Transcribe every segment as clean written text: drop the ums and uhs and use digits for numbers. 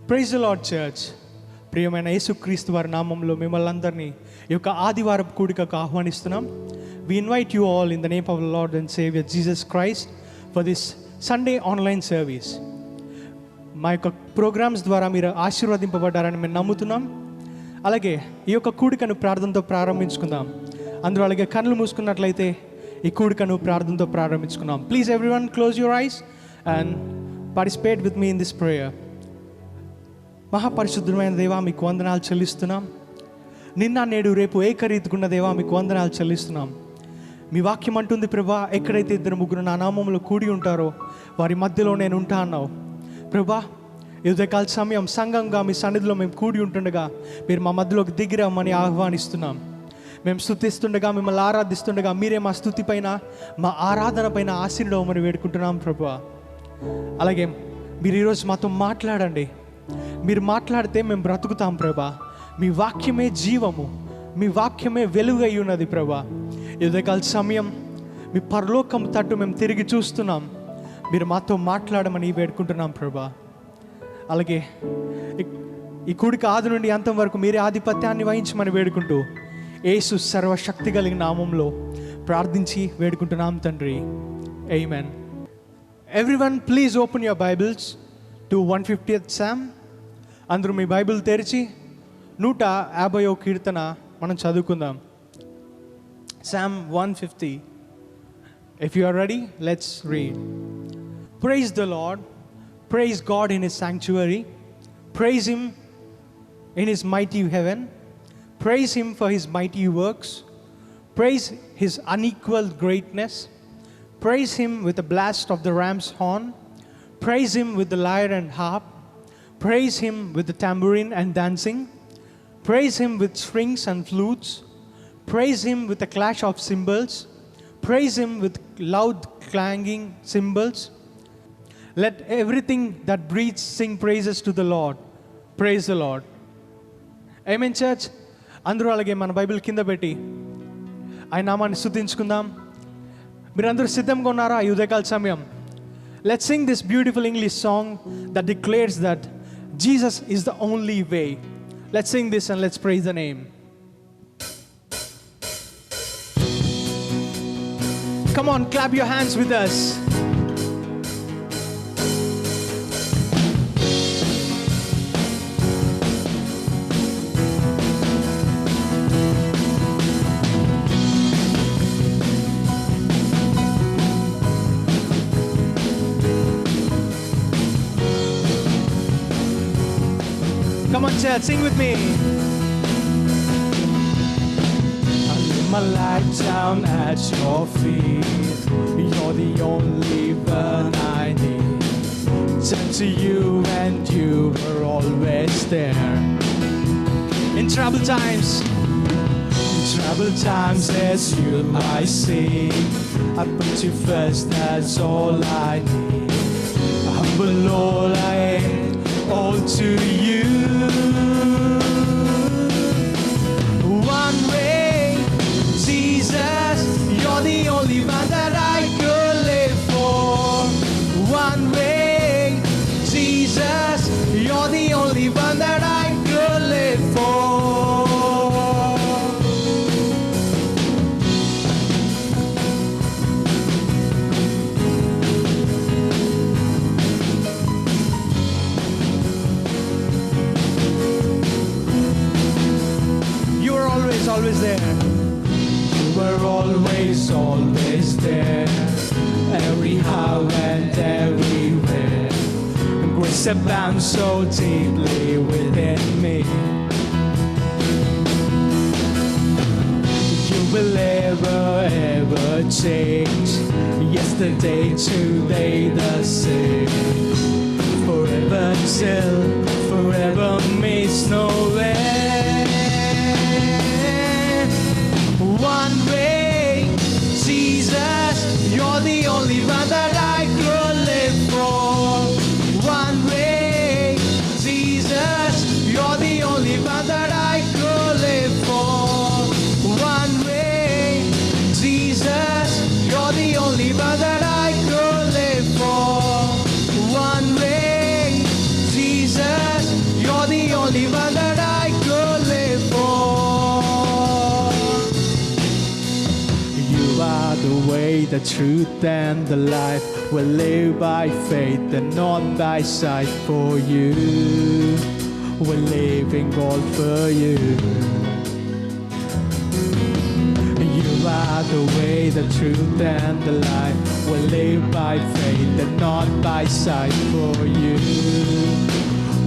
Praise the lord church. ప్రియమైన యేసుక్రీస్తు వారి నామంలో మిమ్మల్ని అందరినీ ఈ యొక్క ఆదివారపు కూడికకు ఆహ్వానిస్తున్నాం. We invite you all in the name of the Lord and Savior Jesus Christ for this Sunday online service. మా యొక్క ప్రోగ్రామ్స్ ద్వారా మీరు ఆశీర్వదింపబడ్డారని మేము నమ్ముతున్నాం. అలాగే ఈ యొక్క కూడికను ప్రార్థనతో ప్రారంభించుకుందాం. అందరూ అలాగే కళ్ళు మూసుకున్నట్లయితే ఈ కూడికను ప్రార్థనతో ప్రారంభించుకుందాం. Please everyone close your eyes and participate with me in this prayer. మహాపరిశుద్ధమైన దేవా, మీకు వందనాలు చెల్లిస్తున్నాం. నిన్న నేడు రేపు ఏకరీతికున్న దేవా, మీకు వందనాలు చెల్లిస్తున్నాం. మీ వాక్యం అంటుంది ప్రభా, ఎక్కడైతే ఇద్దరు ముగ్గురు నా నామంలో కూడి ఉంటారో వారి మధ్యలో నేను ఉంటా అన్నావు ప్రభా. ఈ ఉదయకాల సమయం సంఘంగా మీ సన్నిధిలో మేము కూడి ఉంటుండగా మీరు మా మధ్యలోకి దిగిరమ్మని ఆహ్వానిస్తున్నాం. మేము స్తుతిస్తుండగా, మిమ్మల్ని ఆరాధిస్తుండగా మీరే మా స్తుతి పైన, మా ఆరాధన పైన ఆశీర్వదమని వేడుకుంటున్నాం ప్రభా. అలాగే మీరు ఈరోజు మాతో మాట్లాడండి. మీరు మాట్లాడితే మేము బ్రతుకుతాం ప్రభా. మీ వాక్యమే జీవము, మీ వాక్యమే వెలుగై ఉన్నది ప్రభా. ఈ ఉదయకాల సమయం మీ పరలోకం తట్టు మేము తిరిగి చూస్తున్నాం. మీరు మాతో మాట్లాడమని వేడుకుంటున్నాం ప్రభా. అలాగే ఈ కూడిక ఆది నుండి అంతం వరకు మీరే ఆధిపత్యాన్ని వహించమని వేడుకుంటూ యేసు సర్వశక్తి కలిగిన నామంలో ప్రార్థించి వేడుకుంటున్నాం తండ్రి. Amen. Everyone please open your bibles to 150th Psalm. అందరూ మీ బైబిల్ తెరిచి 150వ కీర్తన మనం చదువుకుందాం. Psalm 150. If you are ready, let's read. Praise the Lord. Praise God in His sanctuary. Praise Him in His mighty heaven. Praise Him for His mighty works. Praise His unequaled greatness. Praise Him with the blast of the ram's horn. Praise Him with the lyre and harp. Praise Him with the tambourine and dancing. Praise Him with strings and flutes. Praise Him with the clash of cymbals. Praise Him with loud clanging cymbals. Let everything that breathes sing praises to the Lord. Praise the Lord. Amen church. అందరూ అలాగే మన Bible కింద పెట్టి ఆయన నామాన్ని స్తుతించుకుందాం. మీరందరూ సిద్ధంగా ఉన్నారా ఈ ఉదయకాల సమయం? Let's sing this beautiful English song that declares that Jesus is the only way. Let's sing this and let's praise the name. Come on, clap your hands with us. Come on, church, sing with me. I lay my life down at your feet. You're the only one I need. Turn to you and you are always there. In troubled times, as you I sing. I put you first, that's all I need. Humble all I am, all to you. One way, Jesus, you're the only one that I could live for. One way, Jesus, you're the only one that I could live for. Always there. You were always there. Every how and everywhere. Grace abounds so deeply within me. You will ever change. Yesterday, today, the same. Forever till forever meets no end. One way, Jesus, you're the only one that I could live for. One way, Jesus, you're the only one that I could live for. One way, Jesus, you're the only one that I could live for. One way, Jesus, the truth and the life. We'll live by faith and not by sight. For you, we're living all for you. You are the way, the truth and the life. We'll live by faith and not by sight. For you,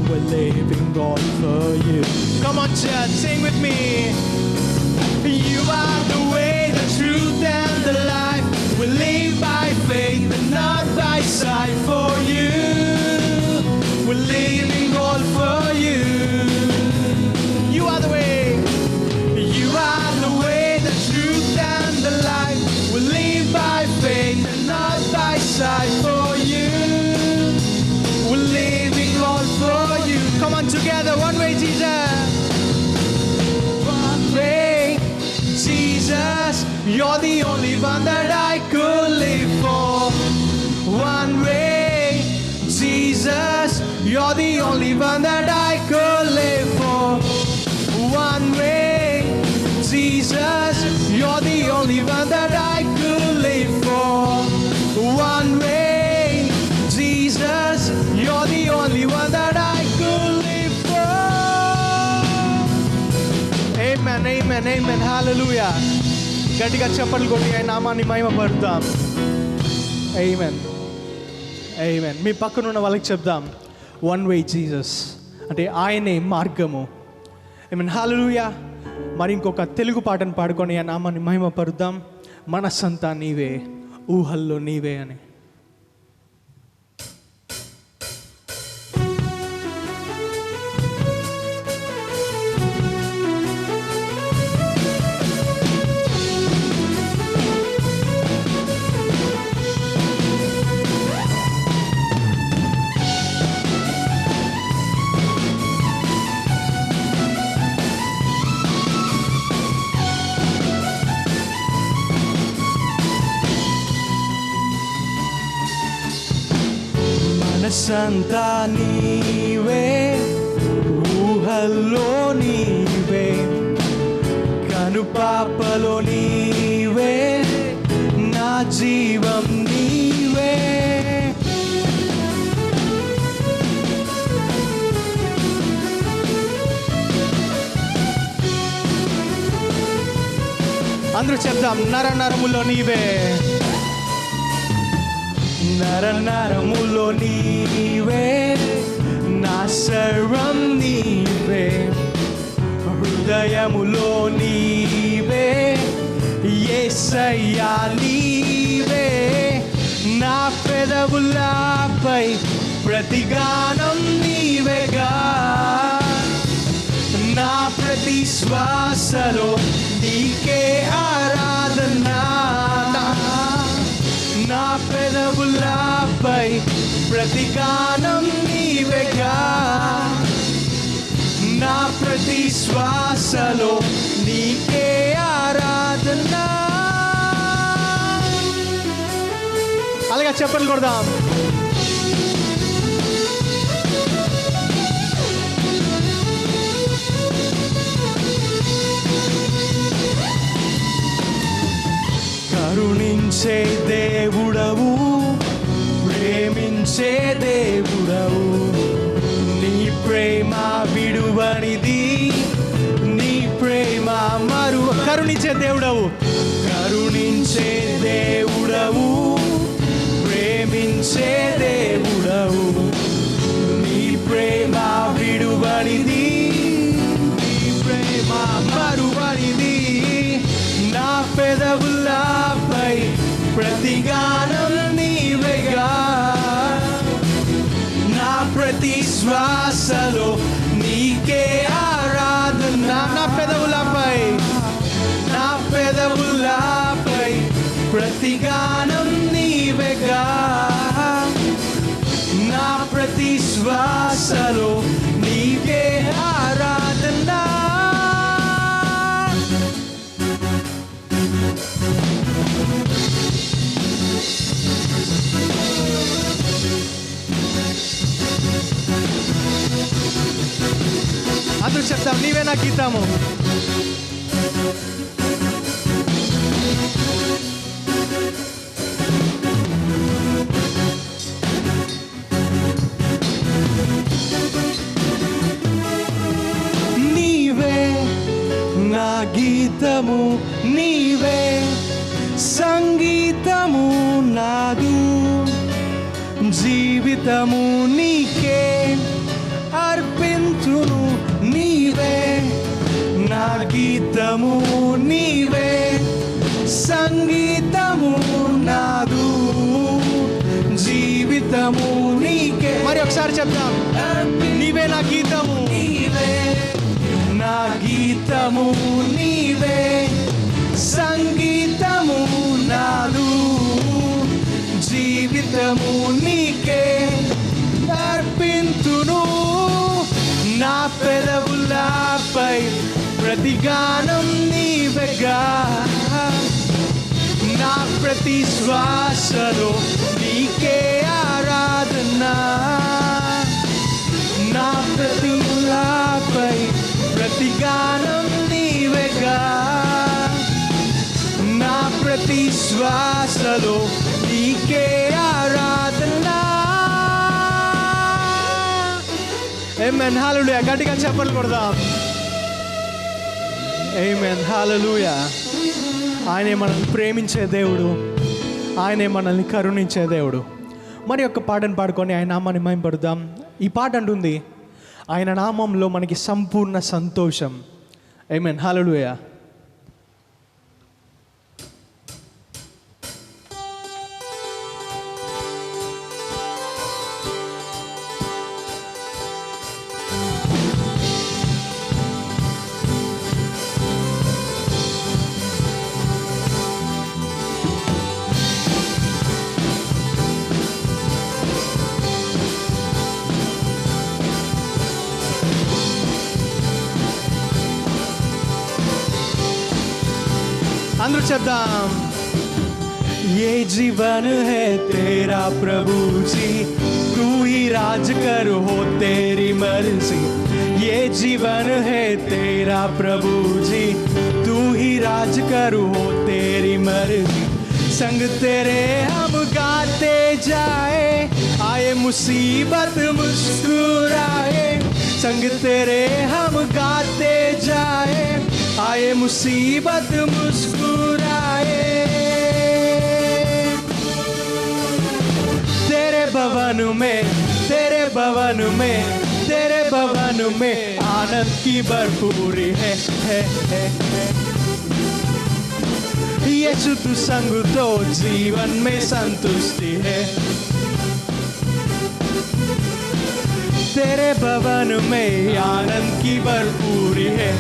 we're living all for you. Come on, church, sing with me. You are the way, the truth and the life. We live by faith and not by sight. For you, we're living all for you. You are the way. You are the way, the truth and the life. We live by faith and not by sight. For you, we're living all for you. Come on, together, one way, Jesus. One way, Jesus. You're the only one that I could live for. One way, Jesus. You're the only one that I could live for. One way, Jesus. You're the only one that I could live for. One way, Jesus. You're the only one that I could live for. Amen, amen, amen. Hallelujah. గట్టిగా చప్పట్లు కొట్టి ఆయన నామాన్ని మహిమపరుద్దాం. ఆమేన్, ఆమేన్. మీ పక్కన ఉన్న వాళ్ళకి చెప్దాం, one way Jesus అంటే ఆయనే మార్గము. ఆమేన్, హల్లెలూయా. మరి ఇంకొక తెలుగు పాటను పాడుకొని ఆ నామాన్ని మహిమపరుద్దాం. మనసంతా నీవే, ఊహల్లో నీవే అని. మనసంతా నీవే, ఊహల్లో నీవే, కనుపాపలో నీవే, నా జీవం నీవే. అందరూ చెప్దాం, నర నరములో నీవే, నర నరములో నీవే, నా సర్వం నీవే, హృదయములో నీవే, యేసయ్యా నీవే, నా పెదవులపై ప్రతిగానం నీవేగా, నా ప్రతి శ్వాసలో నీకే ఆరాధన, నా పెదవులపై ప్రతిగానం నీవేగా, నా ప్రతి శ్వాసలో నీకే ఆరాధన. అలాగే చెప్పలు కొడదాం. కరుణించే దేవుడవు, ప్రేమించే దేవుడవు, నీ ప్రేమ విడువనిది, నీ ప్రేమ కరుణించే దేవుడవు, కరుణించే దేవుడవు, ప్రేమించే దేవుడవు, నీ ప్రేమ విడువనిది, నీ ప్రేమ మరువనిది, నా పెదవులపై ప్రతిగానం నీవేగా, నా ప్రతి శ్వాసలో నీకే ఆరాధన, నా పెదవులపై, నా పెదవులపై ప్రతిగానం నీవేగా, నా ప్రతి శ్వాసలో నీకే ఆరాధన. అందరూ చెప్తాం, నీవే నా గీతము. గీతము నీవే, సంగీతము నాదు, జీవితము నీకే అర్పించును. నీవే నా గీతము నీవే, సంగీతము నాదు, జీవితము నీకే. మరి ఒకసారి చెప్తాం, నీవే నా గీతము, నీవే నా గీతము నీవే, సంగీతము నాదు, జీవితము నీకే అర్పింతును. నా పెదవులపై ప్రతిగానం నీవేగా, నా ప్రతి శ్వాసలో నీకే ఆరాధన. నా పెదవులపై ప్రతిగానం నీవేగా, నా ప్రతి శ్వాసలో నీకే ఆరాధన. ఆమేన్, హల్లెలూయా. గట్టిగా చప్పట్లు కొడదాం. ఆమేన్, హల్లెలూయా. ఆయనే మనల్ని ప్రేమించే దేవుడు, ఆయనే మనల్ని కరుణించే దేవుడు. మరి ఒక పాటను పాడుకొని ఆయన నామాన్ని మహిమపడదాం. ఈ పాట అంటుంది, ఆయన నామంలో మనకి సంపూర్ణ సంతోషం. ఆమేన్, హల్లెలూయా. अंदर चलदाम। ये जीवन है तेरा प्रभु जी, तू ही राज कर हो तेरी मर्जी। ये जीवन है तेरा प्रभु जी, तू ही राज कर हो तेरी मर्जी। संग तेरे हम गाते जाए, आए मुसीबत मुस्कुराए। संग तेरे हम गाते जाए, आए मुसीबत मुस्कुराए। तेरे भवन में, तेरे भवन में, तेरे भवन में आनंद की भरपूरी है। यीशु तू संग तो जीवन में संतुष्टि है। तेरे भवन में आनंद की भरपूरी है।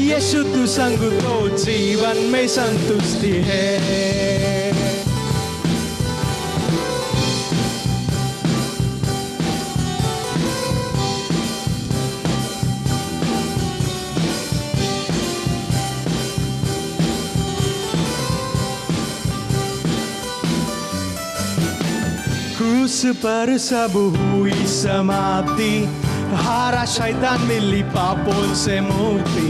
यीशु तू संग तो जीवन में संतुष्टि है। क्रूस पर सब हुई समाप्ति, हारा शैतान मिली पापों से मुक्ति।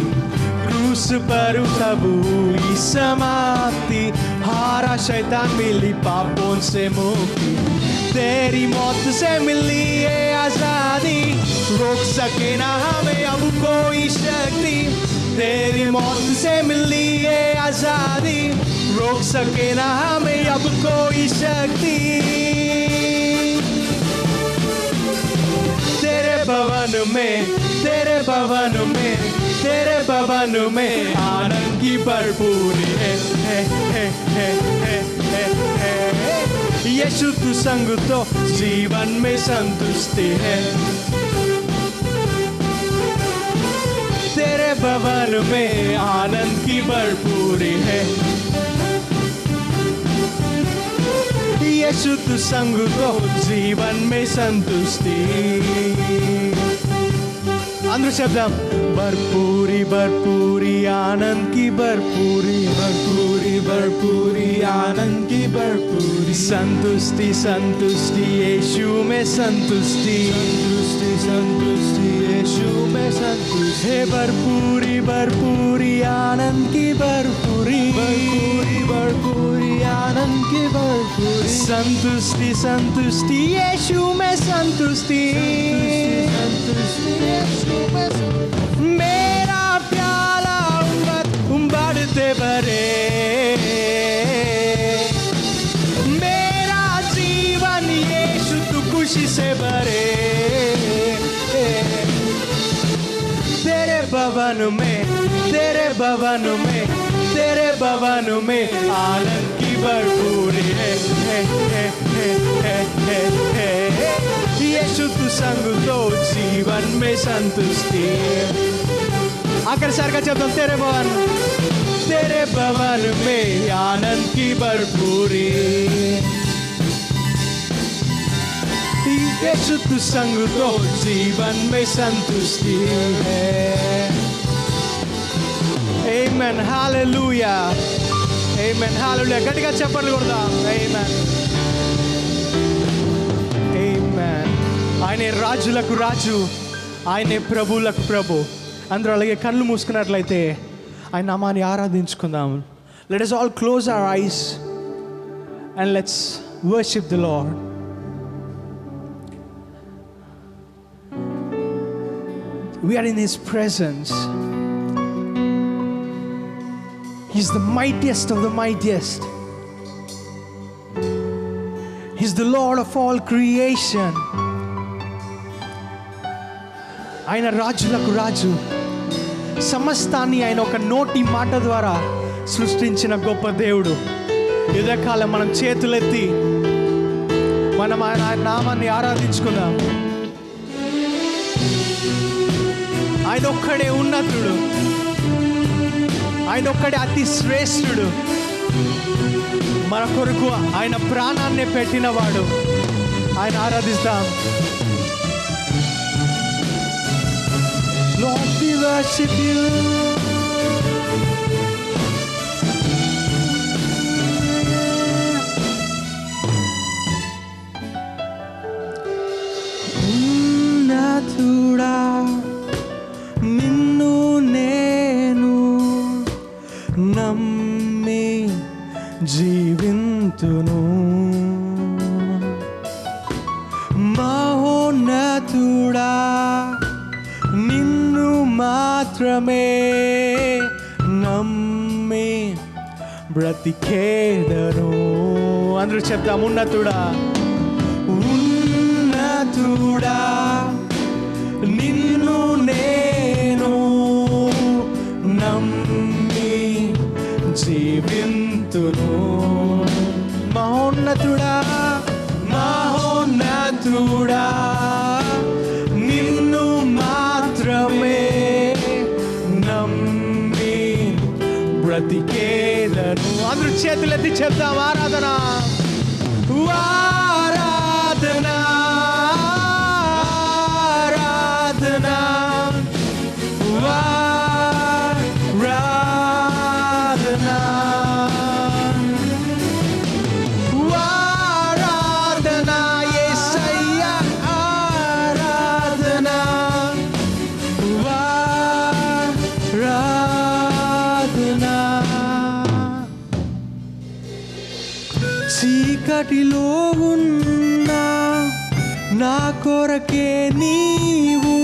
क्रूस पर सब हुई समाप्ति, हारा शैतान मिली पापों से मुक्ति। तेरी मौत से मिली है आजादी, रोक सके ना हमें अब कोई शक्ति। तेरी मौत से मिली है आजादी, रोक सके ना हमें अब कोई शक्ति। तेरे भवन में, तेरे भवन में, तेरे भवन में आनंद की भरपूरी है। यीशु तू संग तो जीवन में संतुष्टि है। तेरे भवन में आनंद की भरपूरी है। यीशु तू संग तो जीवन में संतुष्टि। अंदर शब्दम भरपूरी भरपूरी आनंद की भरपूरी, भरपूरी भरपूरी आनंद की भरपूरी। संतुष्टि संतुष्टि यीशु में संतुष्टि, संतुष्टि संतुष्टि यीशु में संतुष्टि। हे भरपूरी भरपूरी आनंद की भरपूरी, भरपूरी भरपूरी आनंद की भरपूरी। संतुष्टि संतुष्टि यीशु में संतुष्टि, संतुष्टि यीशु में संतुष्टि। भवन में, तेरे भवन में, तेरे भवन में आनंद की भरपूरी है। यीशु तू संग तो जीवन में संतुष्टि है। आकर सारखा చెప్తాం तेरे भवन में आनंद की भरपूरी, यीशु तू संग तो जीवन में संतुष्टि है। Amen, hallelujah, amen, hallelujah. గట్టిగా చప్పట్లు కొడదాం. Amen, amen. ఆయనే రాజులకు రాజు, ఆయనే ప్రభువులకు ప్రభు. అందరూ అలాగే కళ్ళు మూసుకున్నట్లయితే ఆయన నామాన్ని ఆరాధించుకుందాం. Let us all close our eyes and let's worship the Lord. We are in His presence. He's the mightiest of the mightiest. He's the Lord of all creation. ఆయన రాజులకు రాజు. సమస్తాన్ని ఆయన ఒక నోటి మాట ద్వారా సృష్టించిన గొప్ప దేవుడు. యుద్ధకాలం మనం చేతులెత్తి మనం ఆయన నామాన్ని ఆరాధించుకుందాం. ఆయన ఒక్కడే ఉన్నతుడు, ఆయన ఒక్కడే అతి శ్రేష్ఠుడు. మన కొరకు ఆయన ప్రాణాన్ని పెట్టినవాడు. ఆయన ఆరాధిస్తాం. Lord, we worship you. ఉన్నతుడా నిన్ను నేను నమ్మి జీవింతును. మహోన్నతుడా నిన్ను మాత్రమే నమ్మి బ్రతికేదను. అందరూ చెప్తాం. ఉన్నతుడా, ఉన్నతుడా నిన్ను నేను నమ్మి జీవింతును. మహోన్నతుడా, మహోన్నతుడా నిన్ను మాత్రమే నమ్మి బ్రతికేదను. అందరూ చేతులెత్తి చెప్తాం. ఆరాధన, ఆరాధన, ఆరాధన, ఆరాధన, ఆరాధన యేసయ్యా, ఆరాధన, ఆరాధన. చీకటిలో ఉన్నా నా కొరకే నీవు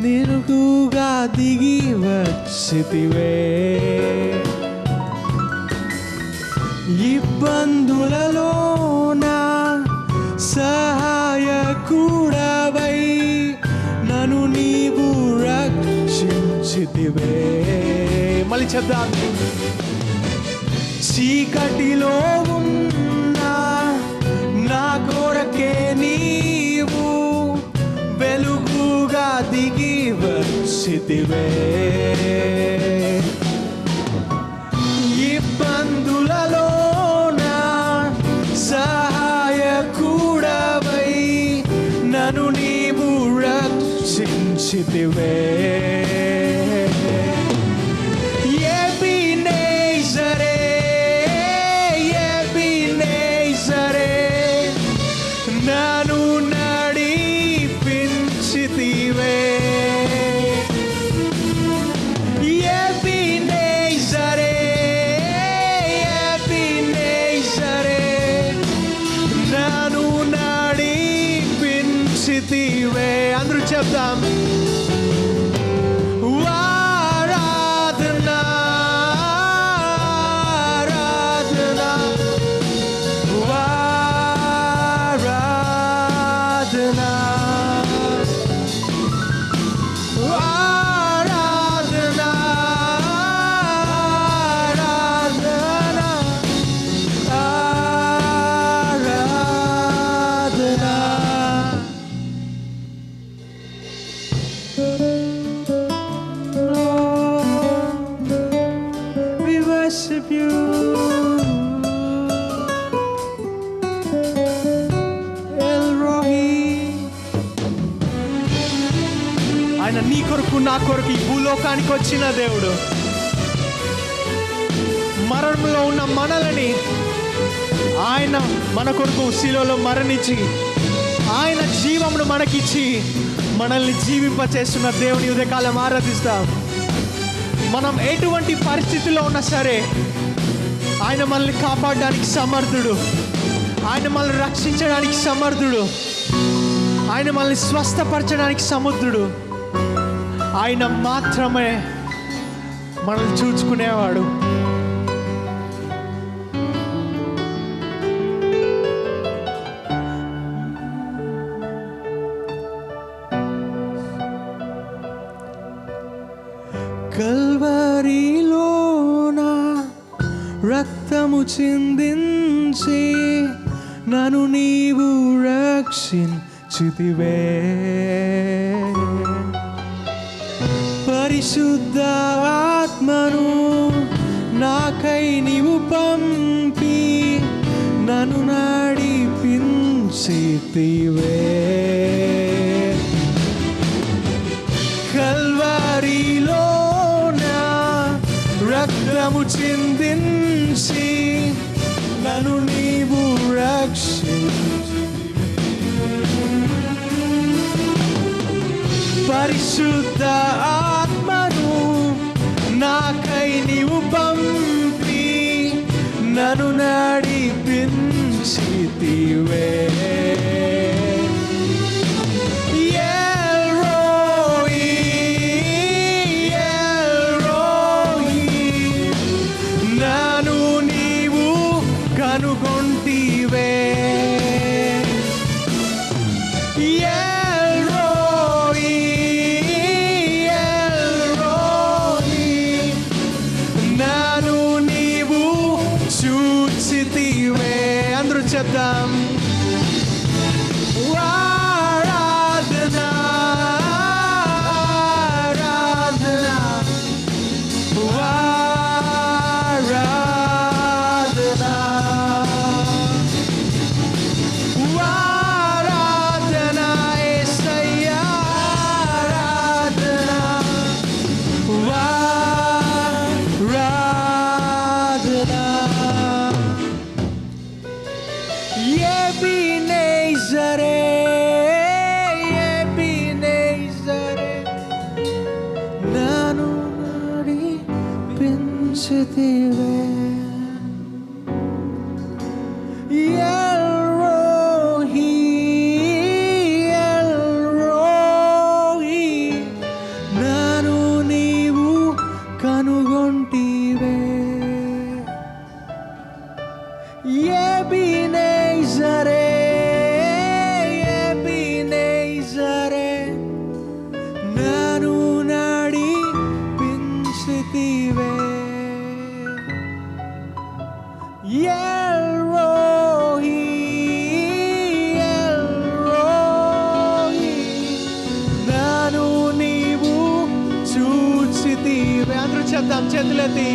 నిలుగుగా దిగి వచ్చితివే. ఇబ్బందులలోనా సహాయకుడవై నన్ను నీవు రక్షించితివే. మళ్ళీ చెప్దాం. చీకటిలో ఉన్నా నా కొరకే నీవు వెలుగుగా దిగి వచ్చితివే. ఇబ్బందులలోనా సహాయకుడవై నన్ను నీవు రక్షించితివే. నన్ను నడిపించితివే. ఎబినేజరే, ఎబినేజరే నన్ను నడిపించితివే. అందరూ చెప్తాం. ఆరాధన, ఆరాధన, ఆరాధన, ఆరాధన. ఆయన నీ కొరకు నా కొరకు ఈ భూలోకానికి వచ్చిన దేవుడు. మరణంలో ఉన్న మనలని ఆయన మన కొరకు శిలువలో మరణించి ఆయన జీవమును మనకిచ్చి మనల్ని జీవింపచేస్తున్న దేవుని ఉదయకాలం ఆరాధిస్తాం. మనం ఎటువంటి పరిస్థితిలో ఉన్నా సరే ఆయన మనల్ని కాపాడడానికి సమర్థుడు, ఆయన మనల్ని రక్షించడానికి సమర్థుడు, ఆయన మనల్ని స్వస్థపరచడానికి సమర్థుడు. ఆయన మాత్రమే మనల్ని చూచుకునేవాడు. కల్వరిలోన రక్తము చిందించి నన్ను నీవు రక్షించితివే. పరిశుద్ధ ఆత్మను నాకై నీవు పంపి నన్ను నడిపించితివే. కల్వరిలోన రక్తము చిందించి నన్ను నీవు పరిశుద్ధ ఆత్మను నాకై నీవు పంపి నన్ను నడిపించితివే. నన్ను నీవు కనుగొంటివే. అందరూ చెప్తాం. ఆరాధనా ఆరాధనా ఆరాధనా ఆరాధనా యేసయ్యా ఆరాధనా ఆరాధనా. ఎబినేజరే నన్ను నడిపించితివే. ఎల్రోహీ ఎల్రోహీ నన్ను నీవు కనుగొంటివే. ఎబినేజరే నన్ను నడిపించితివే. ఎల్రోహీ ఎల్రోహీ నన్ను నీవు చూచితివే. అందరూ చెప్తాం చేతులెత్తి.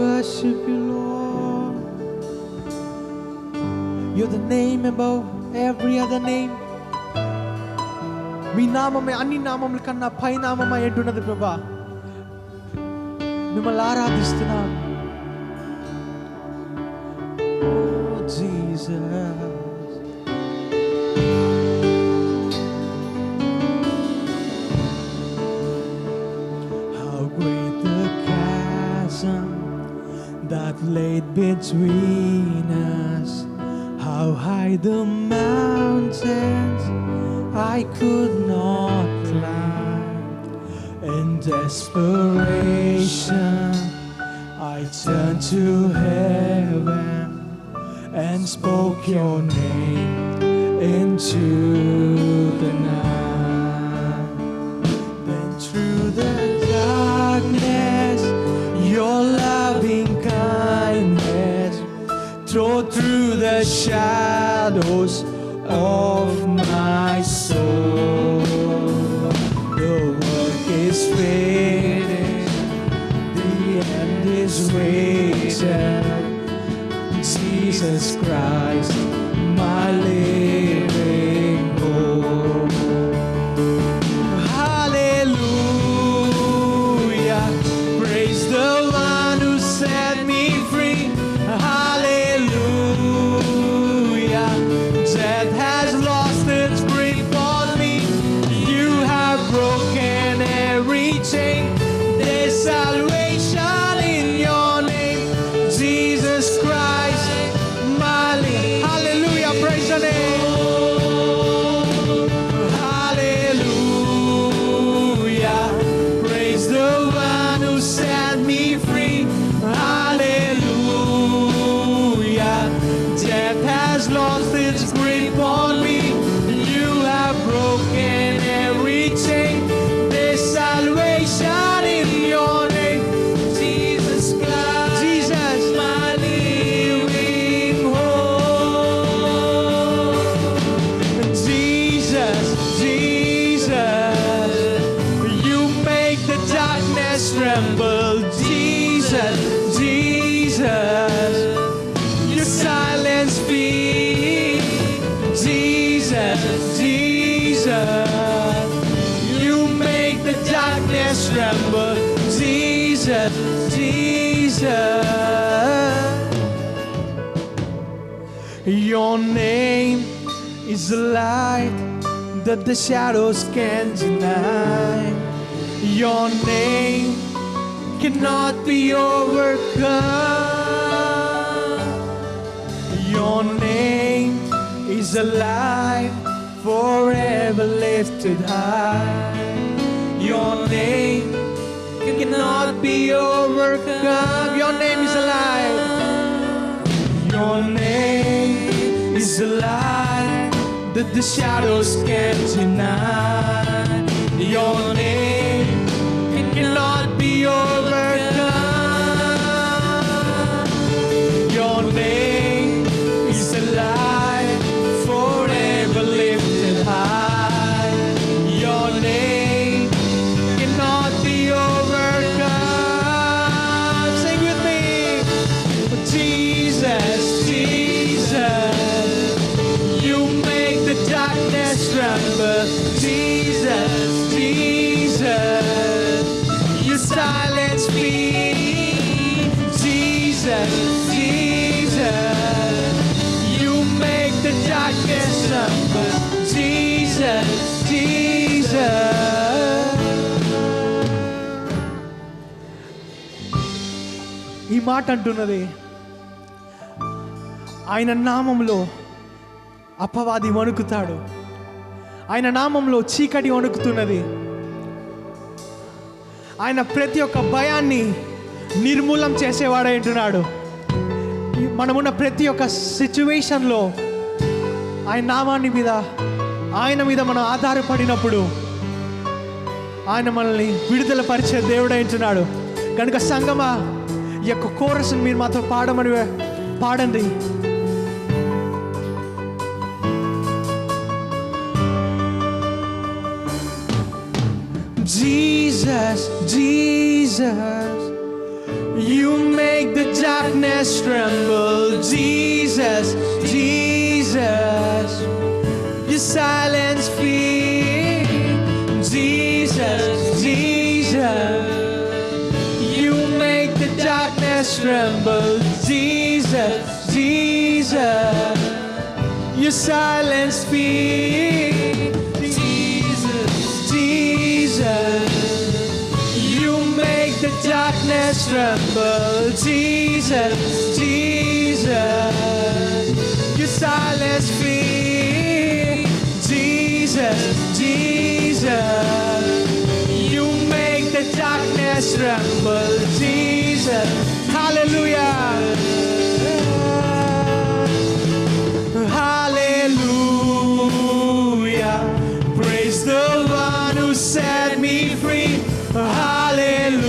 worship you, Lord. You're the name above every other name. మీ నామమే అన్ని నామముల కన్నా పై నామమై ఉంటున్నది ప్రభా. మిమ్మల్ని ఆరాధిస్తున్నాం. Oh, Jesus. How great the chasm that laid between us, how high the mountains I could not climb. In desperation I turned to heaven and spoke your name into the night. Then through the darkness your loving kindness tore through the shadows of my soul. The work is finished, the end is waited. Jesus Christ, my living hope. Hallelujah, praise the one who set me free. Hallelujah, death has lost its grip on me. You have broken every chain. There's salvation in your name, Jesus Christ, my hallelujah, praise the name. Hallelujah, praise the one who set me free. Hallelujah, death has lost its grip on me. You have broken every chain. There's salvation in your name, Jesus Christ, Jesus, my living hope. Jesus, Jesus, you make the darkness tremble. Jesus, Jesus, you silence fear. Jesus, Jesus, you make the darkness tremble. Jesus, Jesus, your name is a light that the shadows can't deny. Your name cannot be overcome. Your name is a light forever lifted high. Your name cannot be overcome. Your name is alive. Your name is a light that the shadows can't deny. Your name cannot be overcome. Your name is a light forever lifted high. Your name cannot be overcome. Sing with me. Jesus, Jesus, you make the darkness tremble. Jesus, Jesus, you silence fear. Jesus, Jesus, you make the darkness tremble. Jesus, Jesus. ఈ మాట అంటున్నది, ఆయన నామంలో అపవాది వణుకుతాడు. ఆయన నామంలో చీకటి వణుకుతున్నది. ఆయన ప్రతి ఒక్క భయాన్ని నిర్మూలం చేసేవాడై ఉంటున్నాడు. మనమున్న ప్రతి ఒక్క సిచ్యువేషన్లో ఆయన నామాన్ని మీద, ఆయన మీద మనం ఆధారపడినప్పుడు ఆయన మనల్ని విడుదల పరిచే దేవుడై ఉంటున్నాడు. కనుక సంగమా, ఈ యొక్క కోరస్ని మీరు మాతో పాడండి. Jesus, Jesus, you make the darkness tremble. Jesus, Jesus, you silence fear. Jesus, Jesus, you make darkness tremble. Jesus, Jesus, your silence speak. Jesus, Jesus, you make the darkness tremble. Jesus, Jesus, your silence speak. Jesus, Jesus, you make the darkness tremble. Jesus, hallelujah, hallelujah, praise the one who set me free. Hallelujah,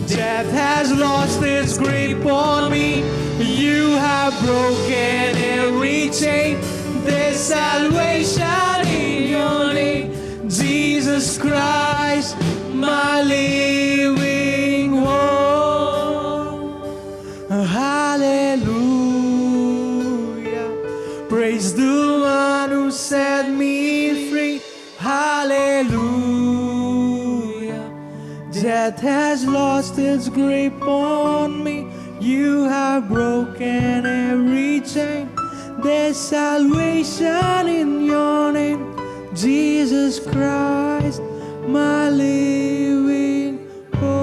death has lost its grip on me. You have broken every chain. There's salvation in your name, Jesus Christ, my living hope. Hallelujah, praise the one who set me free. Hallelujah, death has lost its grip on me. You have broken every chain. There's salvation in your name, Jesus Christ, my living hope.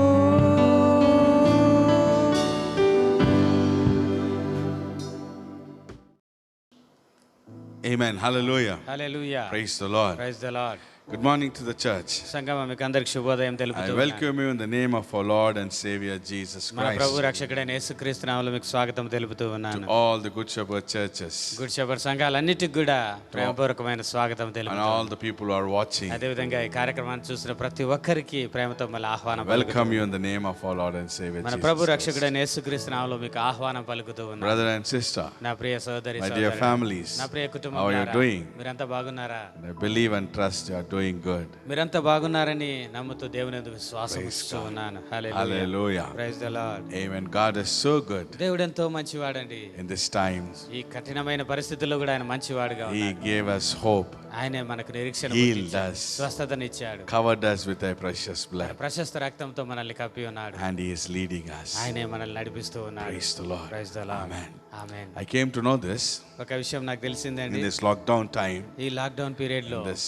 Amen. Hallelujah. Hallelujah Praise the Lord. Praise the lord. Good morning to the church. సంగమం మీకు అందరికి శుభోదయం I తెలుపుతూ welcome you in the name of our Lord and Savior Jesus మన ప్రభు Christ. రక్షకుడైన యేసుక్రీస్తు నామములో మీకు స్వాగతం తెలుపుతూ ఉన్నాను. To all the Good Shepherd churches Good Shepherd సంఘాలన్నిటికి కూడా ప్రేమపూర్వకమైన స్వాగతం and తెలుపుతూ all the people who are watching, అదే విధంగా ఈ కార్యక్రమాన్ని చూసిన ప్రతి ఒక్కరికి ప్రేమతో మళ్ళీ ఆహ్వానం welcome you in the name of our Lord and Savior మన Jesus ప్రభు Christ. రక్షకుడైన యేసుక్రీస్తు నామములో మీకు ఆహ్వానం పలుకుతూ ఉన్నాను. Brother and sister, నా ప్రియ సోదరి my dear సోదరులు, families, నా ప్రియ కుటుంబం, how are you doing? మీరంతా బాగున్నారా? I believe and trust you are doing good. మీరంతా బాగున్నారని నమ్ముతూ దేవుని యందు విశ్వాసం ఉంచుతూ ఉన్నాను. హల్లెలూయా. Hallelujah. Praise the Lord. Amen. God is so good దేవుడు ఎంతో మంచివాడండి. in this time. ఈ కఠినమైన పరిస్థితుల్లో కూడా ఆయన మంచివాడుగా He ఉన్నాడు. gave us hope, ఆయనే మనకు నిరీక్షణ healed పుట్టించాడు, us, స్వస్థతనిచ్చాడు, covered us with thy precious blood, ప్రశస్త రక్తంతో మనల్ని కప్పి ఉన్నాడు. and he is leading us. ఆయనే మనల్ని నడిపిస్తూ ఉన్నాడు. Praise the Lord. Praise the Lord. Amen. Amen. I came to know this ఒక విషయం నాకు తెలిసిందండి. in this lockdown time, ఈ లాక్డౌన్ పీరియడ్ లో this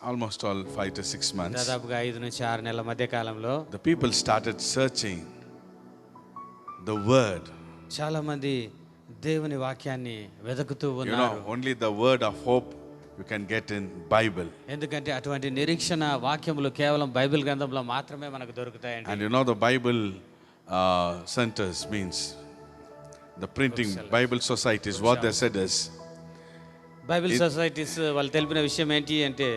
almost all 5 to 6 months, దాదాపుగా 5 నుంచి 6 నెలల మధ్య కాలంలో the people started searching the word. చాలా మంది దేవుని వాక్యాన్ని వెతుకుతూ You ఉన్నారు. know, only the word of hope you can get in Bible. ఎందుకంటే అటువంటి నిరీక్షణ వాక్యములు కేవలం బైబిల్ గ్రంథంలో మాత్రమే మనకు దొరుకుతాయండి. And you know, the Bible centers means the printing Bible societies, what they said is, Bible societies వాళ్ళు తెలిపిన విషయం ఏంటి అంటే,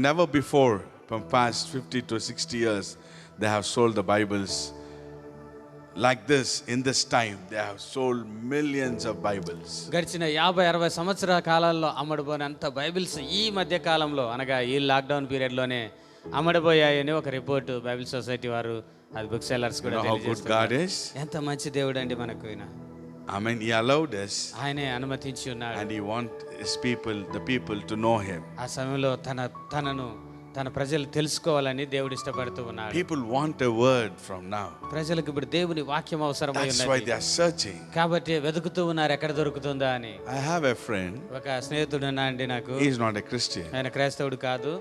never before from past 50 to 60 years they have sold the Bibles like this. In this time they have sold millions of Bibles. గడిచిన 50-60 సంవత్సరాల కాలాల్లో అమ్మడిపోయినంత Bibles ఈ మధ్య కాలంలో అనగా ఈ లాక్డౌన్ పీరియడ్లోనే అమ్మడిపోయాయని ఒక రిపోర్ట్ బైబిల్ సొసైటీ వారు, అది బుక్ సెల్లర్స్ You కూడా know how good God తెలియజేస్తున్నారు. is? ఎంత మంచి దేవుడు అండి మనకు ఈయన. Amen. He allowed us ఆయనే అనుమతించి ఉన్నాడు. and he want his people, the people, to know him. ఆ సమయంలో తన ప్రజలు తెలుసుకోవాలని దేవుడు ఇష్టపడుతూ ఉన్నాడు. People want a word from now. ప్రజలకు ఇప్పుడు దేవుని వాక్యం అవసరమై That's why they ఉన్నది. are searching. కాబట్టి వెతుకుతూ ఉన్నారు ఎక్కడ దొరుకుతుందా అని. I have a friend. ఒక స్నేహితుడు అండి నాకు, He is not a Christian, ఆయన క్రైస్తవుడు కాదు.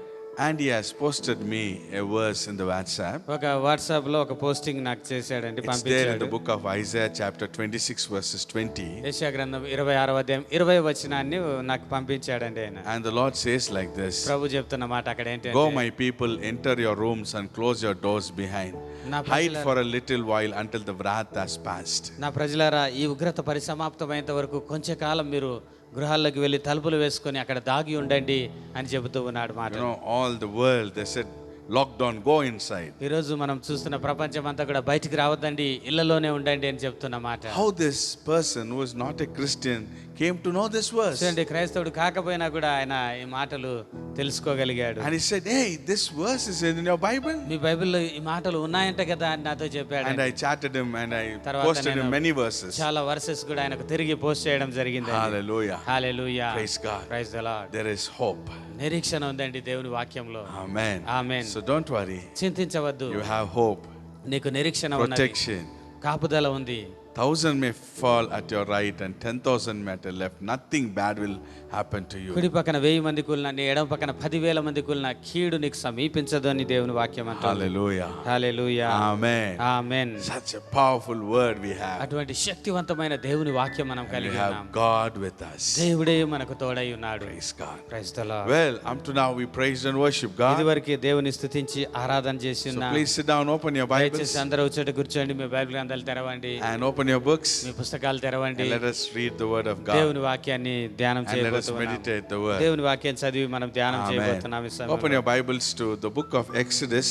and he has posted me a verse in the WhatsApp. ఒక వాట్సాప్ లో ఒక పోస్టింగ్ నాకు చేశాడండి, It's there in పంపించాడు. the book of Isaiah chapter 26 verses 20. యెషయా గ్రంథం 26వ అధ్యాయం 20వ వచనాన్ని నాకు పంపించాడండి ఆయన. And the Lord says like this: ప్రభు చెప్తున్న మాట అక్కడ Go, ఏంటంటే, my people, enter your rooms and close your doors behind. నా Hide ప్రజలారా- for a little while until the wrath has passed. నా ప్రజలారా, ఈ ఉగ్రత పరిసమాప్తమైనంత వరకు కొంచెం కాలం మీరు గృహాల్లోకి వెళ్ళి తలుపులు వేసుకొని అక్కడ దాగి ఉండండి అని చెబుతూ ఉన్నాడు మాట. You know, all the world, they said, lockdown, go inside. ఈరోజు మనం చూస్తున్న ప్రపంచం అంతా కూడా బయటికి రావద్దండి, ఇళ్లలోనే ఉండండి అని చెప్తున్న మాట. How this person who is not a Christian came to know this verse. చూడండి, క్రైస్తవుడు కాకపోయినా కూడా ఆయన ఈ మాటలు తెలుసుకోగలిగాడు. And he said, hey, this verse is in your Bible. మీ బైబిల్లో ఈ మాటలు ఉన్నాయంట కదా అని నాతో చెప్పాడు. And I chatted him and I తర్వాత posted him నేను many verses. చాలా వర్సెస్ కూడా ఆయనకు తిరిగి పోస్ట్ చేయడం జరిగింది. Hallelujah. Hallelujah. Praise God. Praise the lord. There is hope. నిరీక్షణ ఉందండి దేవుని వాక్యంలో. Amen. Amen. So don't worry. చింతించవద్దు. You have hope. నీకు నిరీక్షణ ఉన్నది, protection. కాపుదల ఉంది. 1,000 may fall at your right and 10,000 may at your left. Nothing bad will happen to you. కుడి పక్కన 1000 మంది కూలినా, నీ ఎడమ పక్కన 10,000 మంది కూలినా కీడు నీకు సమీపించదు అని దేవుని వాక్యం అంటుంది. Hallelujah. Hallelujah. Amen. Amen. Such a powerful word we have. అటువంటి శక్తివంతమైన దేవుని వాక్యం మనం We కలిగి have ఉన్నాం. God with us. దేవుడే మనకు తోడై ఉన్నాడు. Praise God. Praise the Lord. Well, up to now we praised and worship God. ఇదివరకు దేవుని స్తుతించి ఆరాధన చేసి So ఉన్నాం. please sit down, open your Bibles దయచేసి అందరూ వచ్చేట కూర్చోండి, మీ బైబిల్ గ్రంథాలు తెరవండి, and open your books మీ పుస్తకాలు తెరవండి. and let us read the word of God దేవుని వాక్యాన్ని ధ్యానం and let us చేయబోతున్నాం. meditate the word. దేవుని వాక్యం చదివి మనం ధ్యానం చేయబోతున్నాం. ఈ Amen. సమయంలో Open your Bibles to the book of Exodus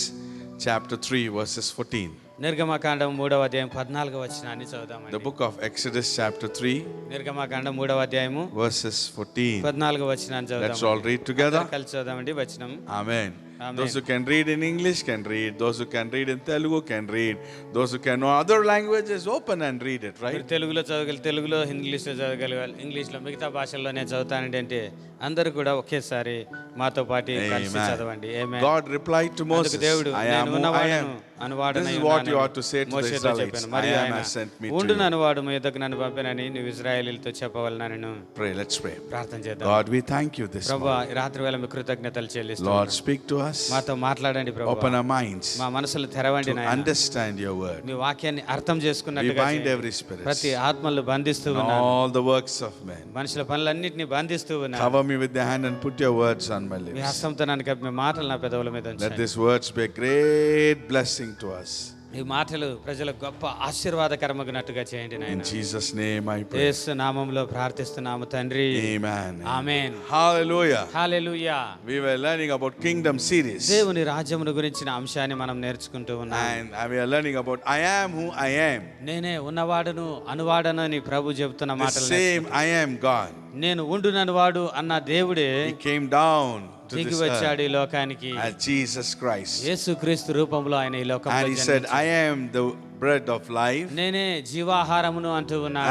chapter 3 verses 14. నిర్గమకాండం 3వ అధ్యాయం 14వ వచనాన్ని చదువుదామండి. The book of Exodus chapter 3 నిర్గమకాండం 3వ అధ్యాయము verses 14. 14వ వచనాన్ని Let's చదువుదాం. all read together. కలిసి చదువుదామండి వచనం. Amen. Amen. Those who can read in English can read. Those who can read in Telugu can read. Those who can know other languages, open and read it, మీరు right? తెలుగులో చదవగలి, తెలుగులో ఇంగ్లీష్లో చదవగలగాలి, ఇంగ్లీష్లో మిగతా భాషల్లో నేను చదువుతానండి అంటే అందరూ కూడా ఒకేసారి మాతో పాటు కలిసి Amen. చదవండి. ఆమేన్. God replied to Moses, అందుకు దేవుడు, I am నేను who I ఉన్నవాడను, am. అనువాడనై This is what ఉన్నానని you ought to say to the మోషేతో Israelites. చెప్పాను. మరియు I am ఆయన has sent me to ఉండును you. అనువాడు మీ యొద్దకు నన్ను పంపినని నువ్వు ఇశ్రాయేలీయులతో చెప్పవలనను. Pray, let's pray. ప్రార్థన చేద్దాం. God, we thank you this ప్రభువా, morning. ఈ రాత్రి వేళ మీ కృతజ్ఞతలు చెల్లిస్తున్నాను. Lord, speak to us. మాతో మాట్లాడండి ప్రభువా. Open our minds మా మనసులు తెరవండి to నాయనా. understand your word. మీ వాక్యాన్ని అర్థం We చేసుకున్నట్టుగా bind చేయండి. every spirit ప్రతి ఆత్మలు బంధిస్తూ and ఉన్నాను. all the works of men. మనుషుల పనులన్నింటినీ బంధిస్తూ ఉన్నాను. Cover me with your hand and put your words on my me lips. హస్తంతో నన్ను కప్పి మీ మాటలు నా పెదవుల మీద Let ఉంచండి. these words be a great blessing to us. ఈ మాటలు ప్రజలకు గొప్ప ఆశీర్వాదకరమగినట్టుగా చేయండి In నాయన. Jesus' name I pray. యేసు నామములో ప్రార్థిస్తున్నాము తండ్రి. Amen. Amen. Hallelujah. Hallelujah. We were learning about kingdom series. దేవుని రాజ్యమును గురించిన అంశాన్ని మనం నేర్చుకుంటూ ఉన్నాం. And we are learning about I am who I am. నేనే ఉన్నవాడును అనువాడను అని ప్రభు చెబుతున్న The మాటలు same I am God. నేను ఉండుననువాడు అన్న దేవుడే He came down to దిగి this వచ్చాడు earth ఈ లోకానికి. as Jesus Christ. యేసుక్రీస్తు రూపంలో ఆయన ఈ And లోకంలో he said, I జన్మించాడు. am the bread of life. నేనే జీవాహారమును అంటూ ఉన్నాడు.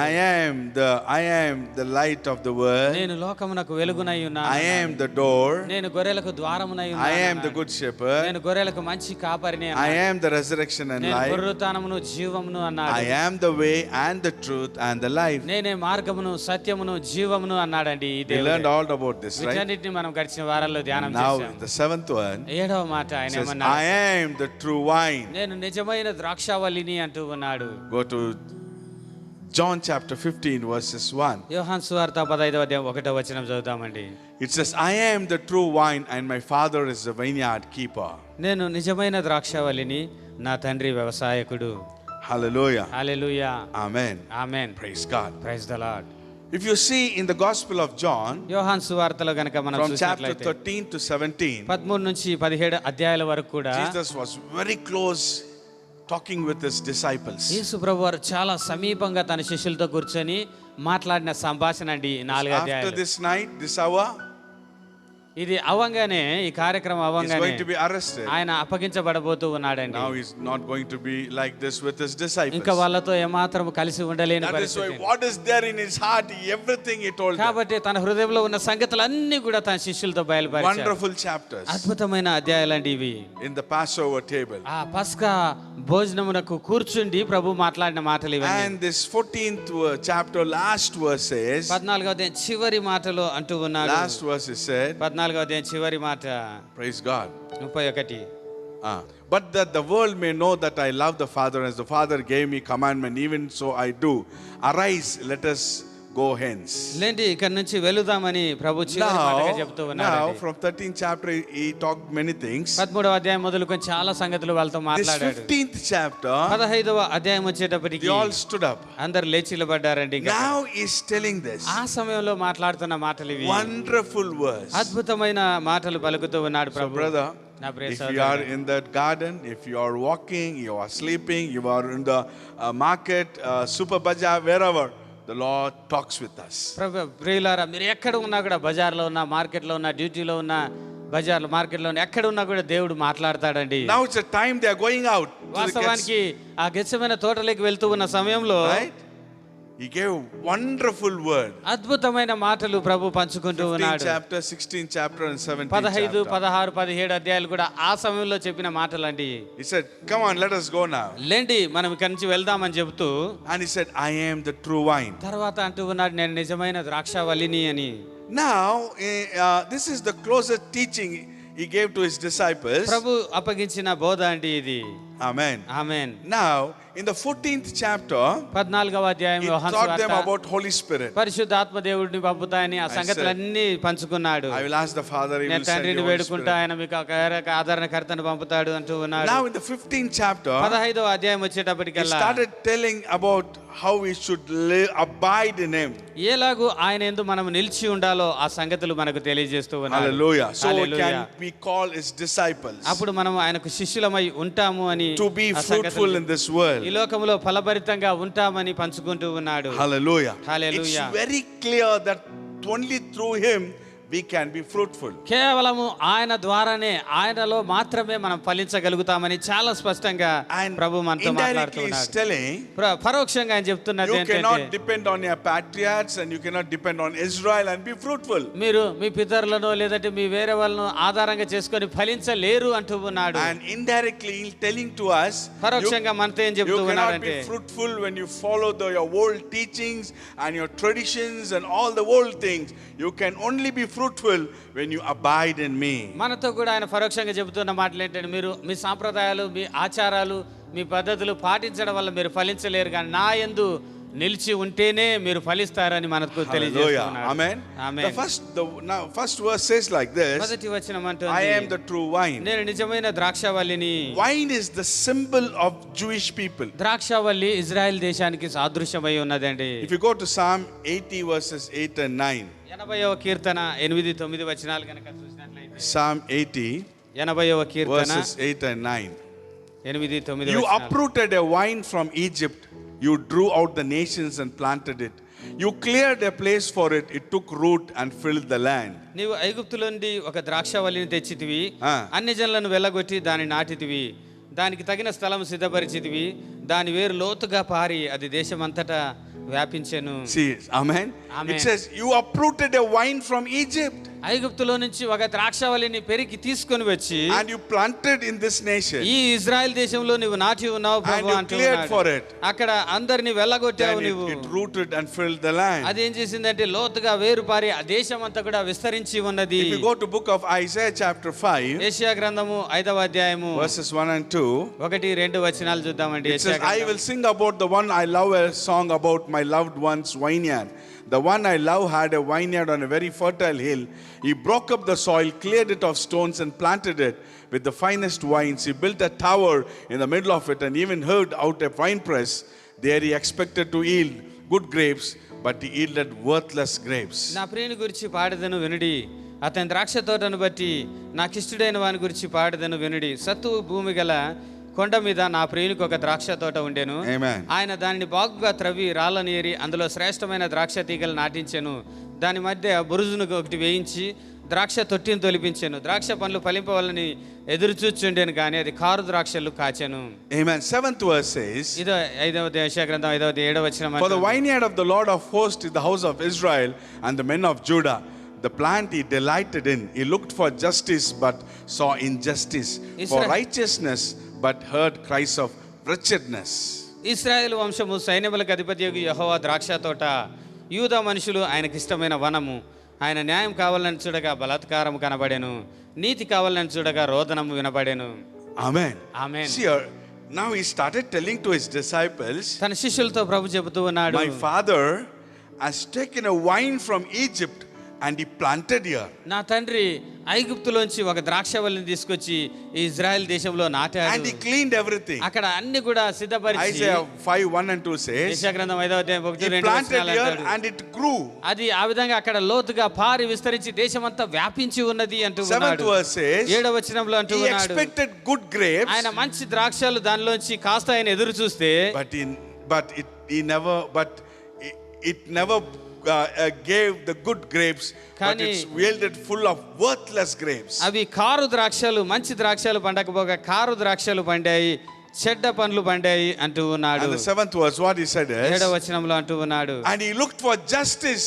I am the light of the world. నేను లోకమునకు వెలుగునై ఉన్నాను. I am the door. నేను గొర్రెలకు ద్వారమునై I ఉన్నాను. am the good shepherd. నేను గొర్రెలకు మంచి కాపరిని I అన్నాడు. am the resurrection and నేను life. పునరుత్థానమును జీవమును అన్నాడు. I am the way and the truth and the life. నేనే మార్గమును సత్యమును జీవమును అన్నాడండి ఈ We దేవుడు. learned all about this, right? వీటన్నిటిని మనం గడిచిన వారాల్లో ధ్యానం Now చేశాం. the seventh one 7వ మాట ఆయన says, ఏమన్నాడు? I am the true wine. నేను నిజమైన ద్రాక్షావల్లిని అంటూ ఉన్నాడు. Go to John chapter 15 verses 1. యోహాను సువార్త 15వ అధ్యాయం 1వ వచనం చదువుతామండి. It says, I am the true wine and my father is the vineyard keeper. నేను నిజమైన ద్రాక్షావల్లిని, నా తండ్రి వ్యవసాయకుడు. Hallelujah. Hallelujah. Amen. Amen. Praise God. Praise the lord. If you see in the Gospel of John, యోహాను సువార్తలో గనుక మనం from chapter చూసినట్లయితే 13 to 17, 13 నుంచి 17 అధ్యాయాల వరకు కూడా Jesus was very close talking with his disciples. యేసు ప్రభువారు చాలా సమీపంగా తన శిష్యులతో కూర్చొని మాట్లాడిన సంభాషణ అండి 4 After అధ్యాయాలు. this night, this hour, ఇది అవ్వంగానే, ఈ కార్యక్రమం he's అవ్వంగానే going to be arrested. ఆయన అప్పగించబడబోతూ ఉన్నాడండి. Now he's not going to be like this with his disciples. ఇంకా వాళ్ళతో ఏమాత్రం కలిసి ఉండలేని That is why పరిస్థితి. what is there in his heart, everything he told them. కాబట్టి తన హృదయంలో ఉన్న సంగతులన్నీ కూడా తన శిష్యులతో బయలుపరిచాడు. Wonderful chapters అద్భుతమైన అధ్యాయాలండి ఇవి. in the Passover table. ఆ పస్కా భోజనమునకు కూర్చుండి ప్రభు మాట్లాడిన మాటలు ఇవన్నీ. And this 14th chapter, last verse says, 14వ అధ్యాయం చివరి మాటలు అంటూ ఉన్నాడు. last verse is said, 14వ అధ్యాయం చివరి మాట praise God. 31. But that the world may know that I love the Father as the Father gave me commandment, even so I do. Arise, let us go hence. లేండి ఇక్కడ నుంచి వెళుదామని ప్రభు చివరి మాటగా చెప్తూ Now ఉన్నాడు. from 13th chapter he talked many things. 13వ అధ్యాయం మొదలుకొని చాలా సంగతులు వాళ్ళతో This మాట్లాడాడు. 15th chapter, 15వ అధ్యాయం వచ్చేటప్పటికి they all stood up. అందరు లేచిలబడ్డారండి. ఇంకా Now he's telling this ఆ సమయంలో మాట్లాడుతున్న మాటలు ఇవి. wonderful verse. అద్భుతమైన మాటలు పలుకుతూ ఉన్నాడు So ప్రభు. brother, నా ప్రియ if you సోదరుడా, are in that garden, if you are walking, you are sleeping, you are in the market, super bazaar, wherever, the Lord talks with us. ప్రభు ప్రియులారా, మీరు ఎక్కడ ఉన్నా కూడా, బజార్లో ఉన్నా, మార్కెట్లో ఉన్నా, డ్యూటీలో ఉన్నా, బజార్లో మార్కెట్లో ఉన్నా, ఎక్కడ ఉన్నా కూడా దేవుడు మాట్లాడతాడండి. Now it's a time they are going out to the వాస్తవానికి ఆ గెత్సెమనే తోటలోకి వెళ్తూ ఉన్న సమయంలో right? He gave wonderful word. అద్భుతమైన మాటలు ప్రభు పంచుకుంటూ 15th ఉన్నాడు. chapter, 16th chapter and 17th 15, chapter. 16, 17 అధ్యాయాలు కూడా ఆ సమయంలో చెప్పిన మాటలండి. He said, come on, let us go now. లేండి మనం ఇక్కడి నుంచి వెళ్దామని చెబుతూ, And he said, I am the true wine. తర్వాత అంటూ ఉన్నాడు, నేను నిజమైన ద్రాక్షావల్లిని అని. Now, this is the closest teaching he gave to his disciples. ప్రభు అప్పగించిన బోధ అండి ఇది. Amen. Amen. Now, in the 14th chapter, 14వ అధ్యాయం he యోహాను taught them సువార్త, about Holy Spirit. పరిశుద్ధాత్మ దేవుడిని పంపుతాయని ఆ సంగతులన్నీ పంచుకున్నాడు. I will ask the Father, he నేను will send you తండ్రిని Holy వేడుకుంటా, Spirit. ఆయన మీకు ఒక ఆదరణకర్తను పంపుతాడు అంటూ ఉన్నాడు. Now, in the 15th chapter, 15వ అధ్యాయం he వచ్చేటప్పటికల్లా started telling about how we should live, abide in him. ఎలాగూ ఆయన యందు మనం నిలిచి ఉండాలో ఆ సంగతులు మనకు తెలియజేస్తూ ఉన్నాడు. Hallelujah. So we Hallelujah. can be called his disciples. అప్పుడు మనం ఆయనకు శిష్యులమై ఉంటాము అని, To be ఆ fruitful సంగతులు in this world. ఈ లోకంలో ఫలభరితంగా ఉంటామని పంచుకుంటూ ఉన్నాడు. Hallelujah. Hallelujah. It's very clear that only through him we can be fruitful. కేవలము ఆయన ద్వారానే, ఆయనలో మాత్రమే మనం ఫలించగలుగుతామని చాలా స్పష్టంగా And ప్రభు మనతో indirectly మాట్లాడుతూ he's ఉన్నాడు. telling, పరోక్షంగా ఆయన చెప్తున్నది you ఏంటంటే, cannot depend on your patriarchs and you cannot depend on Israel and be fruitful. మీరు మీ పితరులను లేదంటే మీ వేరే వాళ్ళను ఆధారంగా చేసుకొని ఫలించలేరు అంటూ ఉన్నాడు. And indirectly he's telling to us, పరోక్షంగా మనతో ఏం you చెప్తూ cannot ఉన్నాడంటే, be fruitful when you follow your old teachings and your traditions and all the old things. You can only be fruitful when you abide in me. మనతో కూడా ఆయన పరోక్షంగా చెబుతున్న మాటలు ఏంటంటే, మీరు మీ సాంప్రదాయాలు, మీ ఆచారాలు, మీ పద్ధతులు పాటించడం వల్ల మీరు ఫలించలేరు, కానీ నా యందు నిలిచి ఉంటేనే మీరు ఫలిస్తారని మనకు Hallelujah. తెలియజేస్తున్నాడు. Amen. Amen. The first verse says like this, మొదటి వచనం I అంటుంది, am the true wine. నేను నిజమైన ద్రాక్షావల్లిని. Wine is the symbol of Jewish people. ద్రాక్షావల్లి ఇజ్రాయెల్ దేశానికి సాదృశ్యమై ఉన్నదండి. If you go to Psalm 80 verses 8 and 9, 80వ కీర్తన 8, 9 వచనాలు కనుక చూసినట్లయితే, Psalm 80 80వ Keerthana verses 8 and 9. 8, 9 You వచనాలు. uprooted a vine from Egypt. You drew out the nations and planted it. You cleared a place for it. It took root and filled the land. నీవు ఐగుప్తులో నుండి ఒక ద్రాక్షావల్లిని తెచ్చితివి, ఆ. అన్ని జనులను వెళ్ళగొట్టి దాన్ని నాటితివి, దానికి తగిన స్థలం సిద్ధపరిచితివి, దాని వేరు లోతుగా పారి అది దేశమంతటా వ్యాపించెను. See, amen. Amen. It says, you uprooted a vine from Egypt ఐగుప్తులో నుంచి ఒక ద్రాక్షావల్లిని పెరికి తీసుకొని వచ్చి and you planted in this nation. ఈ ఇజ్రాయెల్ దేశంలో నువ్వు నాటి ఉన్నావు And ప్రభు you అంటూ cleared ఉన్నాడు. for it. అక్కడ అందరిని వెళ్ళగొట్టావు Then నువ్వు. it rooted and filled the land. అదేం చేసిందంటే లోతుగా వేరు పారి ఆ దేశం అంతా కూడా విస్తరించి ఉన్నది. If you go to book of Isaiah chapter 5 యెషయా గ్రంథము 5వ అధ్యాయము verses 1 and 2, 1, 2 వచనాలు చూద్దామండి. it says, యెషయా I will sing about the one I love, a song about my loved one's vineyard. The one I love had a vineyard on a very fertile hill. He broke up the soil, cleared it of stones, and planted it with the finest wines. He built a tower in the middle of it and even hewed out a winepress. There he expected to yield good grapes, but he yielded worthless grapes. నా ప్రియుని గురించి పాడదను వినుడి, అతని ద్రాక్ష తోటను బట్టి నాకిష్టుడైన వాని గురించి పాడదను వినుడి. సత్తువు భూమి గల కొండ మీద నా ప్రియునికి ఒక ద్రాక్ష తోట ఉండెను. Amen. ఆయన దానిని బాగుగా త్రవ్వి రాళ్ళను ఏరి అందులో శ్రేష్టమైన ద్రాక్ష తీగలు నాటించెను. దాని మధ్య బురుజును ఒకటి వేయించి ద్రాక్ష తొట్టిని తొలిపించెను. ద్రాక్ష పండ్లు ఫలింపవాలని ఎదురు చూచుండెను, కానీ అది కారు ద్రాక్షలు కాచెను. Amen. 7th verse says, ఇదో 5వ యెషయా గ్రంథం 5వ 7వ వచనం. For the vineyard of the Lord of hosts is the house of Israel and the men of Judah. The plant he delighted in. He looked for justice but saw injustice, for righteousness but heard cries of wretchedness. ఇశ్రాయేలు వంశము సైన్యములకు అధిపతియగు యెహోవా ద్రాక్ష తోట, యూదా మనుషులు ఆయనకి ఇష్టమైన వనము. ఆయన న్యాయం కావాలని చూడగా బలాత్కారము కనబడెను, నీతి కావాలని చూడగా రోదనము వినబడెను. Amen. Amen. See, now he started telling to his disciples, తన శిష్యులతో ప్రభు చెబుతూ ఉన్నాడు, my father has taken a vine from Egypt and he planted here. నా తండ్రి ఐగుప్తులోంచి ఒక ద్రాక్షవల్లిని తీసుకొచ్చి ఈ ఇజ్రాయెల్ దేశంలో నాటాడు. And he cleaned everything. అక్కడ అన్ని కూడా సిద్ధపరిచి, Isaiah 5:1-2 says, యెషయా గ్రంథం 5వ అధ్యాయం 1, he 2 planted వచనాలు here అంటాడు. and it grew. అది ఆ విధంగా అక్కడ లోతుగా పారి విస్తరించి దేశమంతా వ్యాపించి ఉన్నది అంటూ 7th ఉన్నాడు. verse says, 7వ వచనంలో అంటూ he ఉన్నాడు, expected good grapes, ఆయన మంచి ద్రాక్షలు దానిలోంచి కాస్త ఆయన ఎదురు చూస్తే, it never gave the good grapes, but it yielded full of worthless grapes. అవి కారు ద్రాక్షలు, మంచి ద్రాక్షలు పండకపోగా కారు ద్రాక్షలు పండాయి, చెడ్డ పనులు పండాయి అంటూ ఉన్నాడు. And the 7th verse, what he said is, 7వ వచనంలో అంటూ ఉన్నాడు, and he looked for justice,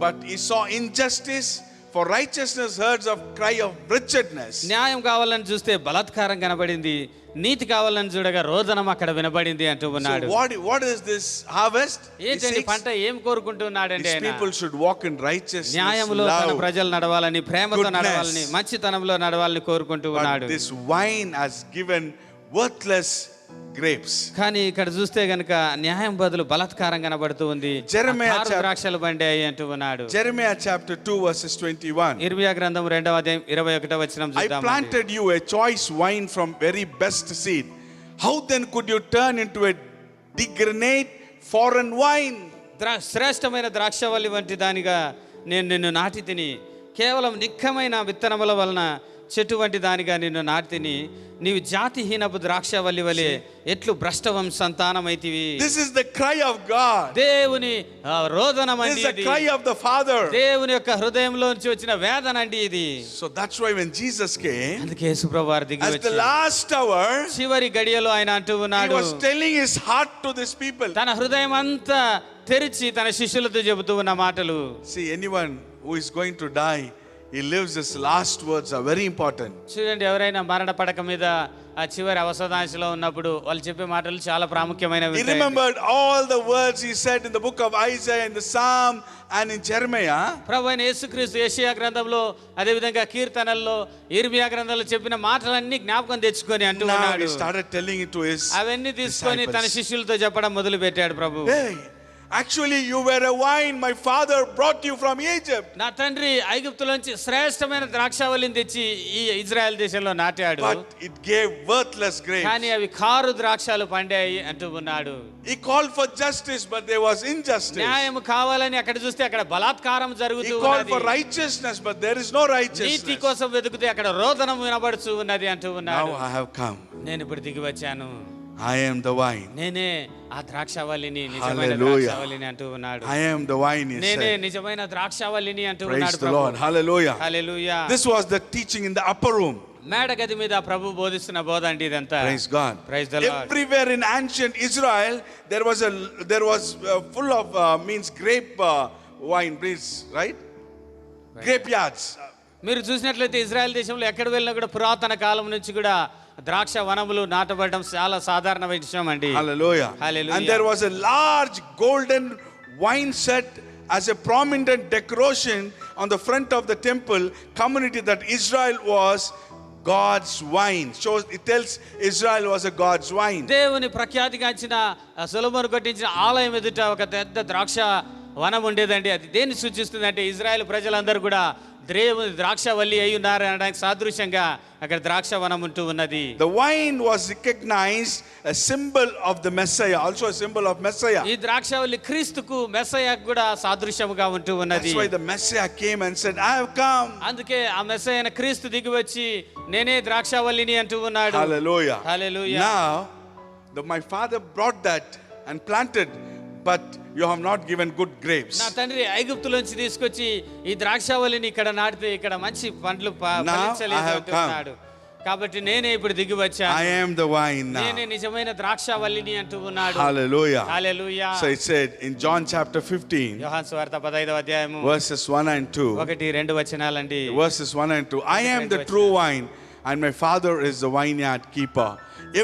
but he saw injustice. For righteousness heard of cry of wretchedness. న్యాయం కావాలని చూస్తే బలాత్కారం కనబడింది, నీతి కావాలని చూడగా రోదనం అక్కడ వినబడింది అంటూ ఉన్నాడు. So what is this harvest? ఏంటండి పంట ఏం కోరుకుంటున్నాడంటే His people should walk in righteousness, న్యాయములో తన love. ప్రజలు నడవాలని, ప్రేమతో goodness. నడవాలని, మంచితనంలో నడవాలని కోరుకుంటూ ఉన్నాడు. But this wine has given worthless grapes. కానీ ఇక్కడ చూస్తే గనుక న్యాయం బదులు బలాత్కారం కనబడుతూ ఉంది. Jeremiah ఆ కారు ద్రాక్షలు పండాయి అంటూ ఉన్నాడు. Jeremiah chapter 2 verses 21. ఇర్మియా గ్రంథం 2వ అధ్యాయం 21వ వచనం I చూద్దాం. planted you a choice wine from very best seed. How then could you turn into a degraded foreign wine? శ్రేష్టమైన ద్రాక్షవల్లి వంటి దానిగా నేను నిన్ను నాటి తిని, కేవలం నిక్కమైన విత్తనముల వలన చెట్టు వంటి దానిగా నిన్ను నాటి తిని, నీవు జాతిహీనపు ద్రాక్షవల్లి వలె ఎట్లు భ్రష్టవం సంతానమైతివి. This is the cry of God. దేవుని రోదనమండి This is ఇది. the cry of the Father. దేవుని యొక్క హృదయంలోంచి వచ్చిన వేదనండి ఇది. So that's why when Jesus came, అందుకే యేసుప్రభువు వారు దిగి at the వచ్చి last hour, చివరి గడియలో ఆయన అంటూ he ఉన్నాడు, was telling his heart to these people. తన హృదయం అంతా తెరిచి తన శిష్యులతో చెబుతూ ఉన్న మాటలు. See, anyone who is going to die, he lives, his last words are very important. చూడండి, ఎవరైనా మరణ పడక మీద ఆ చివరి అవసరాంశలో ఉన్నప్పుడు వాళ్ళు చెప్పే మాటలు చాలా ప్రాముఖ్యమైనవి. He remembered all the words he said in the book of Isaiah, in the Psalm, and in Jeremiah. ప్రభువైన యేసుక్రీస్తు యెషయా గ్రంథంలో, అదే విధంగా కీర్తనల్లో, ఇర్మియా గ్రంథంలో చెప్పిన మాటలన్నీ జ్ఞాపకం తెచ్చుకొని అంటూ Now ఉన్నాడు. he started telling it to his అవన్నీ తీసుకొని తన disciples. శిష్యులతో చెప్పడం మొదలు పెట్టాడు ప్రభు. Hey, actually you were a wine my father brought you from Egypt. నా తండ్రి ఐగుప్తులోంచి శ్రేష్టమైన ద్రాక్షావళిని తెచ్చి ఈ ఇజ్రాయెల్ దేశంలో నాటాడు, But it gave worthless grapes. కానీ అవి కారు ద్రాక్షాలు పండాయి అంటూ ఉన్నాడు. He called for justice, but there was injustice. న్యాయం కావాలని అక్కడ చూస్తే అక్కడ బలాత్కారం He జరుగుతూ called ఉన్నది. for righteousness, but there is no NITI righteousness. కోసం వెతుకుతే అక్కడ రోదనం వినబడుతూ ఉన్నది అంటూ ఉన్నాడు. Now I have come. నేను ఇప్పుడు దిగి వచ్చాను, I am the wine. నేనే ఆ ద్రాక్షావళిని, నిజమైన Hallelujah. ద్రాక్షావళిని అంటూ ఉన్నాడు. I am the wine, he నేనే said. నిజమైన ద్రాక్షావళిని అంటూ Praise ఉన్నాడు the Prabhu. Lord. Hallelujah. Hallelujah. This was the teaching in the upper room. మేడ గది మీద ప్రభు బోధిస్తున్న బోధ అండి ఇదంతా. Praise God. Praise the Lord. Everywhere in ancient Israel there was full of means grape wine, please, right? Grape yards. మీరు చూసినట్లయితే Israel దేశంలో ఎక్కడ వెళ్ళినా కూడా పురాతన కాలం నుంచి కూడా ద్రాక్ష వనములు నాటబడడం చాలా సాధారణ విషయం అండి. Hallelujah. Hallelujah. And there was a large golden wine set as a prominent decoration on the front of the temple community, that Israel was God's wine. So it tells Israel was a God's wine. దేవుని ప్రఖ్యాతిగాంచిన సొలొమోను కట్టించిన ఆలయం ఎదుట ఒక పెద్ద ద్రాక్ష వనం ఉండేదండి. అది దేన్ని సూచిస్తుందంటే ఇజ్రాయెల్ ప్రజలందరూ కూడా దేవుని ద్రాక్షవల్లి అయి ఉన్నారు అనడానికి సాదృశ్యంగా అక్కడ ద్రాక్ష వనం ఉంటూ ఉన్నది. The wine was recognized a symbol of the Messiah, also a symbol of Messiah. ఈ ద్రాక్షవల్లి క్రీస్తుకు మెస్సయాకు కూడా సాదృశ్యముగా ఉంటూ ఉన్నది. That's why the Messiah came and said, I have come. అందుకే ఆ మెస్సయ అయిన క్రీస్తు దిగి వచ్చి నేనే ద్రాక్షవల్లిని అంటూ ఉన్నాడు. Hallelujah. Hallelujah. Now my father brought that and planted, but you have not given good grapes. నా తండ్రి ఐగుప్తులోంచి తీసుకొచ్చి ఈ ద్రాక్షావళిని ఇక్కడ నాటితే ఇక్కడ మంచి పండ్లు ఫలించలేదు అంటున్నాడు. కాబట్టి నేనే ఇప్పుడు దిగి వచ్చాను. I am the wine now. నేనే నిజమైన ద్రాక్షావళిని అంటూ ఉన్నాడు. Hallelujah. Hallelujah. So it said in John chapter 15, యోహాను సువార్త 15వ అధ్యాయము verses 1 and 2. 1-2 వచనాలండి. Verses 1 and 2. I am the true wine, and my Father is the vineyard keeper.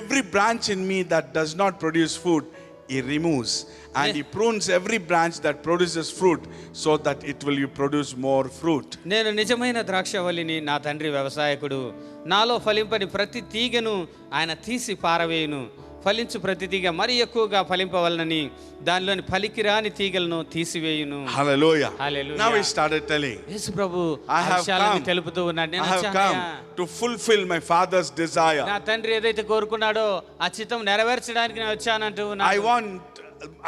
Every branch in me that does not produce fruit, he removes, and he prunes every branch that produces fruit, so that it will produce more fruit. నేను నిజమైన ద్రాక్షవల్లిని, నా తండ్రి వ్యవసాయకుడు. నాలో ఫలింపని ప్రతి తీగను ఆయన తీసి పారవేయును. ఫలించు ప్రతి తీగ మరి ఎక్కువగా ఫలింపవలనని దానిలోని పలికిరాని తీగలను తీసివేయును. Hallelujah. Hallelujah. Now he started telling, Yesu Prabhu I have విషయాలను come. తెలుపుతూ ఉన్నాడు. నేను I have వచ్చానయ్యా. come to fulfill my Father's desire. నా తండ్రి ఏదైతే కోరుకున్నాడో ఆ చిత్తం నెరవేర్చడానికి నేను వచ్చానంటూ ఉన్నాడు.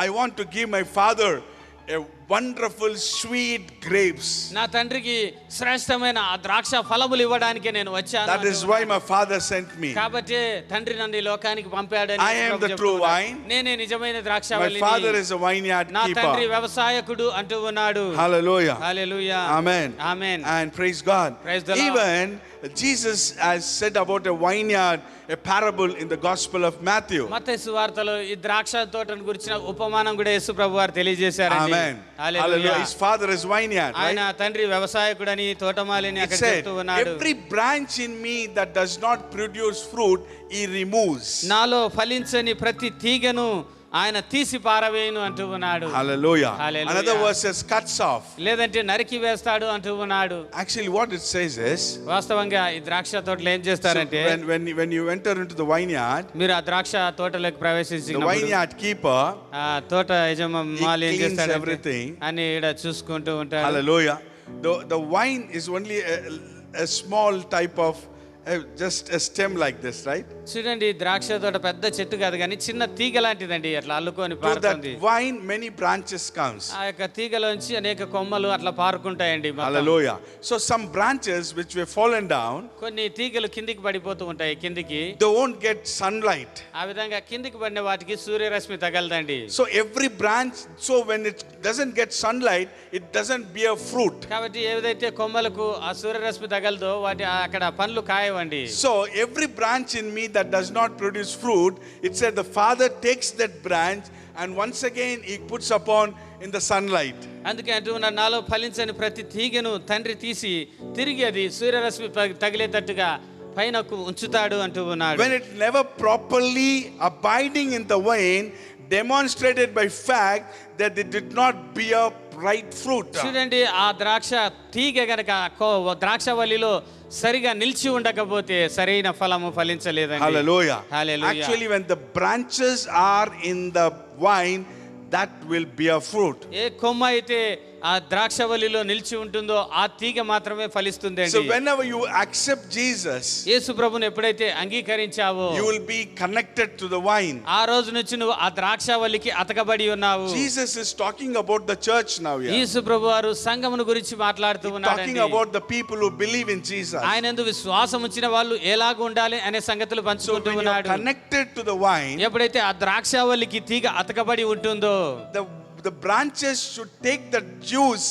I want to give my Father a wonderful sweet grapes. నా తండ్రికి శ్రేష్టమైన ఆ ద్రాక్ష ఫలములు ఇవ్వడానికి నేను వచ్చాను That is why my father sent me. కాబట్టి తండ్రి నన్ను ఈ లోకానికి పంపాడని I am Prabhu the true చెప్తున్నాడు. vine. నేనే నిజమైన My ద్రాక్షవల్లిని. father is a vineyard నా తండ్రి keeper. వ్యవసాయకుడు అంటూ ఉన్నాడు. Hallelujah. Hallelujah. Amen. Amen. And praise God. Praise the Lord. Even Jesus has said about a vineyard, a parable in the Gospel of Matthew. మత్తయి సువార్తలో ఈ ద్రాక్ష తోటను గురించిన ఉపమానం కూడా యేసు ప్రభు వారు తెలియజేశారండి. Amen. Hallelujah. Hallelujah. His father is vineyard, ఆయన right? తండ్రి వ్యవసాయకుడని తోటమాలిని It అక్కడ said, చెప్తూ ఉన్నాడు. every branch in me that does not produce fruit, he removes. నాలో ఫలించని ప్రతి తీగను ఆయన తీసి పారవేయును అంటూ ఉన్నాడు. Hallelujah. Hallelujah. Another verse says, cuts off. లేదంటే నరికి వేస్తాడు అంటూ ఉన్నాడు. Actually, what it says is, వాస్తవంగా ఈ ద్రాక్ష తోటలో ఏం so చేస్తారంటే when you enter into the vineyard, మీరు ఆ ద్రాక్ష తోటలోకి the ప్రవేశించినప్పుడు vineyard keeper, ఆ తోట యజమాని ఏం He cleans చేస్తాడంటే everything. అని ఈడ చూసుకుంటూ ఉంటాడు. hallelujah, the vine is only a small type of just a stem like this, right? చూడండి ద్రాక్ష తోట పెద్ద చెట్టు కాదు కానీ చిన్న తీగ లాంటిదండి, అట్లా అల్లుకొని To that పారుతుంది. vine, many branches comes. ఆ యొక్క తీగలోంచి అనేక కొమ్మలు అట్లా పారుకుంటాయండి మొత్తం. Hallelujah. So some branches which were fallen down, కొన్ని తీగలు కిందికి పడిపోతూ ఉంటాయి కిందికి. they won't get sunlight. ఆ విధంగా కిందికి పడిన వాటికి సూర్యరశ్మి తగలదండి. So every branch, so when it doesn't get sunlight, it doesn't bear fruit. కాబట్టి ఏదైతే కొమ్మలకు ఆ సూర్యరశ్మి తగలదో వాటి అక్కడ పండ్లు కాయవండి. So every branch in me that does not produce fruit, it said the Father takes that branch and once again he puts upon in the sunlight. అందుకే అంటున్నా, నాలో ఫలించని ప్రతి తీగను తండ్రి తీసి తిరిగి అది సూర్యరశ్మి తగిలేటట్టుగా పైనకు ఉంచుతాడు అంటూ ఉన్నాడు. When it never properly abiding in the vine, demonstrated by fact that they did not bear right fruit. చూడండి ఆ ద్రాక్ష తీగ గనక ద్రాక్షవల్లిలో సరిగా నిలిచి ఉండకపోతే సరైన ఫలము ఫలించలేదండి. Hallelujah. Hallelujah. Actually, when the branches are in the vine, that will bear fruit. ఏ కొమ్మ అయితే ఆ ద్రాక్షవల్లిలో నిలిచి ఉంటుందో ఆ తీగ మాత్రమే ఫలిస్తుందండి. So whenever you accept Jesus, యేసు ప్రభువును ఎప్పుడైతే అంగీకరించావో you will be connected to the vine. ఆ రోజు నుంచి నువ్వు ఆ ద్రాక్షవల్లికి అతకబడి ఉన్నావు. Jesus is talking about the church now here. యేసు ప్రభువారు సంఘమును గురించి మాట్లాడుతూ Talking ఉన్నాడండి. about the people who believe in Jesus. ఆయనందు విశ్వాసం ఉంచిన వాళ్ళు ఎలాగ ఉండాలి అనే సంగతులు So పంచుకుంటూ when you are ఉన్నాడు. connected to the vine, ఎప్పుడైతే ఆ ద్రాక్షవల్లికి తీగ అతకబడి ఉంటుందో the branches should take the juice,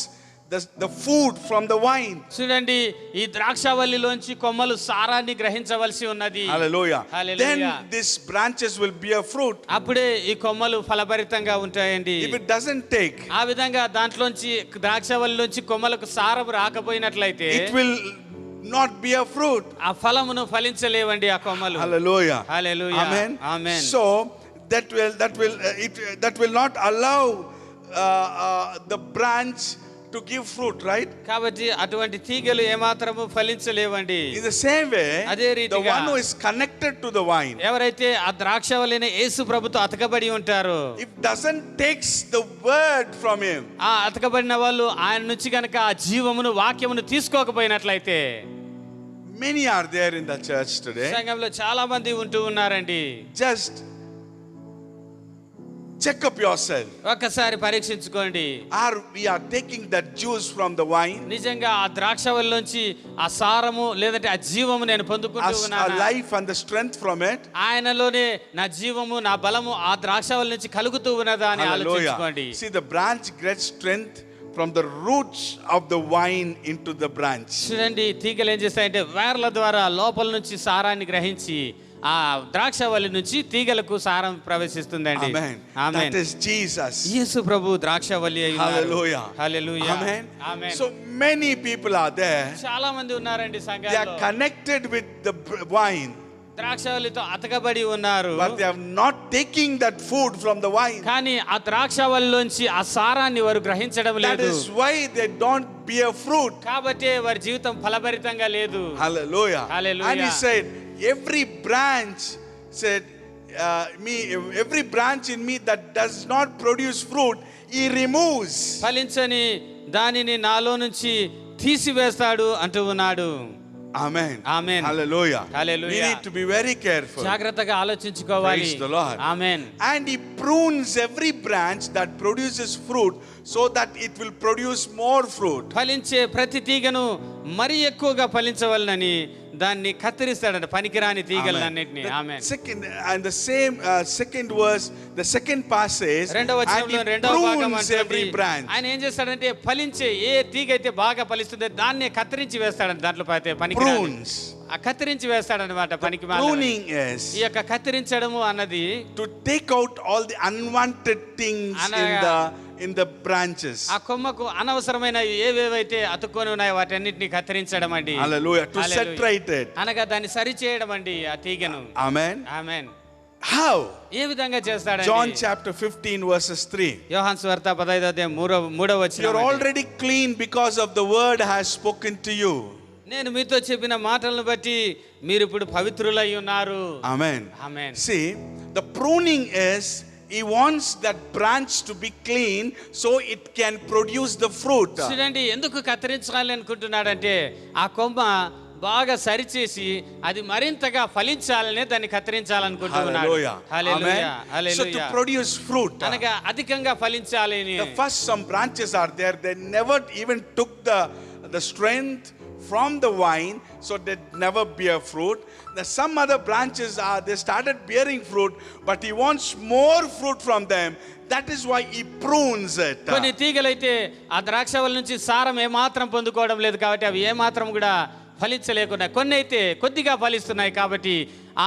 the food from the vine. చూడండి ఈ ద్రాక్షవల్లిలోంచి కొమ్మలు సారాన్ని గ్రహించవలసి ఉన్నది. Hallelujah. Hallelujah. Then these branches will bear fruit. అప్పుడే ఈ కొమ్మలు ఫలభరితంగా ఉంటాయండి. If it doesn't take, ఆ విధంగా దాంట్లోంచి ద్రాక్షవల్లిలోంచి కొమ్మలకు సారం రాకపోయినట్లయితే it will not bear fruit. ఆ ఫలమును ఫలించలేవండి ఆ కొమ్మలు. Hallelujah. Hallelujah. Amen. Amen. So that will not allow the branch to give fruit, right? కాబట్టి అటువంటి తీగలు ఏమాత్రము ఫలించలేవండి. In the same way, అదే the రీతిగా one who is connected to the vine, ఎవరైతే ఆ ద్రాక్షవల్లిని యేసు ప్రభుతో అతకబడి ఉంటారో, if doesn't takes the word from him, ఆ అతకబడిన వాళ్ళు ఆయన నుంచి కనుక ఆ జీవమును వాక్యమును తీసుకోకపోయినట్లయితే, many are there in the church today. సంఘంలో చాలా మంది ఉంటూ ఉన్నారండి. Just check up yourself. ఒక్కసారి పరీక్షించుకోండి. We are taking that juice from the vine నిజంగా ఆ ద్రాక్షవల్లిలోంచి ఆ సారము లేదంటే ఆ జీవము నేను పొందుకుంటూ as a ఉన్నానా? life and the strength from it. ఆయనలోనే నా జీవము నా బలము ఆ ద్రాక్షవల్లి నుంచి కలుగుతూ ఉన్నదా అని ఆలోచించుకోండి. See, the branch gets strength from the roots of the vine into the branch. చూడండి తీగలు ఏం చేస్తాయంటే వేర్ల ద్వారా లోపల నుంచి సారాన్ని గ్రహించి ఆ ద్రాక్షవల్లి నుంచి తీగలకు సారం ప్రవేశిస్తుందండి. Amen. Amen. That is Jesus. యేసు ప్రభు ద్రాక్షవల్లి అయి ఉన్నారు. Hallelujah. Hallelujah. Amen. Amen. So many people are there. చాలా మంది ఉన్నారండి They సంఘంలో. are connected with the vine, ద్రాక్షవల్లితో అతకబడి ఉన్నారు. but they are not taking that food from the vine. కానీ ఆ ద్రాక్షవల్లిలోంచి ఆ సారాన్ని వారు గ్రహించడం That లేదు. is why they don't bear fruit. కాబట్టి వారి జీవితం ఫలభరితంగా లేదు. Hallelujah. Hallelujah. And he said, every branch said, every branch in me that does not produce fruit, he removes. ఫలించని దానిని నాలో నుంచి తీసివేస్తాడు అంటూ ఉన్నాడు. Amen. Amen. Hallelujah. Hallelujah. We need to be very careful. జాగ్రత్తగా ఆలోచించుకోవాలి. Praise the Lord. Amen. And he prunes every branch that produces fruit so that it will produce more fruit. ఫలించే ప్రతి తీగను మరి ఎక్కువగా ఫలించవలనని దాన్ని కత్తిరిస్తాడంట, పనికిరాని తీగలన్నిటిని. ఆమేన్. Second, and the same second verse, the second passage, రెండవ and వచనంలో he రెండవ భాగం prunes every అంటుంది, branch. ఆయన ఏం చేస్తాడంటే ఫలించే ఏ తీగ అయితే బాగా ఫలిస్తుందో దాన్నే కత్తిరించి వేస్తాడంట, దాంట్లో పనికిరాని Prunes. ఆ కత్తిరించి వేస్తాడనమాట పనికి మాలినవి. Pruning is ఈ యొక్క కత్తిరించడము అన్నది to take out all the unwanted things in the branches. ఆ కొమ్మకు అనవసరమైన ఏవేవైతే అతుక్కొని ఉన్నాయో వాటన్నిటిని కత్తిరించడం అండి. Hallelujah. To Hallelujah. separate it. అనగా దాన్ని సరి చేయడం అండి ఆ తీగను. Amen. ఆమేన్. How? ఏ విధంగా చేస్తాడండి? John chapter 15 verses 3. యోహాను సువార్త 15వ అధ్యాయం 3వ వచనం. You're already clean because of the word has spoken to you. నేను మీతో చెప్పిన మాటలను బట్టి మీరు ఇప్పుడు పవిత్రులై ఉన్నారు. Amen. Amen. See, the pruning is he wants that branch to be clean so it can produce the fruit. చూడండి ఎందుకు కత్తిరించాలి అనుకుంటున్నాడంటే ఆ కొమ్మ బాగా సరిచేసి అది మరింతగా ఫలించాలనే దాన్ని కత్తిరించాలనుకుంటున్నాడు. Hallelujah. Hallelujah. Amen. Hallelujah. So to produce fruit. అనగా అధికంగా ఫలించాలి అని. The first some branches are there, they never even took the strength from the vine, so they never bear fruit. Some other branches they started bearing fruit, but he wants more fruit from them. That is why he prunes it. కొన్ని తీగలైతే ఆ ద్రాక్షవల్ల నుంచి సారం ఏమాత్రం పొందుకోవడం లేదు కాబట్టి అవి ఏమాత్రం కూడా ఫలించలేకున్నాయి. కొన్ని అయితే కొద్దిగా ఫలిస్తున్నాయి కాబట్టి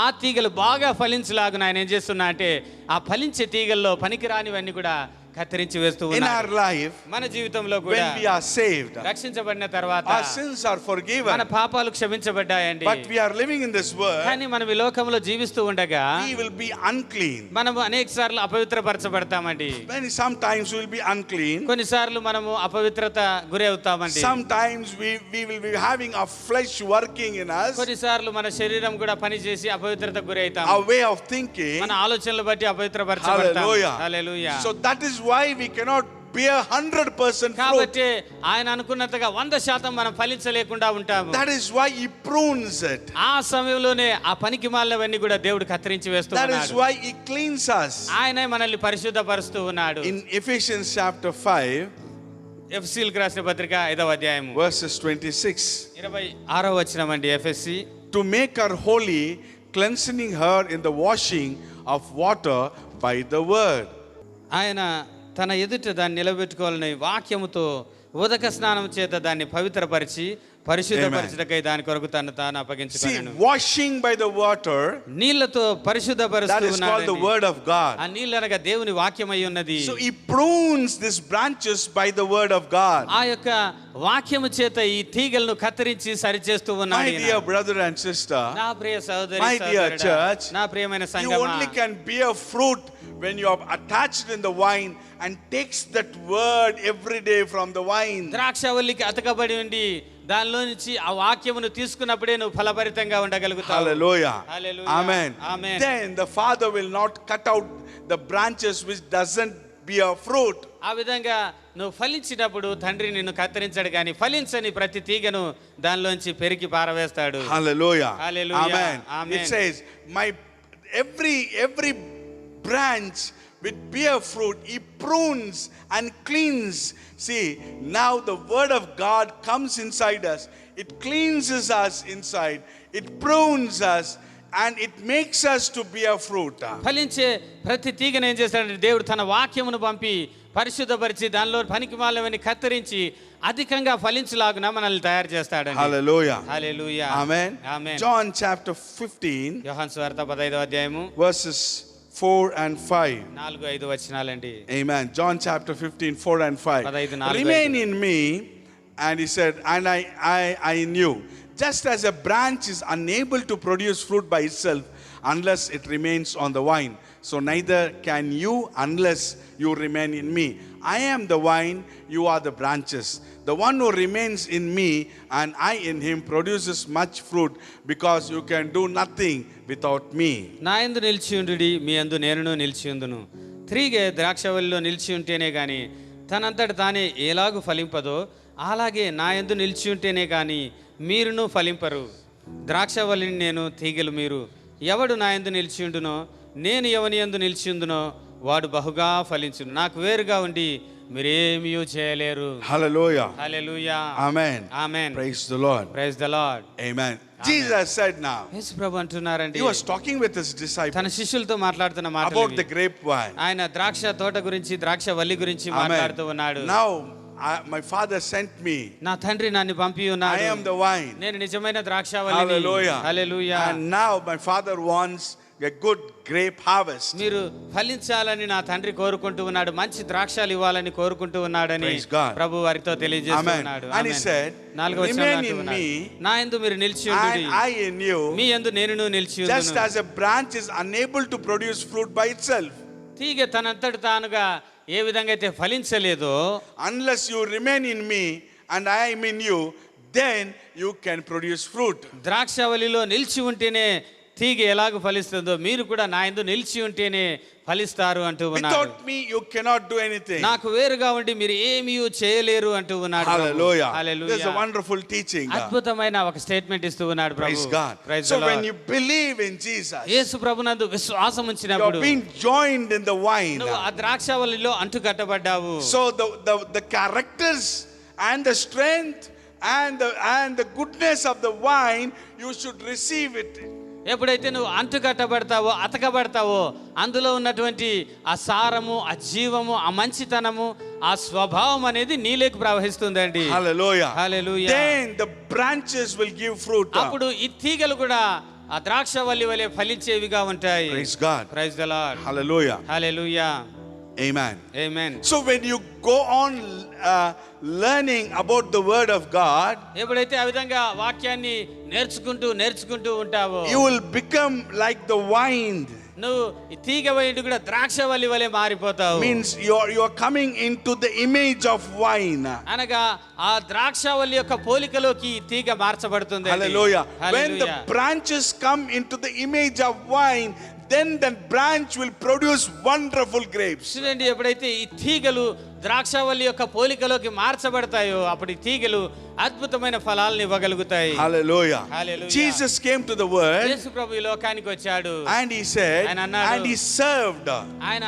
ఆ తీగలు బాగా ఫలించలాగున ఆయన ఏం చేస్తున్నా అంటే ఆ ఫలించే తీగల్లో పనికిరానివన్నీ కూడా కత్తిరించి వేస్తూ In ఉన్నాడు. our life, మన జీవితంలో కూడా when we are saved, రక్షించబడిన తర్వాత our sins are మన forgiven, పాపాలు క్షమించబడ్డాయండి. but we are living in this world, కానీ మనం ఈ లోకంలో జీవిస్తూ ఉండగా we will be unclean. మనము అనేక సార్లు అపవిత్రపరచబడతామండి. Many sometimes we will be unclean. కొన్నిసార్లు మనము అపవిత్రత గురి అవుతామండి. Sometimes we will be having our flesh working in us, కొన్నిసార్లు మన శరీరం కూడా పనిచేసి అపవిత్రత గురి అవుతాం. our way of thinking. మన ఆలోచనలు బట్టి అపవిత్రపరచబడతాం. Hallelujah. Hallelujah. So that is why we cannot bear 100% fruit. కాబట్టి ఆయన అనుకున్నట్టుగా 100% మనం ఫలించలేకుండా ఉంటాము. That is why he prunes it. ఆ సమయంలోనే ఆ పనికి మాలినవన్నీ కూడా దేవుడు కత్తిరించి వేస్తూ That is ఉన్నాడు. why he cleans us. ఆయనే మనల్ని పరిశుద్ధపరుస్తూ ఉన్నాడు. In Ephesians chapter 5 ఎఫెసీయులకు రాసిన పత్రిక 5వ అధ్యాయము verses 26, 26వ వచనం అండి. ఎఫెసీ to make her holy, cleansing her in the washing of water by the word. ఆయన తన ఎదుట దాన్ని నిలబెట్టుకోవాలని వాక్యముతో ఉదక స్నానం చేత దాన్ని పవిత్రపరిచి పరిశుద్ధపరచుటకై దాని కొరకు తాను See, అప్పగించుకున్నాడు. washing by the water, నీళ్లతో that పరిశుద్ధపరుస్తూ is called the ఉన్నాడు. word of God. ఆ నీళ్ళు అనగా దేవుని వాక్యమై ఉన్నది. So he prunes these branches by the word of God. ఆ యొక్క వాక్యము చేత ఈ తీగలను కత్తిరించి సరిచేస్తూ My ఉన్నాడు. dear brother and sister, నా ప్రియ సహోదరి my dear సహోదరుడా, church, నా ప్రియమైన you సంగమా, only can bear fruit when you are attached in the vine and takes that word every day from the vine. ద్రాక్షవల్లికి అతకబడి ఉండి దానిలో నుంచి ఆ వాక్యమును తీసుకున్నప్పుడే నువ్వు ఫలభరితంగా ఉండగలుగుతావు. Hallelujah. Hallelujah. Amen. Amen. Then the Father will not cut out the branches which doesn't bear fruit. ఆ విధంగా నువ్వు ఫలించినప్పుడు తండ్రి నిన్ను కత్తిరించాడు, కానీ ఫలించని ప్రతి తీగను దానిలోంచి పెరికి పారవేస్తాడు. Hallelujah. Hallelujah. Amen. Amen. It says, my every branch with bear fruit, he prunes and cleans. See, now the word of God comes inside us. It cleanses us inside. It prunes us and it makes us to bear fruit. ఫలించే ప్రతి తీగను ఏం చేస్తాడంటే దేవుడు తన వాక్యమును పంపి పరిశుద్ధపరిచి దానిలో పనికిమాలినవన్నీ కత్తిరించి అధికంగా ఫలించలాగున మనల్ని తయారు చేస్తాడండి. Hallelujah. హల్లెలూయా. Amen. Amen. John chapter 15 యోహాను సువార్త 15వ అధ్యాయము verses 4 and 5. 4-5 వచనాలండి. Amen. John chapter 15, 4 and 5. 15, 4, Remain in me, and he said, and I knew. Just as a branch is unable to produce fruit by itself unless it remains on the vine, so neither can you unless you remain in me. I am the vine, you are the branches. The one who remains in me and I in him produces much fruit, because you can do nothing without me. నా యందు నిలిచి ఉండుడి, మీ యందు నేనును నిలిచి ఉందును. తీగ ద్రాక్షవల్లిలో నిలిచి ఉంటేనే గాని తనంతట తానే ఎలాగు ఫలింపదో అలాగే నా యందు నిలిచి ఉంటేనే కానీ మీరును ఫలింపరు. ద్రాక్షవల్లిని నేను, తీగలు మీరు. ఎవడు నా యందు నిలిచి ఉండునో, నేను ఎవని యందు నిలిచి ఉందునో వాడు బహుగా ఫలించును. నాకు వేరుగా ఉండి మీరేమీ చేయలేరు. Hallelujah. Hallelujah. Amen. Amen. Praise the Lord. Praise the Lord. Amen. Jesus said now, యేసు ప్రభు అంటున్నారండి, he was talking with his తన disciples శిష్యులతో మాట్లాడుతున్న మాటలు about the ఇవి. grapevine. ఆయన ద్రాక్ష తోట గురించి, ద్రాక్ష వల్లి గురించి మాట్లాడుతూ ఉన్నాడు. Now, my father sent me. నా తండ్రి నన్ను పంపి I ఉన్నాడు. am the vine. నేను నిజమైన ద్రాక్షవల్లిని. Hallelujah. Hallelujah. And now my father wants a good grape harvest. మీరు ఫలించాలని నా తండ్రి కోరుకుంటూ ఉన్నాడు, మంచి ద్రాక్షాలు ఇవ్వాలని కోరుకుంటూ ఉన్నాడని Praise God. ప్రభు వారితో తెలియజేస్తున్నాడు. Amen. And he said, remain in me, నా యందు మీరు నిలిచి ఉండుడి, and I in you. మీ యందు నేను నిలిచి Just ఉండును. as a branch is unable to produce fruit by itself, తీగ తనంతటి తానుగా ఏ విధంగా అయితే ఫలించలేదో, unless you remain in me and I am in you, then you can produce fruit. ద్రాక్షవల్లిలో నిలిచి ఉంటేనే తీగ ఎలాగ ఫలిస్తుందో మీరు కూడా నా యందు నిలిచి ఉంటేనే ఫలిస్తారు అంటూ ఉన్నాడు. Without me, you cannot do anything. నాకు వేరుగా ఉండి మీరు ఏమీ చేయలేరు అంటూ ఉన్నాడు. Hallelujah. Hallelujah. This is a wonderful teaching. అద్భుతమైన ఒక స్టేట్మెంట్ ఇస్తూ ఉన్నాడు ప్రభు. Praise God. Praise So the Lord. when you believe in Jesus, యేసు ప్రభునందు విశ్వాసం you ఉంచినప్పుడు are being joined in the vine. నువ్వు ఆ ద్రాక్షవల్లిలో అంటు కట్టబడ్డావు. So the characters and the strength and the goodness of the vine, you should receive it. ఎప్పుడైతే నువ్వు అంటు కట్టబడతావో, అతకబడతావో, అందులో ఉన్నటువంటి ఆ సారము, ఆ జీవము, ఆ మంచితనము, ఆ స్వభావం అనేది నీలోకి ప్రవహిస్తుందండి. Hallelujah. Hallelujah. Then the branches will give fruit. అప్పుడు ఈ తీగలు కూడా ఆ ద్రాక్షవల్లి వలె ఫలించేవిగా ఉంటాయి. Praise God. Praise the lord. Hallelujah. Hallelujah. Amen. Amen. So when you go on learning about the word of God, ఎప్పుడైతే ఆ విధంగా వాక్యాన్ని నేర్చుకుంటూ ఉంటావో, you will become like the vine. నువ్వు ఈ తీగ వైండి కూడా ద్రాక్షవల్లి వలె మారిపోతావు. Means you are coming into the image of vine. అనగా ఆ ద్రాక్షవల్లి యొక్క పోలికలోకి ఈ తీగ మార్చబడుతుంది. Hallelujah. When the branches come into the image of vine, then the branch will produce wonderful grapes. చూడండి, ఎప్పుడైతే ఈ తీగలు ద్రాక్షవల్లి యొక్క పోలికలోకి మార్చబడతాయో అప్పుడు ఈ తీగలు అద్భుతమైన ఫలాలను ఇవ్వగలుగుతాయి. Hallelujah. Hallelujah. Jesus came to the world యేసు ప్రభు ఈ లోకానికి వచ్చాడు. and he said, ఆయన అన్నాడు, and he served. ఆయన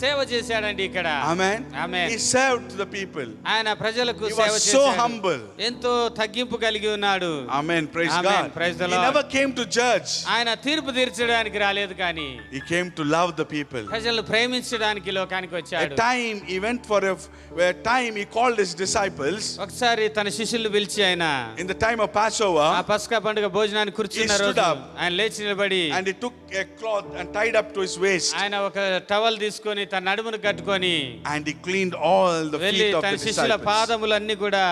సేవ చేశాడండి ఇక్కడ. Amen. Amen. He served to the people. ఆయన ప్రజలకు He సేవ was so చేశాడు. humble. ఎంతో తగ్గింపు కలిగి ఉన్నాడు. Amen. Praise Amen. God. Praise the He Lord. never came to judge. ఆయన తీర్పు తీర్చడానికి రాలేదు, కానీ He came to love the people. ప్రజలను ప్రేమించడానికి లోకానికి A వచ్చాడు. time he went for a time he called his disciples. ఒకసారి తన శిష్యులు పిలిచి ఆయన In the time of Passover, ఆ పస్కా పండుగ భోజనానికి కూర్చున్న He stood రోజు up. ఆయన లేచి నిలబడి and he took a cloth and tied up to his waist, ఆయన ఒక టవల్ తీసుకొని తన నడుమును కట్టుకొని and he cleaned all the వెళ్ళి feet of తన the శిష్యుల disciples. పాదములన్నీ కూడా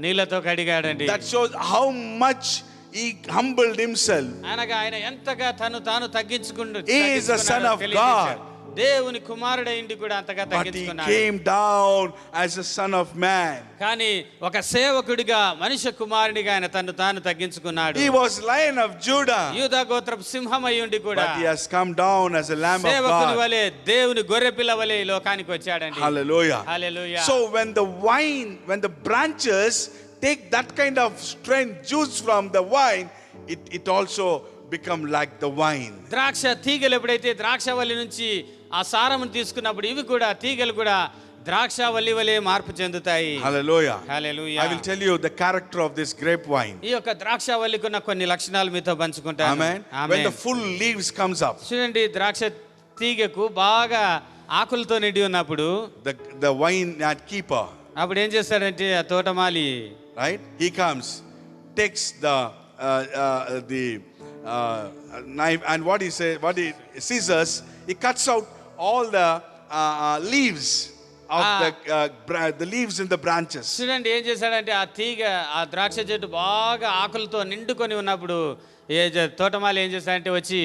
నీళ్లతో కడిగాడండి. That shows how much he humbled himself. అనగా ఆయన ఎంతగా తాను తగ్గించుకుంటూ He is the Son of God. దేవుని కుమారుడైండి కూడా అంతగా But he తగ్గించుకున్నాడు. came down as a son of man. కానీ ఒక సేవకుడిగా, మనుష్య కుమారుడిగా ఆయన తాను తగ్గించుకున్నాడు. He was Lion of Judah, యూదా గోత్రపు సింహం అయ్యుండి కూడా but he has come down as a Lamb of సేవకుని God. వలె, దేవుని గొర్రె పిల్ల వలె ఈ లోకానికి వచ్చాడండి. Hallelujah. Hallelujah. So when the branches take that kind of strength, juice from the vine, it also become like the wine. ద్రాక్ష తీగలు ఎప్పుడైతే ద్రాక్షవల్లి నుంచి ఆ సారమును తీసుకున్నప్పుడు ఇవి కూడా తీగలు కూడా ద్రాక్షవల్లి వలె మార్పు చెందుతాయి. Hallelujah. Hallelujah. I will tell you the character of this grapevine. ఈ యొక్క ద్రాక్షవల్లికి ఉన్న కొన్ని లక్షణాలు మీతో పంచుకుంటాను. Amen. When the full leaves comes up, చూడండి, ద్రాక్ష తీగకు బాగా ఆకులతో నిండి ఉన్నప్పుడు the vine keeper, అప్పుడు ఏం చేస్తాడంటే ఆ తోటమాలి, right? He comes, takes the knife, and what he scissors, he cuts out all the leaves of the leaves in the branches. చూడండి ఏం చేశాడంటే ఆ తీగ, ఆ ద్రాక్ష చెట్టు బాగా ఆకులతో నిండుకొని ఉన్నప్పుడు తోటమాలి ఏం చేస్తాడంటే వచ్చి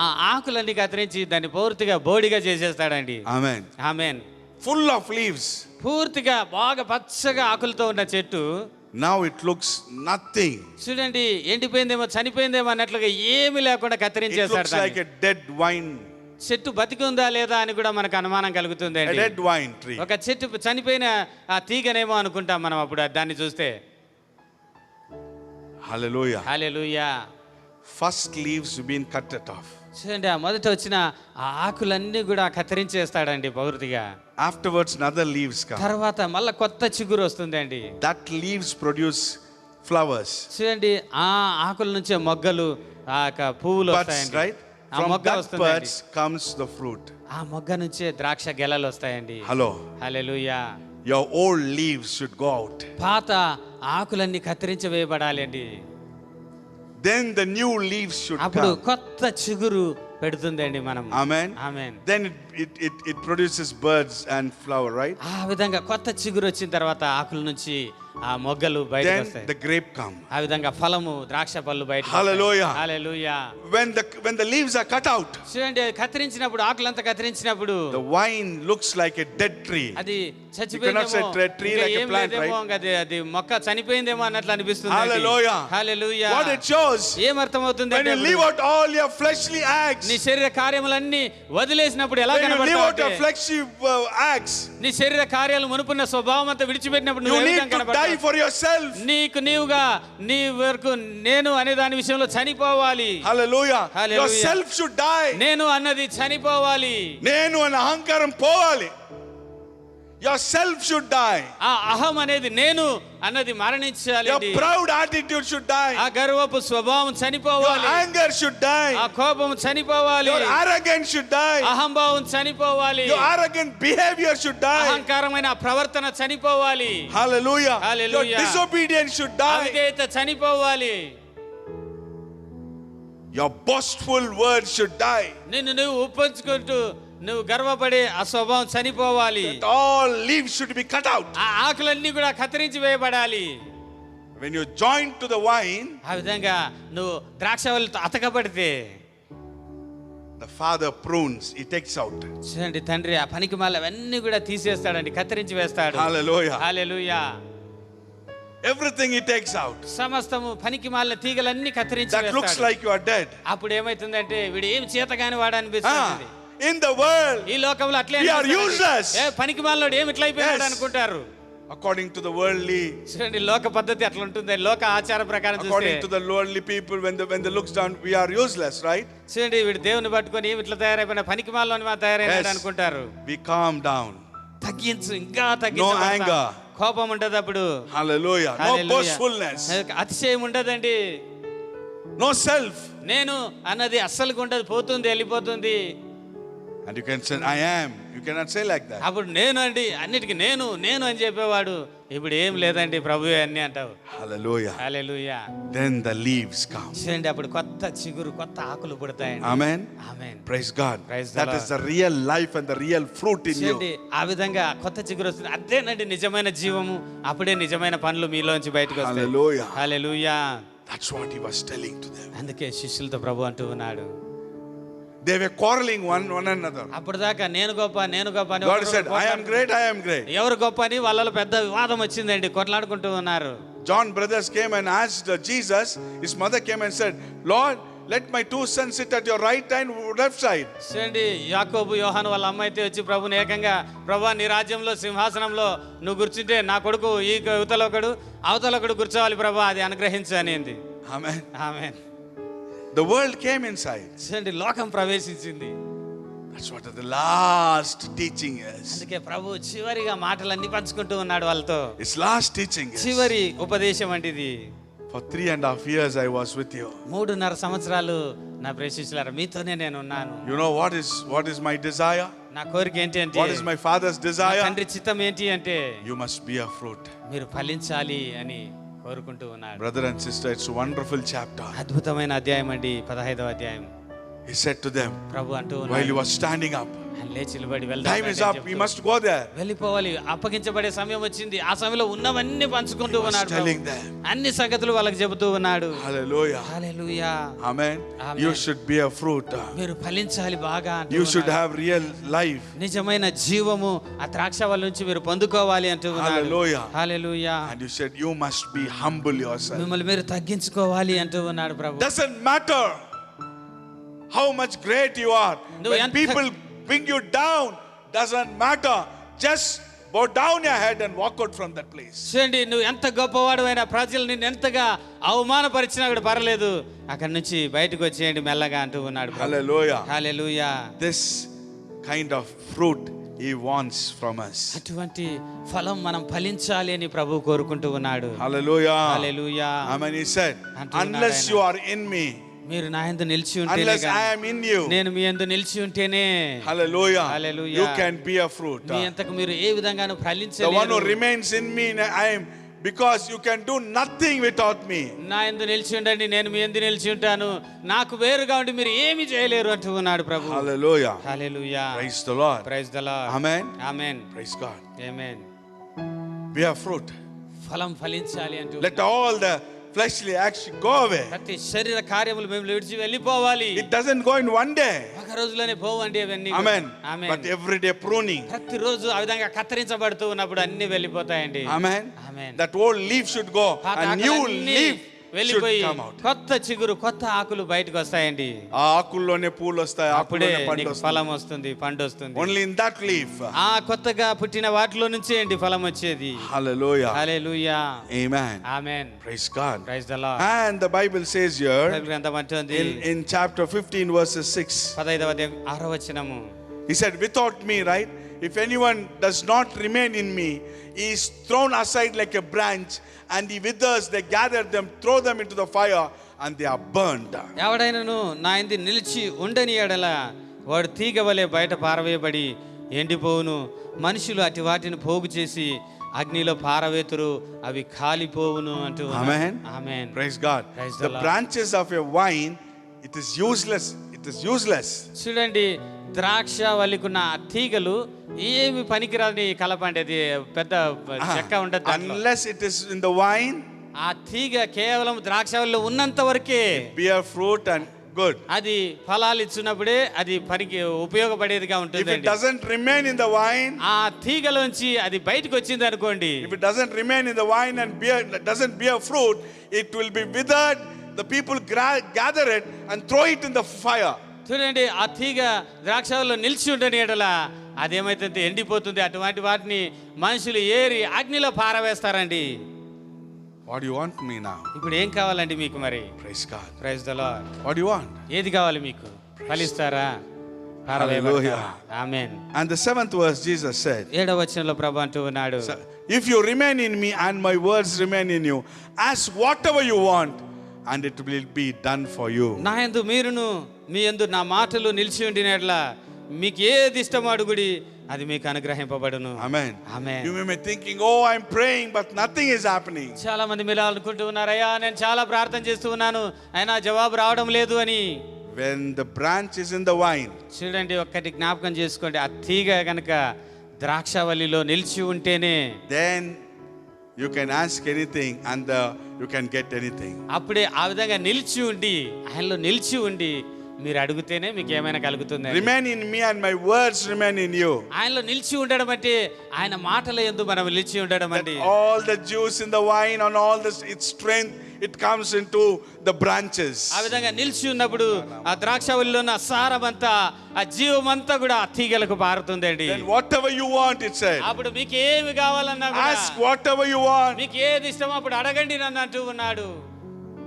ఆ ఆకులన్నీ కత్తిరించి దాన్ని పూర్తిగా బోడిగా చేసేస్తాడండి. Amen. Amen. Full of leaves. పూర్తిగా బాగా పచ్చగా ఆకులతో ఉన్న చెట్టు Now it looks nothing. చూడండి ఎండిపోయిందేమో, చనిపోయిందేమో అన్నట్లుగా ఏమీ లేకుండా It looks కత్తిరించేస్తాడు. like a dead vine. చెట్టు బతికి ఉందా లేదా అని కూడా మనకు అనుమానం కలుగుతుంది A అండి. dead wine tree. ఒక చెట్టు చనిపోయిన ఆ తీగనేమో అనుకుంటాం మనం అప్పుడు దాన్ని చూస్తే. Hallelujah. Hallelujah. First leaves been cut it off. చూడండి, ఆ మొదట వచ్చిన ఆ ఆకులన్నీ కూడా కత్తిరించేస్తాడండి పూర్తిగా. Afterwards another leaves come. తర్వాత మళ్ళీ కొత్త చిగురు వస్తుందండి. That leaves produce flowers. చూడండి, ఆ ఆకుల నుంచే మొగ్గలు, ఆ పువ్వులు Buds, వస్తాయండి. right? ఆ From మొగ్గ that వస్తుందండి. buds comes the fruit. ఆ మొగ్గ నుంచే ద్రాక్ష గెలలు వస్తాయండి. Hello. Hallelujah. Your old leaves should go out. పాత ఆకులన్నీ కత్తిరించి వేయబడాలి అండి. Then the new leaves should అప్పుడు come. కొత్త చిగురు పెడుతుందండి మనం. Amen. Amen. Then it produces buds and flower, right? ఆ విధంగా కొత్త చిగురు వచ్చిన తర్వాత ఆకుల నుంచి ఆ మొగ్గలు బయటకు Then వస్తాయి. the grape come. ఆ విధంగా ఫలము, ద్రాక్ష పళ్ళు బయటకు వస్తాయి. Hallelujah. Hallelujah. When the leaves are cut out, చూడండి, కత్తిరించినప్పుడు ఆకులంతా కత్తిరించినప్పుడు the vine looks like a dead tree. అది cannot చచ్చిపోయిందేమో, say tree ఇంకా like a ఏం plant, లేదేమో, right? ఇంకా అది మొక్క చనిపోయిందేమో అన్నట్లు అనిపిస్తుంది. Hallelujah. Hallelujah. What it shows, ఏమర్థమవుతుంది when you అంటే, leave out all your fleshly acts, నీ శరీర కార్యములన్నీ వదిలేసినప్పుడు ఎలా when you leave out your కనబడతావు? fleshly acts, నీ శరీర కార్యాలు మునుపున్న స్వభావం అంతా విడిచిపెట్టినప్పుడు you నువ్వు ఏ need విధంగా to die కనబడతావు? for yourself. నీకు నీవుగా నీ వరకు నేను అనే దాని విషయంలో చనిపోవాలి. Hallelujah. Hallelujah. Yourself should die. నేను అన్నది చనిపోవాలి. నేను అనే అహంకారం పోవాలి. Yourself should die. ఆ అహం అనేది నేను అన్నది మరణించాలి. Your proud attitude should die. ఆ గర్వపు స్వభావం Your చనిపోవాలి. anger should die. ఆ కోపం చనిపోవాలి. Your arrogance should die. అహంభావం చనిపోవాలి. Your arrogant behavior should die. అహంకారమైన ప్రవర్తన చనిపోవాలి. Hallelujah. Hallelujah. Your disobedience should die. అవిధేయత చనిపోవాలి. Your boastful words should die. నిన్ను నువ్వు ఒప్పించుకుంటూ నువ్వు గర్వపడే ఆ స్వభావం చనిపోవాలి. That all leaves should be cut out. ఆ ఆకులన్నీ కూడా కత్తిరించి వేయబడాలి. When you join to the vine, ఆ విధంగా నువ్వు ద్రాక్షవల్లితో అతకబడితే the father prunes, he takes out. చూడండి, తండ్రి ఆ పనికి మాల అవన్నీ కూడా తీసేస్తాడండి, కత్తిరించి వేస్తాడు. Hallelujah. Hallelujah. Everything he takes out. సమస్తము పనికి మాలిన తీగలన్నీ కత్తిరించి That looks వేస్తాడు. like you are dead. అప్పుడు ఏమైతుందంటే వీడు ఏం చేతగాని వాడు అనిపిస్తుంది. In the world, ఈ లోకంలో అట్లే we are అనిపిస్తుంది. useless. ఏ పనికి మాలినోడు ఏమి ఇట్లా అయిపోయాడు Yes. అనుకుంటారు. according to the worldly, చూడండి, లోక పద్ధతి అట్లా ఉంటుంది. లోక ఆచార ప్రకారం చూస్తే according to the worldly people, when they looks down, we are useless, right? చూడండి, వీడు దేవుని పట్టుకొని ఏమి ఇట్లా తయారైపోయినా పనికి మాలినోని మా తయారైనాడు Yes. అనుకుంటారు. We calm down. తగ్గించు, ఇంకా No తగ్గించు. anger. కోపం ఉండదు అప్పుడు. Hallelujah. No హల్లెలూయా. boastfulness. అతిశయం ఉండదండి. No self. నేను అన్నది అస్సలు ఉండదు, పోతుంది, వెళ్ళిపోతుంది. And you can say, I am. You cannot say like that. అప్పుడు నేను అండి అన్నిటికీ నేను నేను అని చెప్పేవాడు. ఇప్పుడు ఏం లేదండి, ప్రభువే అన్ని అంటావు. Hallelujah. Hallelujah. Then the leaves come. చూడండి, అప్పుడు కొత్త చిగురు, కొత్త ఆకులు పుడతాయండి. Amen. Amen. Praise God. Praise the That Lord. is the real life and the real fruit in చూడండి, you. ఆ విధంగా కొత్త చిగురు వస్తుంది. అదేనండి నిజమైన జీవము. అప్పుడే నిజమైన పనులు మీలోంచి బయటకు వస్తాయి. Hallelujah. Hallelujah. That's what he was telling to them. అందుకే శిష్యులతో ప్రభు అంటూ ఉన్నాడు. They were quarreling one another. అప్పుడు దాకా నేను గొప్ప నేను గొప్ప అని God ఒకరు said, I am great, I am great. ఎవరు గొప్ప అని వాళ్ళలో పెద్ద వివాదం వచ్చిందండి, కొట్లాడుకుంటూ ఉన్నారు. John brothers came and asked Jesus. His mother came and said, Lord, let my two sons sit at your right and left side. చూడండి, యాకోబు యోహాను వాళ్ళ అమ్మ అయితే వచ్చి ప్రభుని ఏకంగా, ప్రభు నీ రాజ్యంలో సింహాసనంలో నువ్వు కూర్చుంటే నా కొడుకు ఈ యువతలొకడు అవతలొకడు కూర్చోవాలి ప్రభు, అది అనుగ్రహించు అనేది. Amen. Amen. The world came inside. చూడండి, లోకం ప్రవేశించింది. That's what the last teaching is. అందుకే ప్రభు చివరిగా మాటలన్నీ పంచుకుంటూ ఉన్నాడు వాళ్ళతో. His last teaching is, చివరి ఉపదేశం అంటే ఇది. for 3.5 years I was with you. 3.5 సంవత్సరాలు నా ప్రేషితులారా మీతోనే నేను ఉన్నాను. You know what is my desire? నా కోరిక ఏంటి అంటే, What is my father's నా desire? తండ్రి చిత్తం ఏంటి అంటే, You must be a fruit. మీరు ఫలించాలి అని కోరుకుంటూ ఉన్నాడు. Brother and sister, it's a wonderful chapter. అద్భుతమైన అధ్యాయం అండి, 15వ అధ్యాయం. He said to them, ప్రభు అంటూ while ఉన్నాడు, he was standing up, ఆయన లేచి నిలబడి time is up, we must go there. వెళ్ళిపోవాలి, అప్పగించబడే సమయం వచ్చింది. ఆ సమయంలో ఉన్నవన్నీ పంచుకుంటూ He was ఉన్నాడు. telling ప్రభు them. అన్ని సంగతులు వాళ్ళకి చెబుతూ ఉన్నాడు. Hallelujah. Hallelujah. Amen. Amen. You should be a fruit. మీరు ఫలించాలి బాగా అంటూ You should ఉన్నాడు. have real life. నిజమైన జీవము ఆ ద్రాక్షవల్లి నుంచి మీరు పొందుకోవాలి అంటూ ఉన్నాడు. Hallelujah. Hallelujah. And you said you must be humble yourself. మిమ్మల్ని మీరు తగ్గించుకోవాలి అంటూ ఉన్నాడు ప్రభు. Doesn't matter how much great you are. నువ్వు When ఎంత- people bring you down, doesn't matter. Just bow down your head and walk out from that place. చూడండి, నువ్వు ఎంత గొప్పవాడు అయినా, ప్రజలు నిన్ను ఎంతగా అవమానపరిచినా కూడా పర్లేదు, అక్కడి నుంచి బయటకు వచ్చేయండి మెల్లగా అంటూ ఉన్నాడు. Hallelujah. Hallelujah. This kind of fruit he wants from us. అటువంటి ఫలం మనం ఫలించాలి అని ప్రభువు కోరుకుంటూ ఉన్నాడు. Hallelujah. Hallelujah. Amen. He said, అంటూ ఉన్నాడు unless ఆయన. you are in me, మీరు నా యందు నిలిచి ఉంటేనే unless I గాని, am in you, నేను మీ యందు నిలిచి ఉంటేనే, hallelujah, Hallelujah. you can bear fruit. మీ అంతకు మీరు ఏ విధంగానూ The one who ఫలించలేరు. remains in me, I am, because you can do nothing without me. నా యందు నిలిచి ఉండండి, నేను మీ యందు నిలిచి ఉంటాను, నాకు వేరుగా ఉండి మీరు ఏమీ చేయలేరు అంటూ ఉన్నాడు ప్రభు. Hallelujah. Hallelujah. Praise the Lord. Praise the Lord. Amen. Amen. Praise God. Amen. Bear fruit. ఫలం ఫలించాలి అంటూ Let all the fleshly acts go away. ప్రతి శరీర కార్యములు మేము విడిచి వెళ్ళిపోవాలి. It doesn't go in one day. ఒక రోజులోనే పోవండి అవన్నీ. Amen. Amen. But every day pruning. ప్రతిరోజు ఆ విధంగా కత్తిరించబడుతూ ఉన్నప్పుడు అన్ని వెళ్ళిపోతాయండి. Amen. Amen. That old leaf should go పాత and new ఆకులన్నీ leaf should వెళ్ళిపోయి come out. కొత్త చిగురు, కొత్త ఆకులు బయటకు వస్తాయండి. ఆ ఆకుల్లోనే పూలు వస్తాయి, అప్పుడే ఆకుల్లోనే పండు నీకు వస్తుంది. ఫలం వస్తుంది, పండు వస్తుంది. Only in that leaf. ఆ కొత్తగా పుట్టిన వాటిలో నుంచే అండి ఫలం వచ్చేది. Hallelujah. Hallelujah. Amen. Amen. Praise God. Praise the lord. And the Bible says here Bible గ్రంథం అంటుంది in chapter 15 verses 6, 15వ అధ్యాయం 6వ వచనము. he said, without me, right? If anyone does not remain in me, he is thrown aside like a branch, and he withers. They gather them, throw them into the fire, and they are burned. ఎవడైనను నా యందు నిలిచి ఉండని ఎడల వాడు తీగ వలె బయట పారవేయబడి ఎండిపోవును. మనుషులు అటు వాటిని పోగు చేసి అగ్నిలో పారవేతురు, అవి కాలిపోవును అంటూ ఉన్నాడు. Amen. Amen. Praise God. Praise the The Lord. branches of a vine, it is useless. It is useless. చూడండి, ద్రాక్ష వల్లికున్న ఆ తీగలు ఏమి పనికిరాని కలపండి, అది పెద్ద చెక్క ఉండదు దాంట్లో. Unless it is in the vine, ఆ తీగ కేవలం ద్రాక్ష వల్లి ఉన్నంత వరకే bear fruit and good. అది ఫలాలు ఇచ్చినప్పుడే అది పనికి ఉపయోగపడేదిగా If it ఉంటుంది. doesn't remain in the vine, ఆ తీగలోంచి అది బయటకు వచ్చింది అనుకోండి, if it doesn't remain in the vine and doesn't bear fruit, it will be withered. The people gather it and throw it in the fire. చూడండి, ఆ తీగ ద్రాక్షలో నిలిచి ఉండని ఎడల అదేమైతుంది, ఎండిపోతుంది. అటువంటి వాటిని మనుషులు ఏరి అగ్నిలో పారవేస్తారండి. What do you want me now? ఇప్పుడు ఏం కావాలండి మీకు మరి? Praise God. Praise the Lord. What do you want? ఏది కావాలి మీకు? ఫలిస్తారా? Hallelujah. Amen. And the 7th verse, Jesus said, 7వ వచనంలో ప్రభు అంటూ ఉన్నాడు, if you remain in me and my words remain in you, ask whatever you want and it will be done for you. నా యందు మీరును మీ యందు నా మాటలు నిలిచి ఉండిన యెడల మీకు ఏది ఇష్టమో అడుగుడి, అది మీకు అనుగ్రహింపబడును. Amen. Amen. You may be thinking, oh, I'm praying, but nothing is happening. చాలా మంది మీరు అనుకుంటూ ఉన్నారు, అయ్యా నేను చాలా ప్రార్థన చేస్తూ ఉన్నాను అయినా జవాబు రావడం లేదు అని. When the branch is in the vine, చూడండి, ఒక్కటి జ్ఞాపకం చేసుకోండి, ఆ తీగ కనుక ద్రాక్షవల్లిలో నిలిచి ఉంటేనే then you can ask anything and you can get anything. అప్పుడే ఆ విధంగా నిలిచి ఉండి, ఆయనలో నిలిచి ఉండి మీరు అడిగితేనే మీకు ఏమైనా కలుగుతుంది. Remain in me and my words remain in you. ఆయనలో నిలిచి ఉండడం అంటే ఆయన మాటల యందు మనం నిలిచి ఉండడం That అండి. all the juice in the wine and all this, its strength, it comes into the branches. ఆ విధంగా నిలిచి ఉన్నప్పుడు ఆ ద్రాక్షవల్లిలో ఉన్న సారమంతా, ఆ జీవమంతా కూడా ఆ తీగలకు పారుతుందండి. Then whatever you want, it said. అప్పుడు మీకు ఏమి కావాలన్నా కూడా, Ask whatever you want. మీకు ఏది ఇష్టమో అప్పుడు అడగండి నన్ను అంటూ ఉన్నాడు.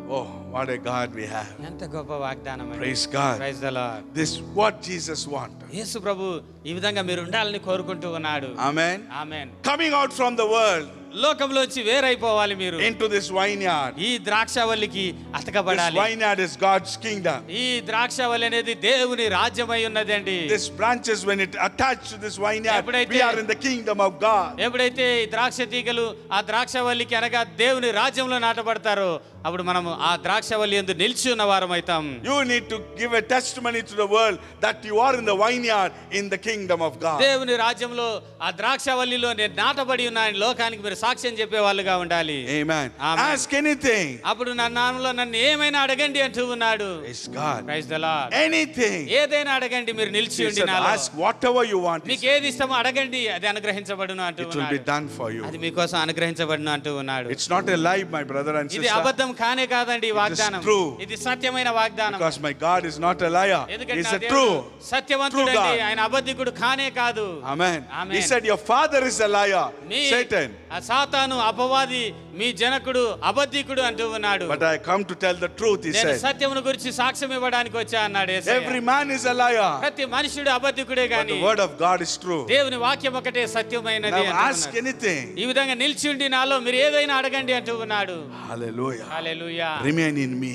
Oh, what a God we have. ఎంత గొప్ప వాగ్దానం అండి. Praise God. Praise the Lord. This what Jesus wanted. Yesu ప్రభు ఈ విధంగా మీరు ఉండాలని కోరుకుంటూ ఉన్నాడు. Amen. Amen. Coming out from the world లోకంలోంచి వేరైపోవాలి మీరు, into this vineyard. ఈ ద్రాక్షవల్లికి This అతకబడాలి. vineyard is God's kingdom. ఈ ద్రాక్షవల్లి అనేది దేవుని రాజ్యమై ఉన్నదండి. This branches, when it attached to this vineyard, ఎప్పుడైతే- we are in the kingdom of God. ఎప్పుడైతే ఈ ద్రాక్ష తీగలు ఆ ద్రాక్షవల్లికి అనగా దేవుని రాజ్యంలో నాటబడతారో అప్పుడు మనము ఆ ద్రాక్షవల్లి యందు నిలిచి ఉన్న వారం అవుతాం. You need to give a testimony to the world that you are in the vineyard in the kingdom of God. దేవుని రాజ్యంలో ఆ ద్రాక్షవల్లిలో నేను నాటబడి ఉన్నాను లోకానికి మీరు సాక్ష్యం చెప్పే వాళ్ళుగా ఉండాలి. Amen. Amen. Ask anything. అప్పుడు నా నామములో నన్ను ఏమైనా అడగండి అంటూ ఉన్నాడు. Praise God. Praise the Lord. Anything. ఏదైనా అడగండి, మీరు నిలిచి He ఉండి said, నాలో. ask whatever you want. మీకు ఏది ఇష్టమో అడగండి, అది అనుగ్రహించబడును అంటూ It will be ఉన్నాడు. done for you. అది మీకోసం అనుగ్రహించబడును అంటూ ఉన్నాడు. It's not a lie, my brother and ఇది sister. అబద్ధం కానే కాదండి ఈ వాగ్దానం. true. ఇది సత్యమైన వాగ్దానం. Because my God is not a liar. ఎందుకంటే He's నా a దేవుడు true. సత్యవంతుడండి, God. ఆయన అబద్ధికుడు కానే కాదు. Amen. Amen. He said, your father is a liar. Me Satan. ఆ సాతాను అపవాది, మీ జనకుడు అబద్ధికుడు అంటూ ఉన్నాడు. But I come to tell the truth, he నేను said. సత్యమును గురించి సాక్ష్యం ఇవ్వడానికి వచ్చా అన్నాడు యేసయ్య. Every man is a liar. ప్రతి మనుషుడు అబద్ధికుడే But గాని the word of God is true. దేవుని వాక్యం ఒకటే సత్యమైనది Now అంటూ ask ఉన్నాడు. anything. ఈ విధంగా నిలిచి ఉండి నాలో మీరు ఏదైనా అడగండి అంటూ ఉన్నాడు. Hallelujah. Hallelujah. Remain in me.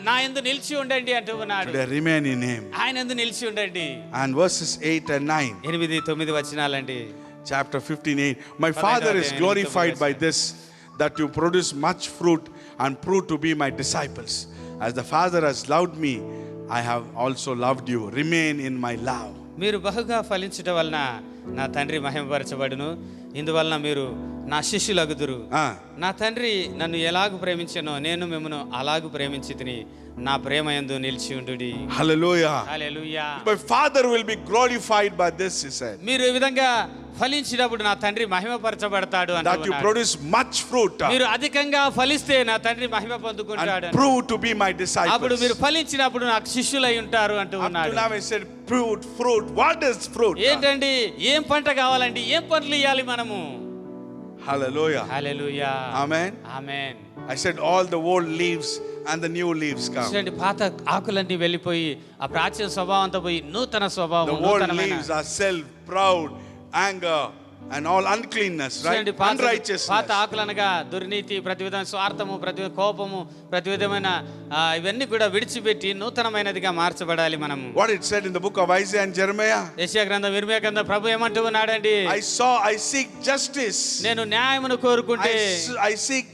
నా యందు నిలిచి ఉండండి అంటూ ఉన్నాడు. Today remain in him. ఆయన యందు నిలిచి ఉండండి. And verses 8 and 9. 8, 9 వచనాలండి. Chapter 15:8. My Father is glorified by this, that you produce much fruit and prove to be my disciples. As the Father has loved me, I have also loved you. Remain in my love. మీరు బహుగా ఫలించడం వలన నా తండ్రి మహిమపరచబడును. ఇందువలన మీరు నా శిష్యులగుదురు. నా తండ్రి నన్ను ఎలాగు ప్రేమించానో నేను మిమ్మను అలాగు ప్రేమించితిని. నా ప్రేమ యందు నిలిచి ఉండుడి. Hallelujah. Hallelujah. My Father will be glorified by this, he said. మీరు ఈ విధంగా ఫలించినప్పుడు నా తండ్రి మహిమపరచబడతాడు That you అంటున్నాడు. produce much fruit మీరు అధికంగా ఫలిస్తే నా తండ్రి మహిమ పొందుకుంటాడు. and prove to be my అప్పుడు disciples. మీరు ఫలించినప్పుడు నాకు శిష్యులై ఉంటారు అంటూ Up to ఉన్నాడు. now I said fruit. What is fruit? ఏంటండి, ఏం పంట కావాలండి, ఏం పంటలు ఇవ్వాలి మనము? Hallelujah. Hallelujah. Amen. Amen. I said all the old leaves and the new leaves come. చూడండి, పాత ఆకులన్నీ వెళ్ళిపోయి ఆ ప్రాచీన స్వభావంతో పోయి నూతన స్వభావం, The old నూతనమైన. leaves are self, proud, anger, and all uncleanness, right? చూడండి, పాత Unrighteousness. ఆకులు అనగా దుర్నీతి, ప్రతి విధమైన స్వార్థము, ప్రతి కోపము, ప్రతి విధమైన ఇవన్నీ కూడా విడిచిపెట్టి నూతనమైనదిగా మార్చబడాలి మనము. What it said in the book of Isaiah and Jeremiah. యెషయా గ్రంథం, ఇర్మియా గ్రంథం ప్రభు ఏమంటూ ఉన్నాడండి? I seek justice. నేను న్యాయమును కోరుకుంటే, I seek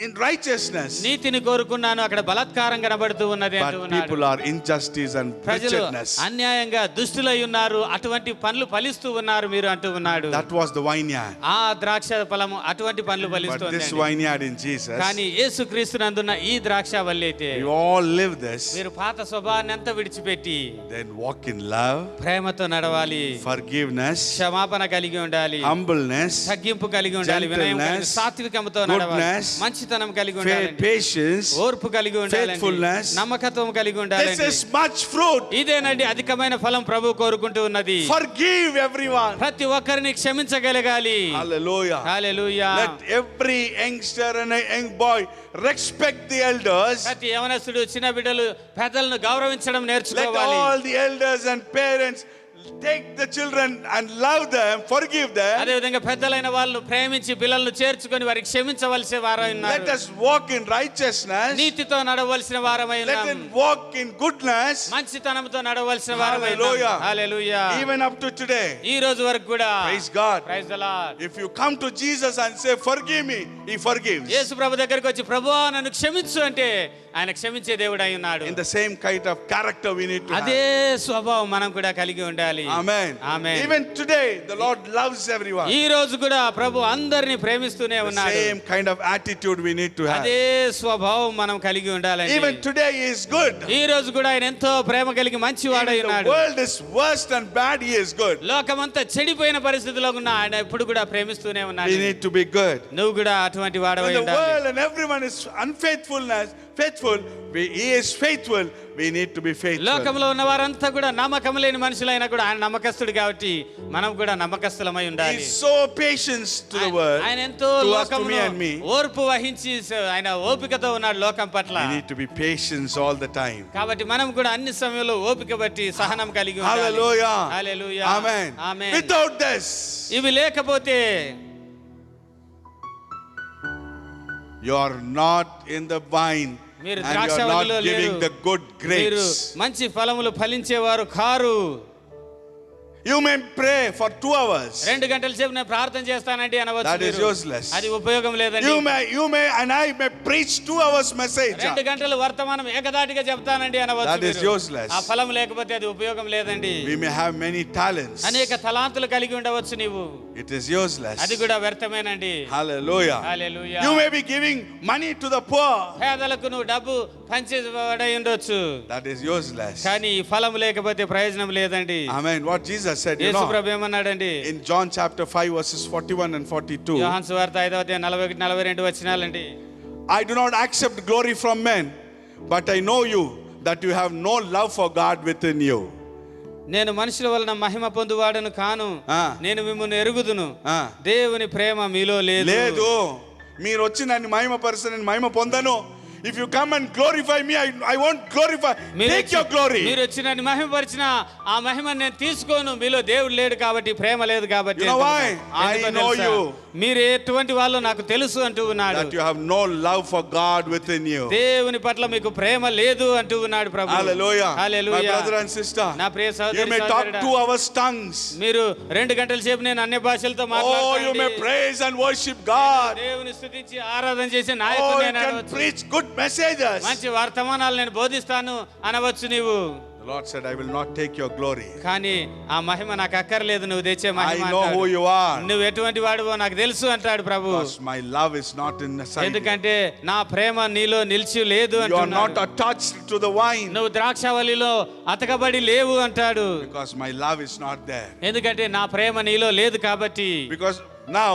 in righteousness. నీతిని కోరుకున్నాను, అక్కడ బలాత్కారం కనబడుతూ ఉన్నది అంటూ But ఉన్నాడు. people are injustice and ప్రజలు wretchedness. అన్యాయంగా దుష్టులై ఉన్నారు, అటువంటి పనులు ఫలిస్తూ ఉన్నారు మీరు అంటూ ఉన్నాడు. That was the vineyard. ఆ ద్రాక్ష ఫలము అటువంటి పనులు But this ఫలిస్తుంది. vineyard in Jesus, కానీ యేసుక్రీస్తునందున్న ఈ ద్రాక్ష వల్లి అయితే we all live this. మీరు పాత స్వభావాన్ని అంతా విడిచిపెట్టి Then walk in love, ప్రేమతో నడవాలి, forgiveness, క్షమాపణ కలిగి ఉండాలి, humbleness, తగ్గింపు కలిగి ఉండాలి, వినయం కలిగి, gentleness, సాత్వికముతో నడవాలి, goodness, మంచితనం కలిగి faith, ఉండాలి, patience. ఓర్పు కలిగి ఉండాలి, faithfulness. నమ్మకత్వం కలిగి This ఉండాలి. is much fruit. ఇదేనండి అధికమైన ఫలం ప్రభు కోరుకుంటూ ఉన్నది. Forgive everyone. ప్రతి ఒక్కరిని క్షమించగలగాలి. Hallelujah. Hallelujah. Let every youngster and a young boy respect the elders. ప్రతి యవనస్తుడు, చిన్న బిడ్డలు పెద్దలను గౌరవించడం Let నేర్చుకోవాలి. all the elders and parents take the children and love them, forgive them. అదే విధంగా పెద్దలైన వాళ్ళు ప్రేమించి పిల్లలను చేర్చుకొని వారికి క్షమించవలసిన వారై Let ఉన్నారు. us walk in righteousness. నీతితో నడవలసిన వారమై Let ఉన్నాం. us walk in goodness. మంచితనంతో నడవలసిన వారమై ఉన్నాం. Hallelujah. Hallelujah. Even up to today. ఈ రోజు వరకు కూడా Praise God. Praise the Lord. If you come to Jesus and say, forgive me, He forgives. యేసు ప్రభు దగ్గరికి వచ్చి ప్రభువా నన్ను క్షమించు అంటే ఆయన క్షమించే దేవుడై ఉన్నాడు. In the same kind of character we need to అదే have. స్వభావం మనం కూడా కలిగి ఉండాలి. Amen. Amen. Even today, the Lord loves everyone. ఈ రోజు కూడా ప్రభు అందరిని ప్రేమిస్తూనే The ఉన్నాడు. same kind of attitude we need to have. అదే స్వభావం మనం కలిగి ఉండాలండి. Even today, He is good. ఈ రోజు కూడా ఆయన ఎంతో ప్రేమ కలిగి మంచివాడై Even the ఉన్నాడు. world is worst and bad, He is good. లోకమంతా చెడిపోయిన పరిస్థితిలో ఉన్న ఆయన ఎప్పుడు కూడా ప్రేమిస్తూనే ఉన్నాడు. We need to be good. నువ్వు కూడా అటువంటి వాడవై When the ఉండాలి. world and everyone is faithful, He is faithful. We need to be faithful. లోకంలో ఉన్న వారంతా కూడా నమ్మకం లేని మనుషులైనా కూడా ఆయన నమ్మకస్తుడు కాబట్టి మనం కూడా నమ్మకస్తులమై He ఉండాలి. is so patient to the world, ఆయన ఎంతో to us, to me లోకమును and me. ఓర్పు వహించి ఆయన ఓపికతో ఉన్నాడు లోకం పట్ల. We need to be patient all the time. కాబట్టి మనం కూడా అన్ని సమయంలో ఓపిక బట్టి సహనం కలిగి ఉండాలి. Hallelujah. Hallelujah. Amen. Amen. Without this, ఇవి లేకపోతే you are not in the vine మీరు and you are ద్రాక్షవల్లిలో not giving లేరు. the good మీరు grapes. మంచి ఫలములు ఫలించేవారు car. You may pray for 2 hours. 2 గంటల సేపు నేను ప్రార్థన చేస్తానండి అనవచ్చు. That is మీరు. useless. అది ఉపయోగం లేదండి. You may and I may preach 2 hours message. 2 గంటలు వర్తమానం ఏకదాటిగా చెప్తానండి అనవచ్చు. That is మీరు. useless. ఆ ఫలం లేకపోతే అది ఉపయోగం లేదండి. We may have many talents. అనేక తలాంతులు కలిగి ఉండవచ్చు నీవు. It is useless. అది కూడా వ్యర్థమేనండి. Hallelujah. Hallelujah. You may be giving money to the poor. పేదలకు నువ్వు డబ్బు పంచేవాడై ఉండొచ్చు. That is useless. కానీ ఫలం లేకపోతే ప్రయోజనం లేదండి. Amen. What Jesus said, you Yesu know. Prabhu ఏమన్నాడండి? In John chapter 5 verses 41 and 42. యోహాను సువార్త 5వ అధ్యాయం 41 42 వచనాలండి. I do not accept glory from men, but I know you that you have no love for God within you. నేను మనుషుల వలన మహిమ పొందువాడను కాను, నేను మిమ్మల్ని ఎరుగుదును, దేవుని ప్రేమ మీలో లేదు. మీరు వచ్చి నన్ను మహిమపరచని నేను మహిమ పొందను. If you come and glorify me, I won't glorify. Take your glory. మీరు వచ్చి నన్ను మహిమపరిచిన ఆ మహిమను నేను తీసుకోను. మీలో దేవుడు లేడు కాబట్టి, ప్రేమ లేదు కాబట్టి. You know why? I know you. మీరు ఎటువంటి వాళ్ళు నాకు తెలుసు అంటూ ఉన్నాడు. That you have no love for God within you. దేవుని పట్ల మీకు ప్రేమ లేదు అంటూ ఉన్నాడు ప్రభు. Hallelujah. Hallelujah. My brother and sister. నా ప్రియ సహోదరి You may talk 2 hours tongues. మీరు 2 గంటల సేపు నేను అన్య భాషలతో మాట్లాడతాను. Oh, you may praise and worship God. దేవుని స్తుతించి ఆరాధన చేసే Oh, నాయకుడు you నేను can అనవచ్చు. preach good messages. మంచి వర్తమానాలు నేను బోధిస్తాను అనవచ్చు నీవు. The Lord said, I will not take your glory. కానీ ఆ మహిమ నాకు అక్కర్లేదు, నువ్వు తెచ్చే మహిమ I know who you are. నువ్వు ఎటువంటి వాడువో నాకు తెలుసు అంటాడు ప్రభు. Because my love is not inside you. ఎందుకంటే నా ప్రేమ నీలో నిలిచి లేదు You are not అంటున్నాడు. attached to the wine. నువ్వు ద్రాక్షావళిలో అతకబడి లేవు అంటాడు. Because my love is not there. ఎందుకంటే నా ప్రేమ నీలో లేదు కాబట్టి. Because now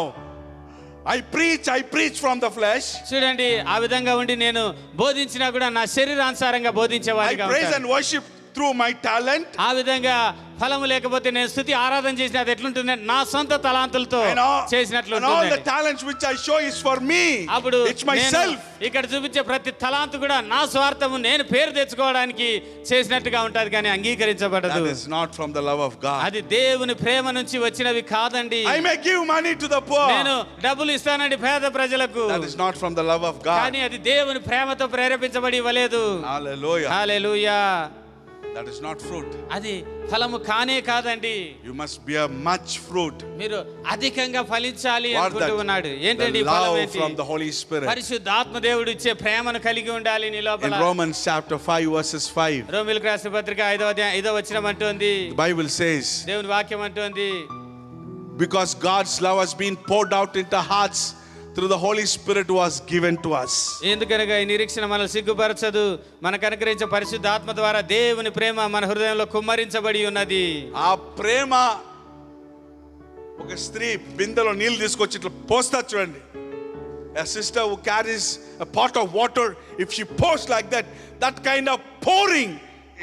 I preach from the flesh. చూడండి, ఆ విధంగా ఉండి నేను బోధించినా కూడా నా శరీరానుసారంగా I బోధించేవాడిగా praise ఉంటాను. and worship through my talent. ఆ విధంగా ఫలము లేకపోతే నేను స్తుతి ఆరాధన చేసిన అది ఎట్లుంటుంది? నా సొంత తలాంతులతో And all చేసినట్లు the ఉంటుంది. talents which I show is for me. అప్పుడు It's myself. ఇక్కడ చూపించే ప్రతి తలాంతు కూడా నా స్వార్థము, నేను పేరు తెచ్చుకోవడానికి చేసినట్టుగా ఉంటది, కానీ అంగీకరించబడదు. That is not from the love of God. అది దేవుని ప్రేమ నుంచి వచ్చినవి కాదండి. I may give money to the poor. నేను డబ్బులు ఇస్తానండి పేద ప్రజలకు, That is not from the love of God. కానీ అది దేవుని ప్రేమతో ప్రేరేపించబడి ఇవ్వలేదు. Hallelujah. Hallelujah. That is not fruit. అది ఫలము కానే కాదండి. You must bear much fruit. మీరు అధికంగా ఫలించాలి What అనుకుంటూ ఉన్నాడు. that? ఏంటండి The ఫలం love ఏంటి? from the Holy Spirit. పరిశుద్ధాత్మ దేవుడు ఇచ్చే ప్రేమను కలిగి ఉండాలి నీ In లోపల. Romans chapter 5 verses 5. రోమీయులకు రాసిన పత్రిక 5వ అధ్యాయం 5వ వచనం అంటోంది, The Bible says, దేవుని వాక్యం అంటోంది, because God's love has been poured out into hearts through the Holy Spirit who was given to us. ఎందుకనగా ఈ నిరీక్షణ మనల్ని సిగ్గుపరచదు, మనకు అనుగ్రహించే పరిశుద్ధాత్మ ద్వారా దేవుని ప్రేమ మన హృదయంలో కుమ్మరించబడి ఉన్నది. ఆ ప్రేమ ఒక స్త్రీ బిందెలో నీళ్లు తీసుకొచ్చి ఇట్లా పోస్తా చూడండి. A sister who carries a pot of water, if she pours like that, that kind of pouring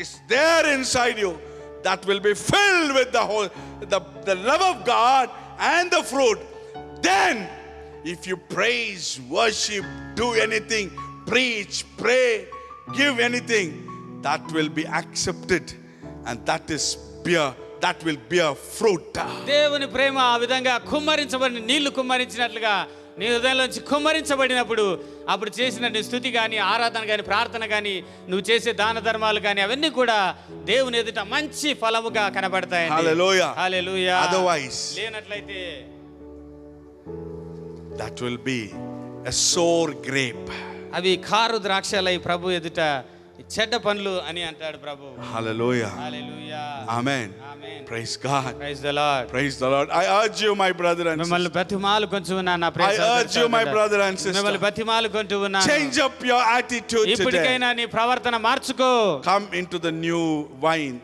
is there inside you. That will be filled with the love of God and the fruit. Then if you praise, worship, do anything, preach, pray, give anything, that will be accepted, and that will bear fruit. దేవుని ప్రేమ ఆ విధంగా కుమ్మరించబడి నీళ్లు కుమ్మరించినట్లుగా నీ హృదయంలోంచి కుమ్మరించబడినప్పుడు అప్పుడు చేసిన నీ స్తుతి కానీ, ఆరాధన కానీ, ప్రార్థన కానీ, నువ్వు చేసే దాన ధర్మాలు కానీ అవన్నీ కూడా దేవుని ఎదుట మంచి ఫలముగా కనబడతాయి. Hallelujah. హల్లెలూయా. Otherwise, లేనట్లయితే that will be a sour grape. అవి కారు ద్రాక్షలై ప్రభు ఎదుట చెడ్డ పనులు అని అంటాడు ప్రభు. Hallelujah. Hallelujah. Amen. Amen. Praise God. Praise the lord. Praise the Lord. I urge you, my brother and మిమ్మల్ని sister, బతిమాలు కొంచెం నా ప్రియ I urge you, my brother and sister, మిమ్మల్ని బతిమాలు కొంటూ ఉన్నాను. change up your attitude today. ఇప్పటికైనా నీ ప్రవర్తన మార్చుకో. Come into the new wine.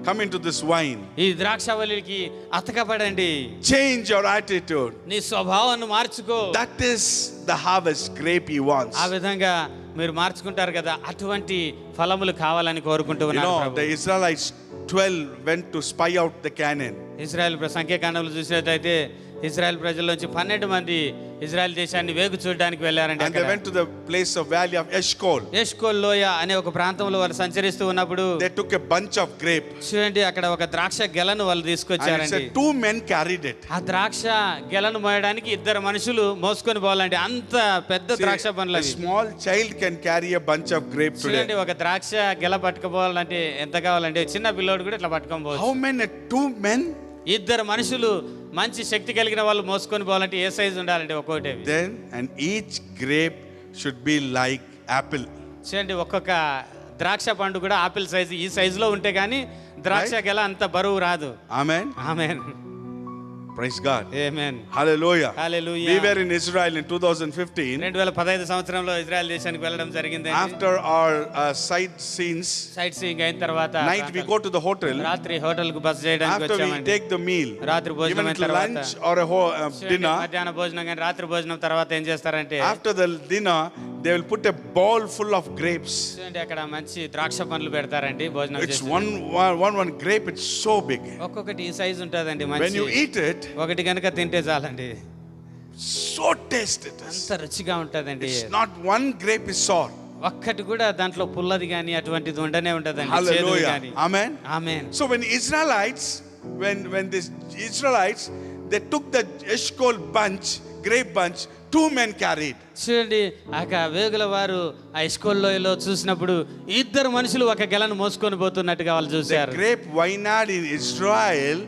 Come into this wine. ఈ ద్రాక్షావళికి అతకబడండి. Change your attitude. నీ స్వభావాన్ని మార్చుకో. That is the harvest grape he wants. ఆ విధంగా మీరు మార్చుకుంటారు కదా, అటువంటి ఫలములు కావాలని కోరుకుంటూ You ఉన్నాను know, Prabhu. the Israelites 12 went to spy out the Canaan. ఇశ్రాయేలు సంఖ్యాకాండంలో చూసినట్లయితే ఇజ్రాయెల్ ప్రజల్లోంచి 12 మంది ఇజ్రాయెల్ దేశాన్ని వేగు చూడడానికి వెళ్ళారండి. And they went to the place of valley of Eshcol. ఎష్కోల్ లోయ అనే ఒక ప్రాంతంలో వాళ్ళు సంచరిస్తూ ఉన్నప్పుడు They took a bunch of grape. చూడండి అక్కడ ఒక ద్రాక్ష గెలను వాళ్ళు And it తీసుకొచ్చారండి. said 2 men carried it. ఆ ద్రాక్ష గెలను మోయడానికి 2 మనుషులు మోసుకొని పోవాలండి. అంత పెద్ద ద్రాక్ష పండ్లు A అవి. small child can carry a bunch of grape చూడండి today. ఒక ద్రాక్ష గెల పట్టుకుపోవాలంటే ఎంత కావాలండి? చిన్న పిల్లోడు కూడా ఇట్లా పట్టుకొని How పోవచ్చు. many? 2 men? 2 మనుషులు మంచి శక్తి కలిగిన వాళ్ళు మోసుకొని పోవాలంటే ఏ సైజు ఉండాలంటే ఒక్కొక్కటి అవి. Then, and each grape should be like apple. చూడండి ఒక్కొక్క ద్రాక్ష పండు కూడా ఆపిల్ సైజు ఈ సైజులో ఉంటే కానీ ద్రాక్ష గెల అంత బరువు రాదు. Amen. Amen. Praise God. Amen. Hallelujah. Hallelujah. We were in Israel in 2015. 2015 సంవత్సరంలో ఇజ్రాయెల్ దేశానికి వెళ్ళడం జరిగింది. After our sight scenes, sight seeing అయిన తర్వాత night we go to the hotel. రాత్రి హోటల్ కు బస చేయడానికి After we వచ్చామండి. take the meal, రాత్రి భోజనం even అయిన at తర్వాత lunch or dinner, మధ్యాహ్న భోజనం కానీ రాత్రి భోజనం తర్వాత ఏం చేస్తారంటే after the dinner, they will put a bowl full of grapes. చూడండి అక్కడ మంచి ద్రాక్ష పండ్లు పెడతారండి భోజనం It's చేసి. one grape, it's so big. ఒక్కొక్కటి ఈ సైజు ఉంటుందండి. When మంచి you eat it, ఒకటి కనుక తింటే చాలండి so tasty it is. అంత రుచిగా ఉంటుందండి. It's not one grape is sour. ఒక్కటి కూడా దాంట్లో పుల్లది కానీ అటువంటిది ఉండనే ఉంటుందండి. చేదుది Hallelujah. కానీ. Amen. Amen. So when Israelites, when these Israelites, they took the Eshcol bunch, grape bunch, 2 men carried. చూడండి ఆ వేగుల వారు ఆ ఇస్కోల్ లోయలో చూసినప్పుడు 2 మనుషులు ఒక గెలను మోసుకొని పోతున్నట్టుగా వాళ్ళు The చూశారు. grape vineyard in Israel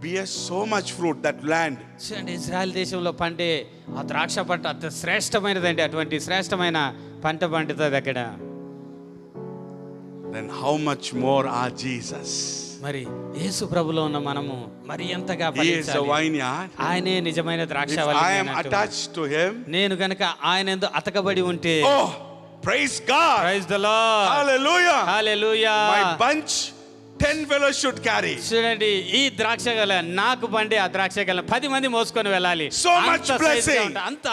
bears so much fruit, that land. చూడండి ఇజ్రాయెల్ దేశంలో పండే ఆ ద్రాక్ష పంట అంత శ్రేష్టమైనదండి. అటువంటి శ్రేష్టమైన పంట పండుతుంది అక్కడ. Then how much more our Jesus? మరి యేసు ప్రభులో ఉన్న మనము మరి ఎంతగా He is the ఫలించాలి. vineyard. ఆయనే నిజమైన If ద్రాక్షవల్లి I am అన్నట్టు. attached to Him, నేను గనుక ఆయన యందు అతకబడి ఉంటే oh, praise God. Praise the lord. Hallelujah. Hallelujah. My bunch, 10 fellows should carry. చూడండి ఈ ద్రాక్ష గల నాకు పండే ఆ ద్రాక్ష గల 10 మంది మోసుకొని వెళ్ళాలి. So అంత much సైజుగా blessing. ఉంటా. అంత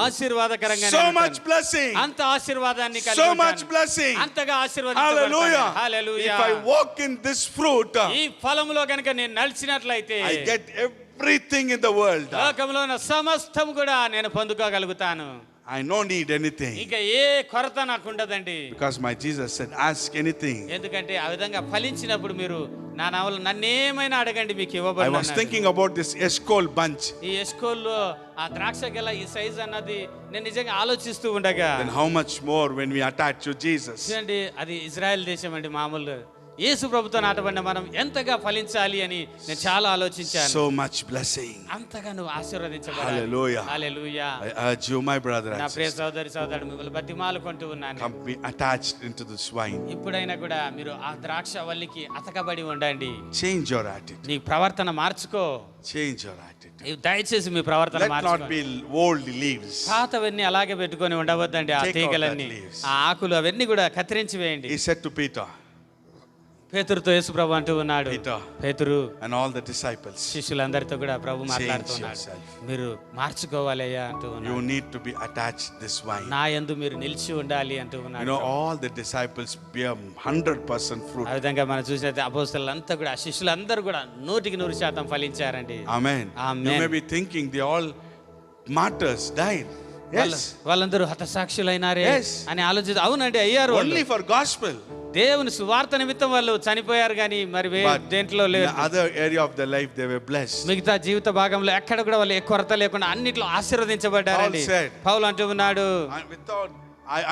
ఆశీర్వాదకరంగా So much blessing. అంత ఆశీర్వాదాన్ని కలిగి So ఉంటాను. much blessing. అంతగా ఆశీర్వదించబడతాను. Hallelujah. Hallelujah. If I walk in this fruit, ఈ ఫలములో గనుక నేను నడిచినట్లయితే I get everything in the world. లోకంలో ఉన్న సమస్తం కూడా నేను పొందుకోగలుగుతాను. I don't need anything. ఇంకా ఏ కొరత నాకు ఉండదండి. Because my Jesus said, ask anything. ఎందుకంటే ఆ విధంగా ఫలించినప్పుడు మీరు నా నావల నన్నేమైనా అడగండి మీకు I ఇవ్వబడును was అన్నాడు. thinking about this Eshcol bunch. ఈ ఎస్కోల్లో ఆ ద్రాక్ష గెల ఈ సైజ్ అన్నది నేను నిజంగా ఆలోచిస్తూ ఉండగా Then how much more when we attach to Jesus? చూడండి అది ఇజ్రాయెల్ దేశం అండి. మామూలు యేసు ప్రభుతో నాటబడిన మనం ఎంతగా ఫలించాలి అని నేను చాలా ఆలోచించాను. So much blessing. అంతగా నువ్వు ఆశీర్వదించబడాలి. Hallelujah. Hallelujah. I urge you, my brother నా and ప్రియ sister, సోదరి సోదరుడు మిమ్మల్ని బతిమాలుకుంటూ ఉన్నాను. come be attached into this wine. ఇప్పుడైనా కూడా మీరు ఆ ద్రాక్ష వల్లికి అతకబడి ఉండండి. Change your attitude. నీ ప్రవర్తన మార్చుకో. Change your attitude. దయచేసి మీ ప్రవర్తన Let not మార్చుకో. be old leaves. పాతవన్నీ అలాగే పెట్టుకొని ఉండవద్దండి. ఆ Take out తీగలన్నీ that leaves. ఆ ఆకులు అవన్నీ కూడా కత్తిరించి వేయండి. He said to Peter పేతురుతో యేసు ప్రభు అంటూ ఉన్నాడు. Peter. పేతురు and all the disciples, శిష్యులందరితో కూడా ప్రభు మాట్లాడుతున్నాడు. yourself. మీరు మార్చుకోవాలయ్యా అంటూ you ఉన్నాడు. need to be attached this wine. నా యందు మీరు నిలిచి ఉండాలి అంటూ You ఉన్నాడు. know, all the disciples bear 100% fruit. ఆ విధంగా మనం చూసినట్టు అపోస్తలులంతా కూడా శిష్యులందరూ కూడా 100% ఫలించారండి. Amen. Amen. You may be thinking they all martyrs died. Yes. వాళ్ళందరూ హతసాక్షులైనారే Yes. అని ఆలోచిస్తే అవునండి అయ్యారు. వాళ్ళు. Only for gospel. దేవుని సువార్త నిమిత్తం వాళ్ళు చనిపోయారు కానీ మరి But దేంట్లో in లేదు. the other area of their life, they were blessed. మిగతా జీవిత భాగంలో ఎక్కడ కూడా వాళ్ళు ఏ కొరత లేకుండా అన్నిట్లో ఆశీర్వదించబడ్డారండి. Paul said, పౌలు అంటూ ఉన్నాడు,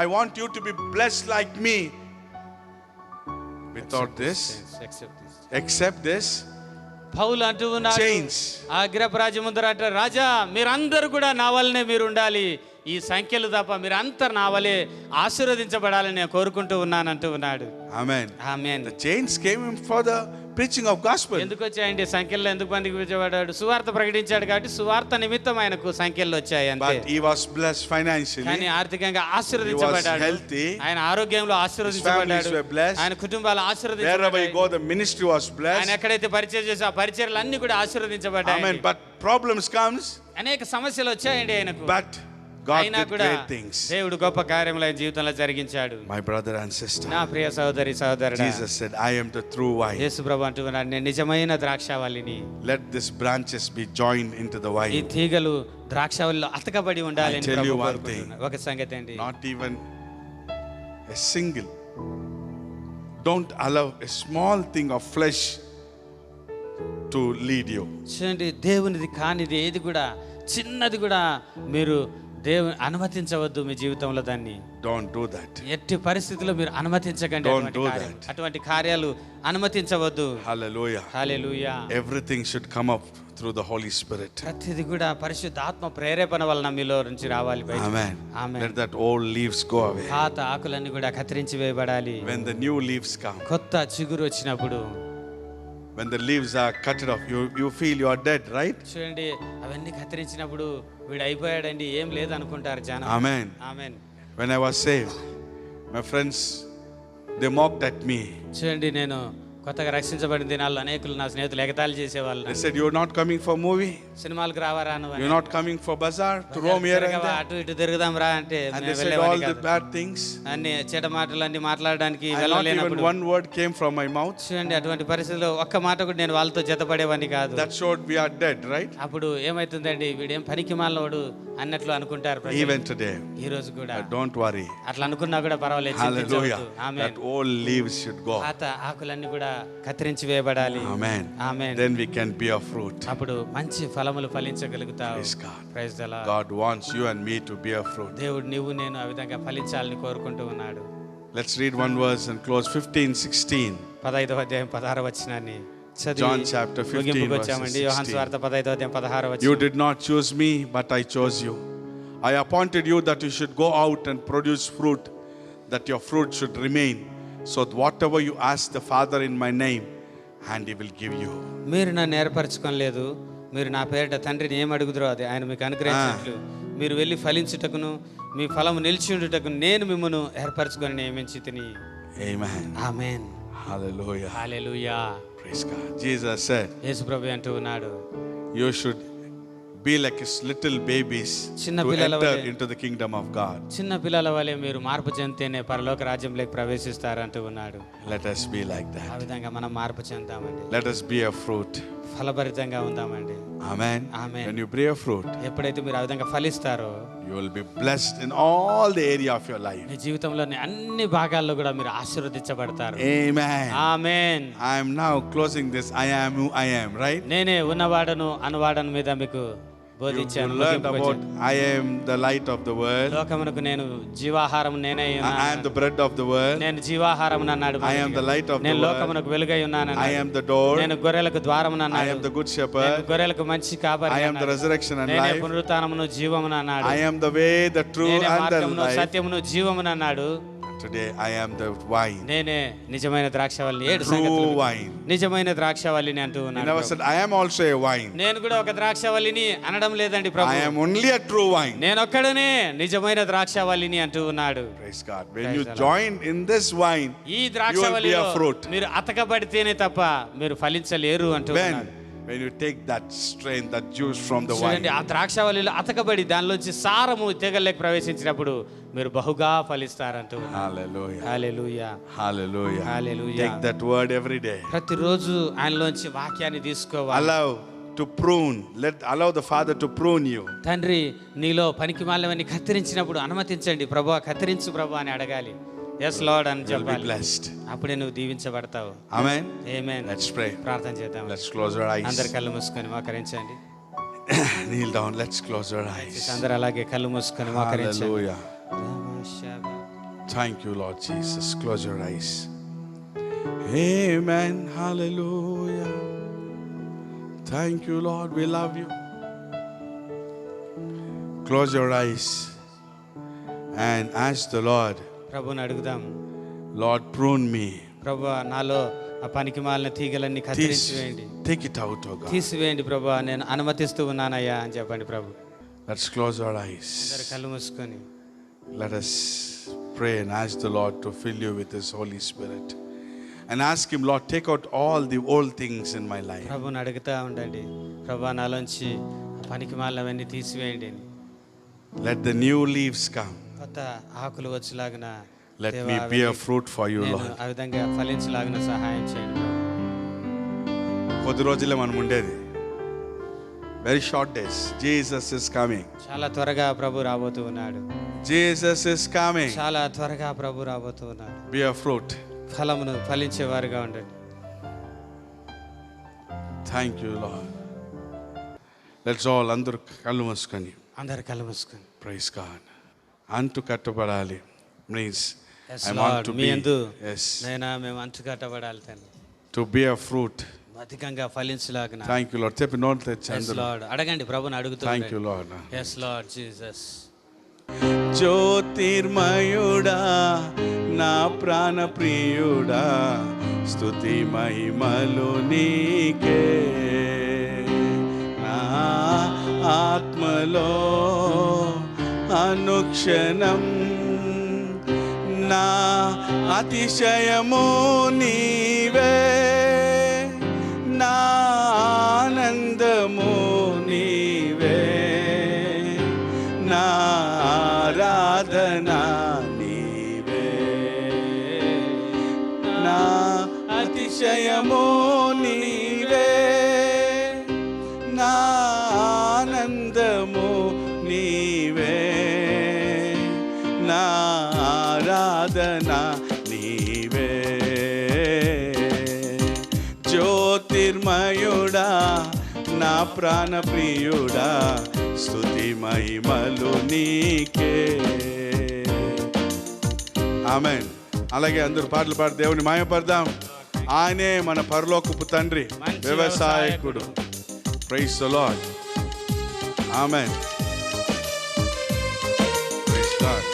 I want you to be blessed like me. Without this, accept this, పౌలు అంటూ ఉన్నాడు, change. అగ్రపరాజు ముందర అంటారు, రాజా మీరందరూ కూడా నా వల్లనే మీరు ఉండాలి. ఈ సంఖ్యలు తప్ప మీరు అంతా నా వలే ఆశీర్వదించబడాలని నేను కోరుకుంటూ ఉన్నాను అంటూ ఉన్నాడు. Amen. Amen. The change came for the preaching of gospel. ఎందుకు వచ్చాయండి సంఖ్యలు? ఎందుకు పంపించబడ్డాడు? సువార్త ప్రకటించాడు కాబట్టి సువార్త నిమిత్తం ఆయనకు సంఖ్యలు వచ్చాయి అంతే. But he was blessed financially. కానీ ఆర్థికంగా He was ఆశీర్వదించబడ్డాడు. healthy. ఆయన ఆరోగ్యంలో ఆశీర్వదించబడ్డాడు. His families were blessed. ఆయన కుటుంబాలు Wherever he ఆశీర్వదించబడ్డాయి. go, the ministry was ఆయన blessed. ఎక్కడైతే పరిచయం చేసో ఆ పరిచర్లు అన్ని కూడా ఆశీర్వదించబడ్డాయి. Amen. But problems comes. అనేక సమస్యలు వచ్చాయండి ఆయనకు. But God అయినా did కూడా great things. దేవుడు గొప్ప కార్యములు ఆయన జీవితంలో జరిగించాడు. My brother and sister, నా ప్రియ సహోదరి సహోదరుడా, Jesus said, I am the true vine. యేసు ప్రభు అంటున్నాడు, నేను నిజమైన ద్రాక్షావల్లిని. Let these branches be joined into the ఈ vine. తీగలు ద్రాక్షావల్లిలో అతకబడి ఉండాలి అని I tell Prabhu you one కోరుకుంటున్నాడు. ఒక సంగతి అండి, Not even a single. Don't allow a small thing of flesh to lead you. చూడండి, దేవునిది కానిది ఏది కూడా, చిన్నది కూడా మీరు దేవుని అనుమతించవద్దు మీ జీవితంలో. దాన్ని Don't do that. ఎట్టి పరిస్థితుల్లో మీరు అనుమతించకండి. Don't అటువంటి do కార్యం- that. అటువంటి కార్యాలు అనుమతించవద్దు. Hallelujah. Hallelujah. Everything should come up through the Holy Spirit. ప్రతిది కూడా పరిశుద్ధాత్మ ప్రేరేపణ వలన మీలో నుంచి రావాలి బయటికి. Amen. Amen. Let that old leaves go away. పాత ఆకులన్నీ కూడా కత్తిరించి వేయబడాలి. When the new leaves come, కొత్త చిగురు వచ్చినప్పుడు, when the leaves are cut off, you feel you are dead, right? చూడండి, అవన్నీ కత్తిరించినప్పుడు వీడు అయిపోయాడండి, ఏం లేదు అనుకుంటారు జనం. Amen. Amen. When I was saved, my friends, they mocked at me. చూడండి, నేను కొత్తగా రక్షించబడిన దినాల్లో అనేకులు నా స్నేహితులు ఎగతాళి చేసేవాళ్ళు. They said, you're not coming for movie? సినిమాలకు రావారా నువ్వు? You're not coming for bazaar to roam here and తిరగవా, there? అటు ఇటు తిరుగుదాం రా అంటే And they మేము said వెళ్ళేవాడిని all the కాదు. bad things. అన్ని చెడ్డ మాటలు అన్ని మాట్లాడడానికి And not even వెళ్ళలేనప్పుడు, one word came from my mouth. చూడండి, అటువంటి పరిస్థితుల్లో ఒక్క మాట కూడా నేను వాళ్ళతో జతపడేవాడిని కాదు. That showed we are dead, right? అప్పుడు ఏమైతుందండి, వీడేం పనికి మాలోడు అన్నట్లు అనుకుంటారు ప్రజలు. Even today. ఈ రోజు కూడా But don't worry. అట్లా అనుకున్నా కూడా పర్వాలేదు, Hallelujah. చింతించవద్దు. Amen. That old leaves should go. పాత ఆకులన్నీ కూడా కత్తిరించి వేయబడాలి. Amen. Amen. Then we can bear fruit. అప్పుడు మంచి ఫలములు ఫలించగలుగుతావు. Praise God. Praise the Lord. God wants you and me to bear fruit. దేవుడు నువ్వు నేను ఆ విధంగా ఫలించాలని కోరుకుంటూ ఉన్నాడు. Let's read one verse and close. 15:16. 15వ అధ్యాయం 16వ వచనాన్ని చదివి John chapter 15 ముగింపుకు verses వచ్చామండి. యోహాను 16. సువార్త 15వ అధ్యాయం 16వ You వచనం. did not choose me, but I chose you. I appointed you that you should go out and produce fruit, that your fruit should remain, so that whatever you ask the Father in my name, and he will give you. మీరు నన్ను ఏర్పరచుకోలేదు, మీరు నా పేరిట తండ్రిని ఏం అడుగుదరో అది ఆయన మీకు అనుగ్రహించినట్లు మీరు వెళ్ళి ఫలించుటకును మీ ఫలము నిలిచి ఉండుటకు నేను మిమ్మల్ని ఏర్పరచుకొని నియమించి తిని. Amen. ఆమేన్. Hallelujah. హల్లెలూయా. Praise God. Jesus said, యేసు ప్రభు అంటూ ఉన్నాడు, you should be like his little babies చిన్న to పిల్లల enter వలె. into the kingdom of God. చిన్న పిల్లల వలె మీరు మార్పు చెందితేనే పరలోక రాజ్యంలోకి ప్రవేశిస్తారంటూ ఉన్నాడు. Let us be like ఆ that. విధంగా మనం మార్పు చెందామండి. Let us bear fruit. ఫలభరితంగా ఉందామండి. Amen. Amen. When you bear fruit, ఎప్పుడైతే మీరు ఆ విధంగా ఫలిస్తారో you will be blessed in all the area of your life. మీ జీవితంలోని అన్ని భాగాల్లో కూడా మీరు ఆశీర్వదించబడతారు. Amen. Amen. I am now closing this. I am who I am, right? నేనే ఉన్నవాడను అనువాడను మీద మీకు You బోధించాను. learned ముగింపుకు about వచ్చాను. I am the light of the world. లోకమునకు నేను జీవాహారం నేనే I am ఉన్నాను. the bread of the world. నేను జీవాహారం అన్నాడు. I am the light of the నేను world. లోకమునకు వెలుగై ఉన్నాను. I am the door. నేను గొర్రెలకు ద్వారం I అన్నాడు. am the good నేను shepherd. గొర్రెలకు మంచి కాపరి I am the అన్నాడు. resurrection and నేనే life. పునరుత్థానమును జీవమును అన్నాడు. I am the way, the truth, నేనే and the మార్గమును life. సత్యమును జీవమును అన్నాడు. Today I am the wine. నేనే నిజమైన ద్రాక్షవల్లి. 7 True సంగతులు wine. నిజమైన ద్రాక్షవల్లిని అంటూ He ఉన్నాడు. never said, I am also a wine. నేను కూడా ఒక ద్రాక్షవల్లిని అనడం లేదండి ప్రభు. I am only a true wine. నేనొక్కడనే నిజమైన ద్రాక్షవల్లిని అంటూ ఉన్నాడు. Praise God. When Praise you the Lord. join in this wine, ఈ you will ద్రాక్షవల్లిలో bear fruit. మీరు అతకబడితేనే తప్ప మీరు ఫలించలేరు అంటూ ఉన్నాడు. When you take that strain, that juice from the wine, చూడండి, ఆ ద్రాక్షవల్లిలో అతకబడి దానిలోంచి సారము తెగల్లోకి ప్రవేశించినప్పుడు మీరు బహుగా ఫలిస్తారంటూ ఉన్నాడు. hallelujah, hallelujah. hallelujah, Hallelujah. take that word every day. ప్రతిరోజు ఆయనలోంచి వాక్యాన్ని తీసుకోవాలి. Allow to prune. Allow the Father to prune you. తండ్రి నీలో పనికి మాలవన్నీ కత్తిరించినప్పుడు అనుమతించండి ప్రభువా, కత్తిరించు ప్రభువా అని అడగాలి. ఎస్ లార్డ్ అని You'll be చెప్పాలి. blessed. అప్పుడే నువ్వు దీవించబడతావు. Amen. ఆమేన్. Let's pray. ప్రార్థన చేద్దాం. Let's close our అందరు eyes. కళ్ళు మూసుకొని మోకరించండి. Kneel down. Let's close our eyes. అందరూ అలాగే కళ్ళు మూసుకొని మోకరించండి. Hallelujah. Thank you, Lord Jesus. Close your eyes. Amen. Hallelujah. Thank you, Lord. We love you. Close your eyes and ask the Lord, ప్రభుని అడుగుదాం. Lord, prune me. ప్రభువా, నాలో ఆ పనికి మాలిన తీగలన్నీ కత్తిరించివేయండి, Take it out, oh God. తీసివేయండి ప్రభువా, నేను అనుమతిస్తూ ఉన్నానయ్యా అని చెప్పండి ప్రభు. Let's close our eyes. అందరు కళ్ళు మూసుకొని Let us pray and ask the Lord to fill you with His Holy Spirit. And ask Him, Lord, take out all the old things in my life. ప్రభుని అడుగుతూ ఉండండి. ప్రభువా, నాలోంచి ఆ పనికి మాలినవన్నీ తీసివేయండి అని. Let the new leaves come. కొత్త ఆకులు వచ్చేలాగిన Let దేవా, me bear fruit for you, నేను Lord. ఆ విధంగా ఫలించలాగిన సహాయం చేయండి ప్రభు. కొద్ది రోజులే మనం ఉండేది. Very short days. Jesus is coming. చాలా త్వరగా ప్రభు రాబోతూ ఉన్నాడు. Jesus is coming. చాలా త్వరగా ప్రభు రాబోతూ ఉన్నాడు. Bear fruit. ఫలమును ఫలించేవారుగా ఉండండి. Thank you, Lord. Let's all అందరూ కళ్ళు మూసుకొని అందరు కళ్ళు మూసుకొని. praise God. Unto కట్టబడాలి means Yes, I want Lord, to me be యందు yes నైనా మేము అంటు కట్టబడాలి తండ్రి. to bear fruit. అధికంగా ఫలించలాగిన. Thank you, Lord. చెప్పి నోట్ తెచ్చి Yes, అందరూ. Lord. అడగండి ప్రభుని అడుగుతూ Thank you, ఉండండి. Lord. Yes, Lord Jesus. జ్యోతిర్మయుడా నా ప్రాణ ప్రియుడా స్తుతి మహిమలు నీకే నా ఆత్మలో అనుక్షణం నా అతిశయము నీవే నా ఆనందము నీవే నా ఆరాధన నీవే నా అతిశయము నీవే నా ఆనందము నీవే నా ఆరాధన నీవే జ్యోతిర్మయుడా నా ప్రాణ ప్రియుడా స్తుతి మహిమలు నీకే. ఆమేన్. అలాగే అందరూ పాటలు పాడి దేవుని మహిమపడదాం. ఆయనే మన పరలోకపు తండ్రి, మంచి వ్యవసాయకుడు. Praise the Lord. Amen. Praise God.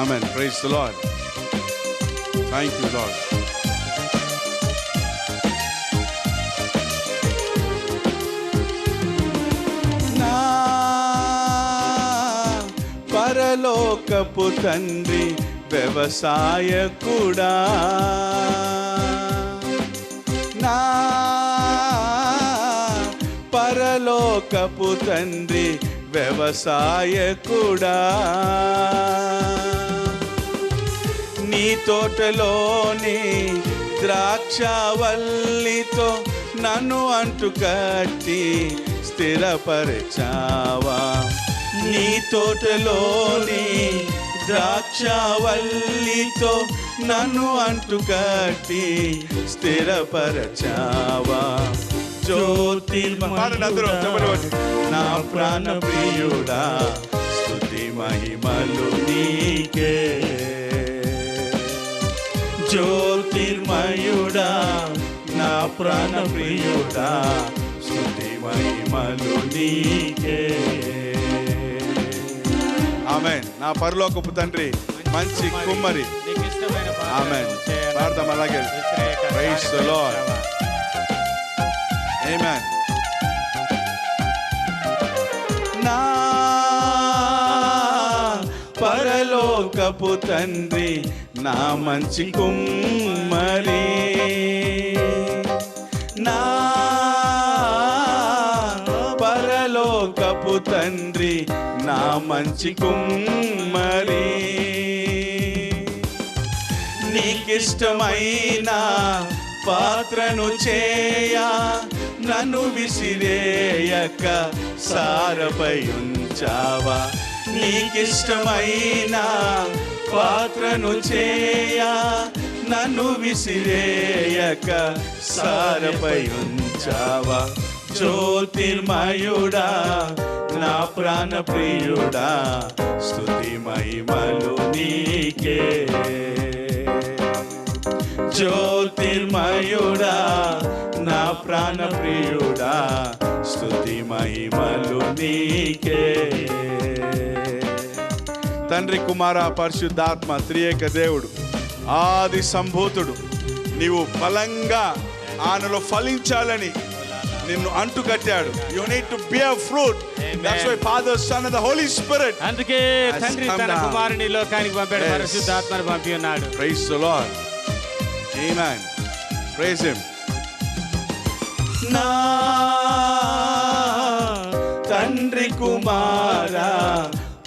Amen. Praise the Lord. Thank you Lord. నా పరలోకపు తండ్రి వ్యవసాయకుడా నా పరలోకపు తండ్రి వ్యవసాయకుడా నీ తోటలోని ద్రాక్షవల్లితో నన్ను అంటుకట్టి స్థిరపరచావా నీ తోటలోని ద్రాక్షవల్లితో నన్ను అంటుకట్టి స్థిరపరచావా నా ప్రాణ ప్రియుడా స్తుతి మహిమలు నీకే జ్యోతిర్మయుడా నా ప్రాణ ప్రియుడా స్తుతి మహిమలు నీకే. ఆమేన్. నా పరలోకపు తండ్రి మంచి కుమ్మరి. నీకు ఇష్టమైన ఆమేన్. ప్రార్థన అలాగే. Praise the Lord. ఆమేన్. నా పరలోకపు తండ్రి నా మంచి కుమ్మరి నా పరలోకపు తండ్రి నా మంచి కుమ్మరి నీకిష్టమైన పాత్రను చేయా నన్ను విసిరేయక సారపై ఉంచావా నీకిష్టమైన పాత్రను చేయా నన్ను విసిరేయక సారపై ఉంచావా జ్యోతిర్మయుడా నా ప్రాణ ప్రియుడా స్తుతి మహిమలు నీకే జ్యోతిర్మయుడా నా ప్రాణ ప్రియుడా స్తుతి మహిమలు నీకే. తండ్రి కుమార పరిశుద్ధాత్మ త్రియేక దేవుడు ఆది సంభూతుడు నీవు బలంగా ఆయనలో ఫలించాలని నిన్ను అంటుకట్టాడు. You need to bear fruit. That's why Father Son and the Holy Spirit. అందుకే తండ్రి తన కుమారుని లోకానికి పంపాడు, పరిశుద్ధాత్మను పంపి ఉన్నాడు. Praise the Lord. Amen. Praise him. నా కుమారా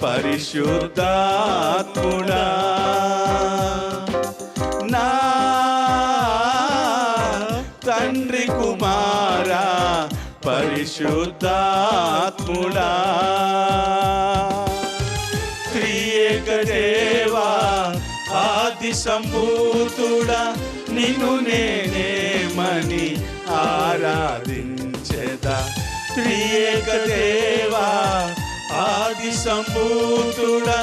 పరిశుద్ధాత్ముడా నా తండ్రి కుమారా పరిశుద్ధాత్ముడా త్రియేక దేవా ఆది సంభూతుడా నిన్ను నేనేమని ఆరాధించెదా త్రియేక దేవా ఆది సంభూతుడా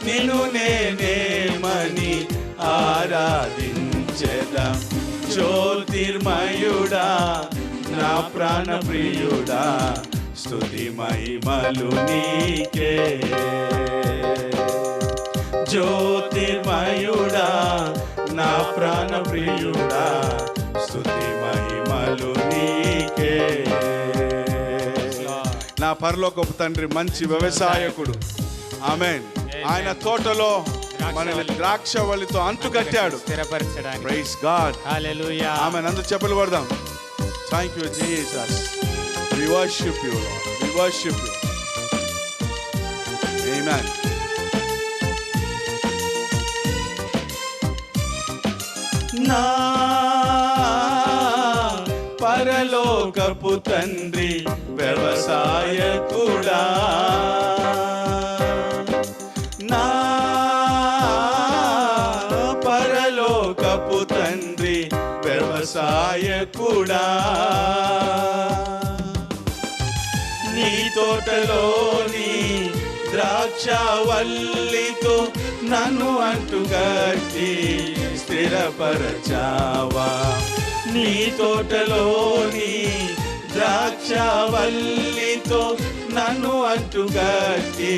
నిన్ను నేనేమని ఆరాధించెదా జ్యోతిర్మయుడా నా ప్రాణ ప్రియుడా స్తుతి మహిమలు నీకే జ్యోతిర్మయుడా నా ప్రాణ ప్రియుడా స్తుతి మహిమలు నీకే నా పరలోకపు తండ్రి మంచి వ్యవసాయకుడు ఆమేన్ ఆయన తోటలో మనల్ని ద్రాక్షవల్లితో అంటుకట్టాడు స్థిరపరచడానికి ప్రైజ్ గాడ్ హల్లెలూయా ఆమేన్ అందరూ చెప్పలు కొడదాం thank you Jesus we worship you Lord we worship you amen నా పరలోకపు తండ్రి వ్యవసాయకుడా నా పరలోకపు తండ్రి వ్యవసాయకుడా నీ తోటలోని ద్రాక్షవల్లితో నన్ను అంటుకట్టి స్థిరపరచావా నీ తోటలోని ద్రాక్షవల్లితో నన్ను అంటుకట్టి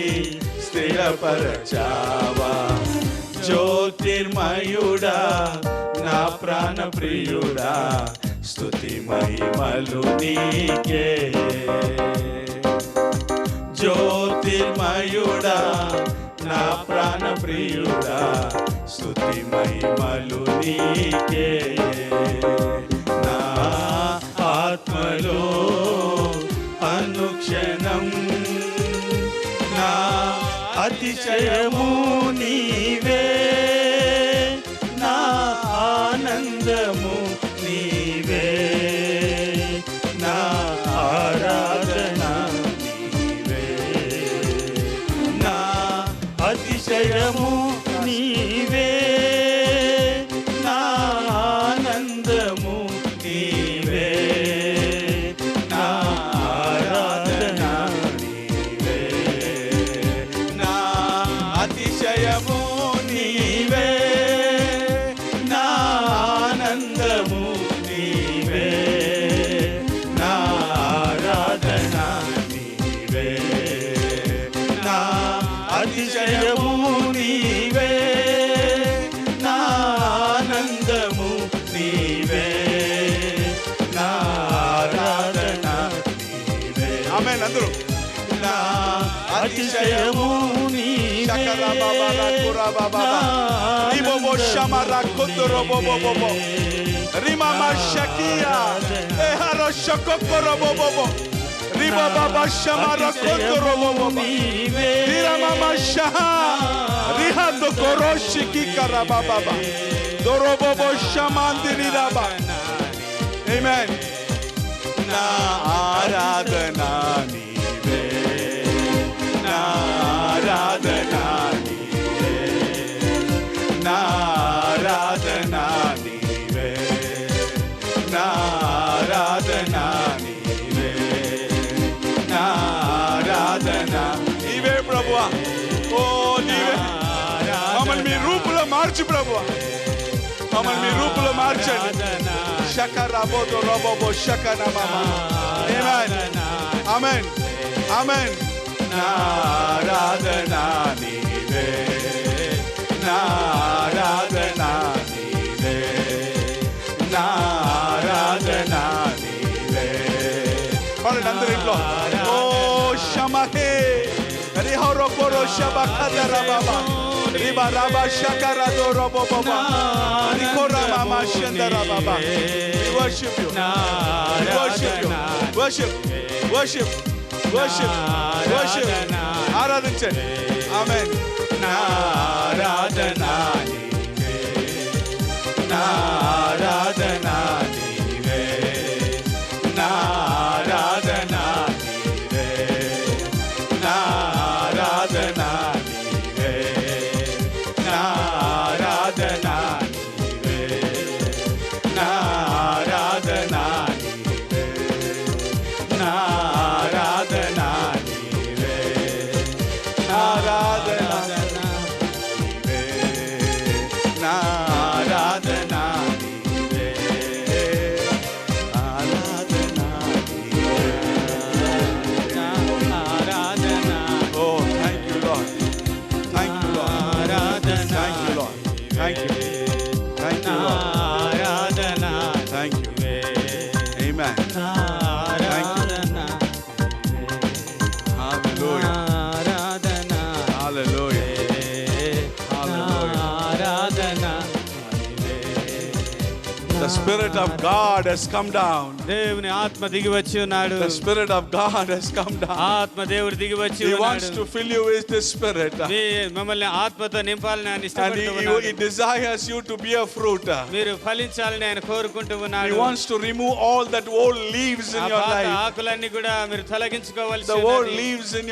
స్థిరపరచావా జ్యోతిర్మయుడా నా ప్రాణ ప్రియుడా స్తుతి మహిమలు నీకే జ్యోతిర్మయుడా నా ప్రాణ ప్రియుడా స్తుతి మహిమలు నీకే నా ఆత్మలో అనుక్షణం నా అతిశయము నీవే నా ఆనందము నీవే నా ఆరాధన నీవే నా అతిశయము నీవే నా ఆనందము నీవే నా ఆరాధన నీవే నా అతిశయము నీవే నా ఆనందము నీవే నా ఆరాధన నీవే నా అతిశయము నీవే నా ఆనందము నీవే నా ఆరాధన నీవే ఆమేన్ అందరూ నా అతిశయము నీవే షకరా బాబా కురా బాబా రిబోబో షమరా కొందరో బోబో రిమామా షకియా ఎహరో షకొకొరో బోబో రిబా బాబా షమరా కొందరో బోబో రిమామా షహా రిహాదో కొరోషికి కరా బాబా దొరోబోబో షమాందిని రాబా ఆమేన్ నా ఆరాధన నీవే నా ఆరాధన నీవే నా ఆరాధన నీవే నా ఆరాధన నీవే నా ఆరాధన నీవే ప్రభువా ఓ నీవే మమ్మల్ని మీ రూపులో మార్చు ప్రభువా మమ్మల్ని మీ రూపులో మార్చండి షకరాబోతో రోబోబో షకన మామా ఆమేన్ ఆమేన్ ఆమేన్ నా ఆరాధన నీవే నా ఆరాధన నీవే నా ఆరాధన నీవే వాళ్ళందరూ అందరి ఇంట్లో ఓ షమహే రిహరో కొరో షబఖదర బాబా రిబా రాబా షకరాదో రోబో బాబా రికోరా మామా షందర బాబా we worship you we worship you worship worship, worship. ఆరాధించండి. Amen. నారాధనా నీవే, నారాధనా నీవే, నారాధనా నీవే, నారాధనా నీవే, నారాధనా నీవే, నారాధనా నీవే, నారాధనా నీవే, ఆరాధన నీవే, నారాధనా నీవే, ఆరాధన నారాధనా Oh, thank you, Lord. Thank you, Lord. Aradhana Thank you, Lord. Thank you. Thank you, Lord. Aradhana Thank you. నీవే, Amen. Aradhana Hallelujah. Aradhana Hallelujah. Hallelujah. Aradhana The Spirit of God has come down. దేవుని ఆత్మ దిగి వచ్చి ఉన్నాడు. The Spirit of God has come down. ఆత్మ దేవుడు దిగి వచ్చి He wants ఉన్నాడు. to fill you with His Spirit. మిమ్మల్ని ఆత్మతో నింపాలని ఆయన And ఇష్టపడుతూ He ఉన్నాడు. desires you to bear fruit. మీరు ఫలించాలని ఆయన కోరుకుంటూ He ఉన్నాడు. wants to remove all that old leaves in ఆ your పాత life. ఆకులన్నీ కూడా మీరు తొలగించుకోవాల్సి The old ఉన్నది. leaves in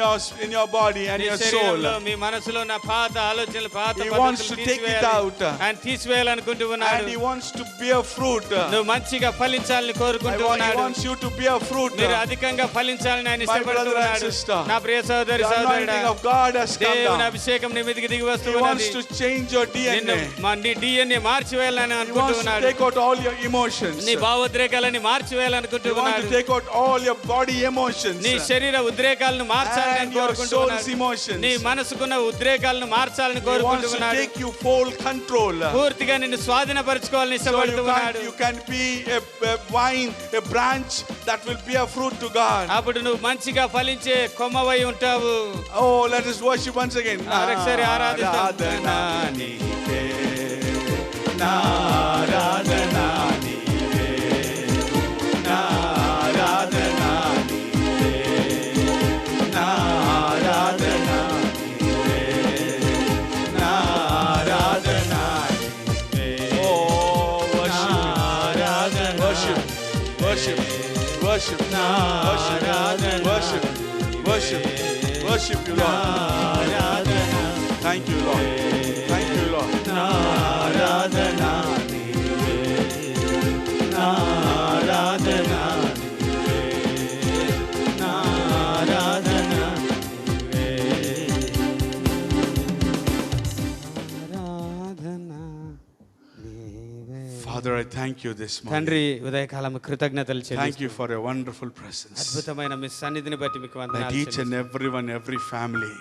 your body and me your శరీరంలో, soul. మీ మనసులో ఉన్న పాత ఆలోచనలు, పాత He పద్ధతులు wants to take it తీసివేయాలి. out. ఆయన తీసివేయాలనుకుంటూ ఉన్నాడు. And He wants to bear fruit. నువ్వు మంచిగా ఫలించాలని కోరుకుంటూ He ఉన్నాడు. wants you to bear fruit. మీరు అధికంగా ఫలించాలని ఆయన My ఇష్టపడుతూ brother and ఉన్నాడు. sister, నా ప్రియ సహోదరి The సహోదరుడా, anointing of God has come దేవుని down. అభిషేకం నీ మీదకి దిగి వస్తూ He wants ఉన్నది. to change your నిన్ను DNA. నీ DNA మార్చివేయాలని He అనుకుంటూ wants to ఉన్నాడు. take out all your emotions. నీ భావోద్రేకాలని మార్చివేయాలనుకుంటూ He wants ఉన్నాడు. to take out all your body emotions. నీ శరీర ఉద్రేకాలను మార్చాలని And your కోరుకుంటూ soul's ఉన్నాడు. emotions. నీ మనసుకున్న ఉద్రేకాలను మార్చాలని He కోరుకుంటూ wants to ఉన్నాడు. take you full control. పూర్తిగా నిన్ను స్వాధీనపరచుకోవాలని So ఇష్టపడుతూ ఉన్నాడు. you can be a vine, a branch that will bear fruit to God. అప్పుడు నువ్వు మంచిగా ఫలించే కొమ్మవై ఉంటావు. Oh, let us worship once again. మరొకసారి ఆరాధిద్దాం. ఆరాధన నీకే, నారాధన నీకే, నారాధన నీకే, నారాధన నీకే, నారాధన నీకే. Oh, worship, worship, worship, worship, worship, worship, worship you, Lord. Thank you, Lord. Thank you, Lord. Naradana Nive, Naradana Nive, Naradana Father, I thank you this morning. తండ్రి, ఉదయకాలం కృతజ్ఞతలు Thank చెల్లిస్తున్నాను. you for your wonderful presence. అద్భుతమైన మీ సన్నిధిని బట్టి మీకు That వందనాలు each and చెల్లిస్తున్నాను. everyone, every family,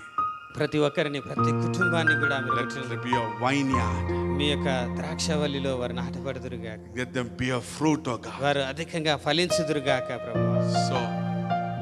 ప్రతి ఒక్కరిని, ప్రతి కుటుంబాన్ని కూడా మీరు let రక్షించండి. it be a vineyard. మీ యొక్క ద్రాక్షవల్లిలో వారు నాటబడుదురుగాక, Let them bear fruit, oh God. వారు అధికంగా ఫలించుదురుగాక ప్రభువా. So,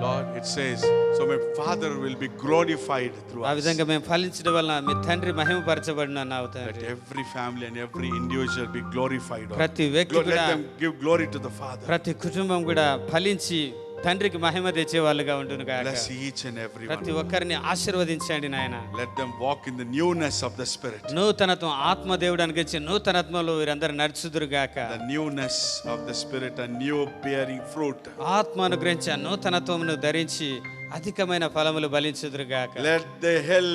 Lord, it says, so my Father will be glorified through ఆ us. విధంగా మేము ఫలించడం వలన మీ తండ్రి మహిమపరచబడిన అన్నావు Let తండ్రి. every family and every individual be glorified. oh ప్రతి వ్యక్తి God. Let కూడా, them give glory to the Father. ప్రతి కుటుంబం కూడా ఫలించి తండ్రికి మహిమ తెచ్చే వాళ్ళుగా ఉంటును గాక. Bless each and every ప్రతి one. ఒక్కరిని ఆశీర్వదించండి నాయన. Let them walk in the newness of the Spirit. నూతనత్వం, ఆత్మ దేవుడు అనుగ్రహించి నూతనత్వంలో వీరందరూ నడుచుదురుగాక. The newness of the Spirit, a new bearing fruit. ఆత్మ అనుగ్రహించి ఆ నూతనత్వమును ధరించి అధికమైన ఫలములు బలించుదురుగాక. Let the hell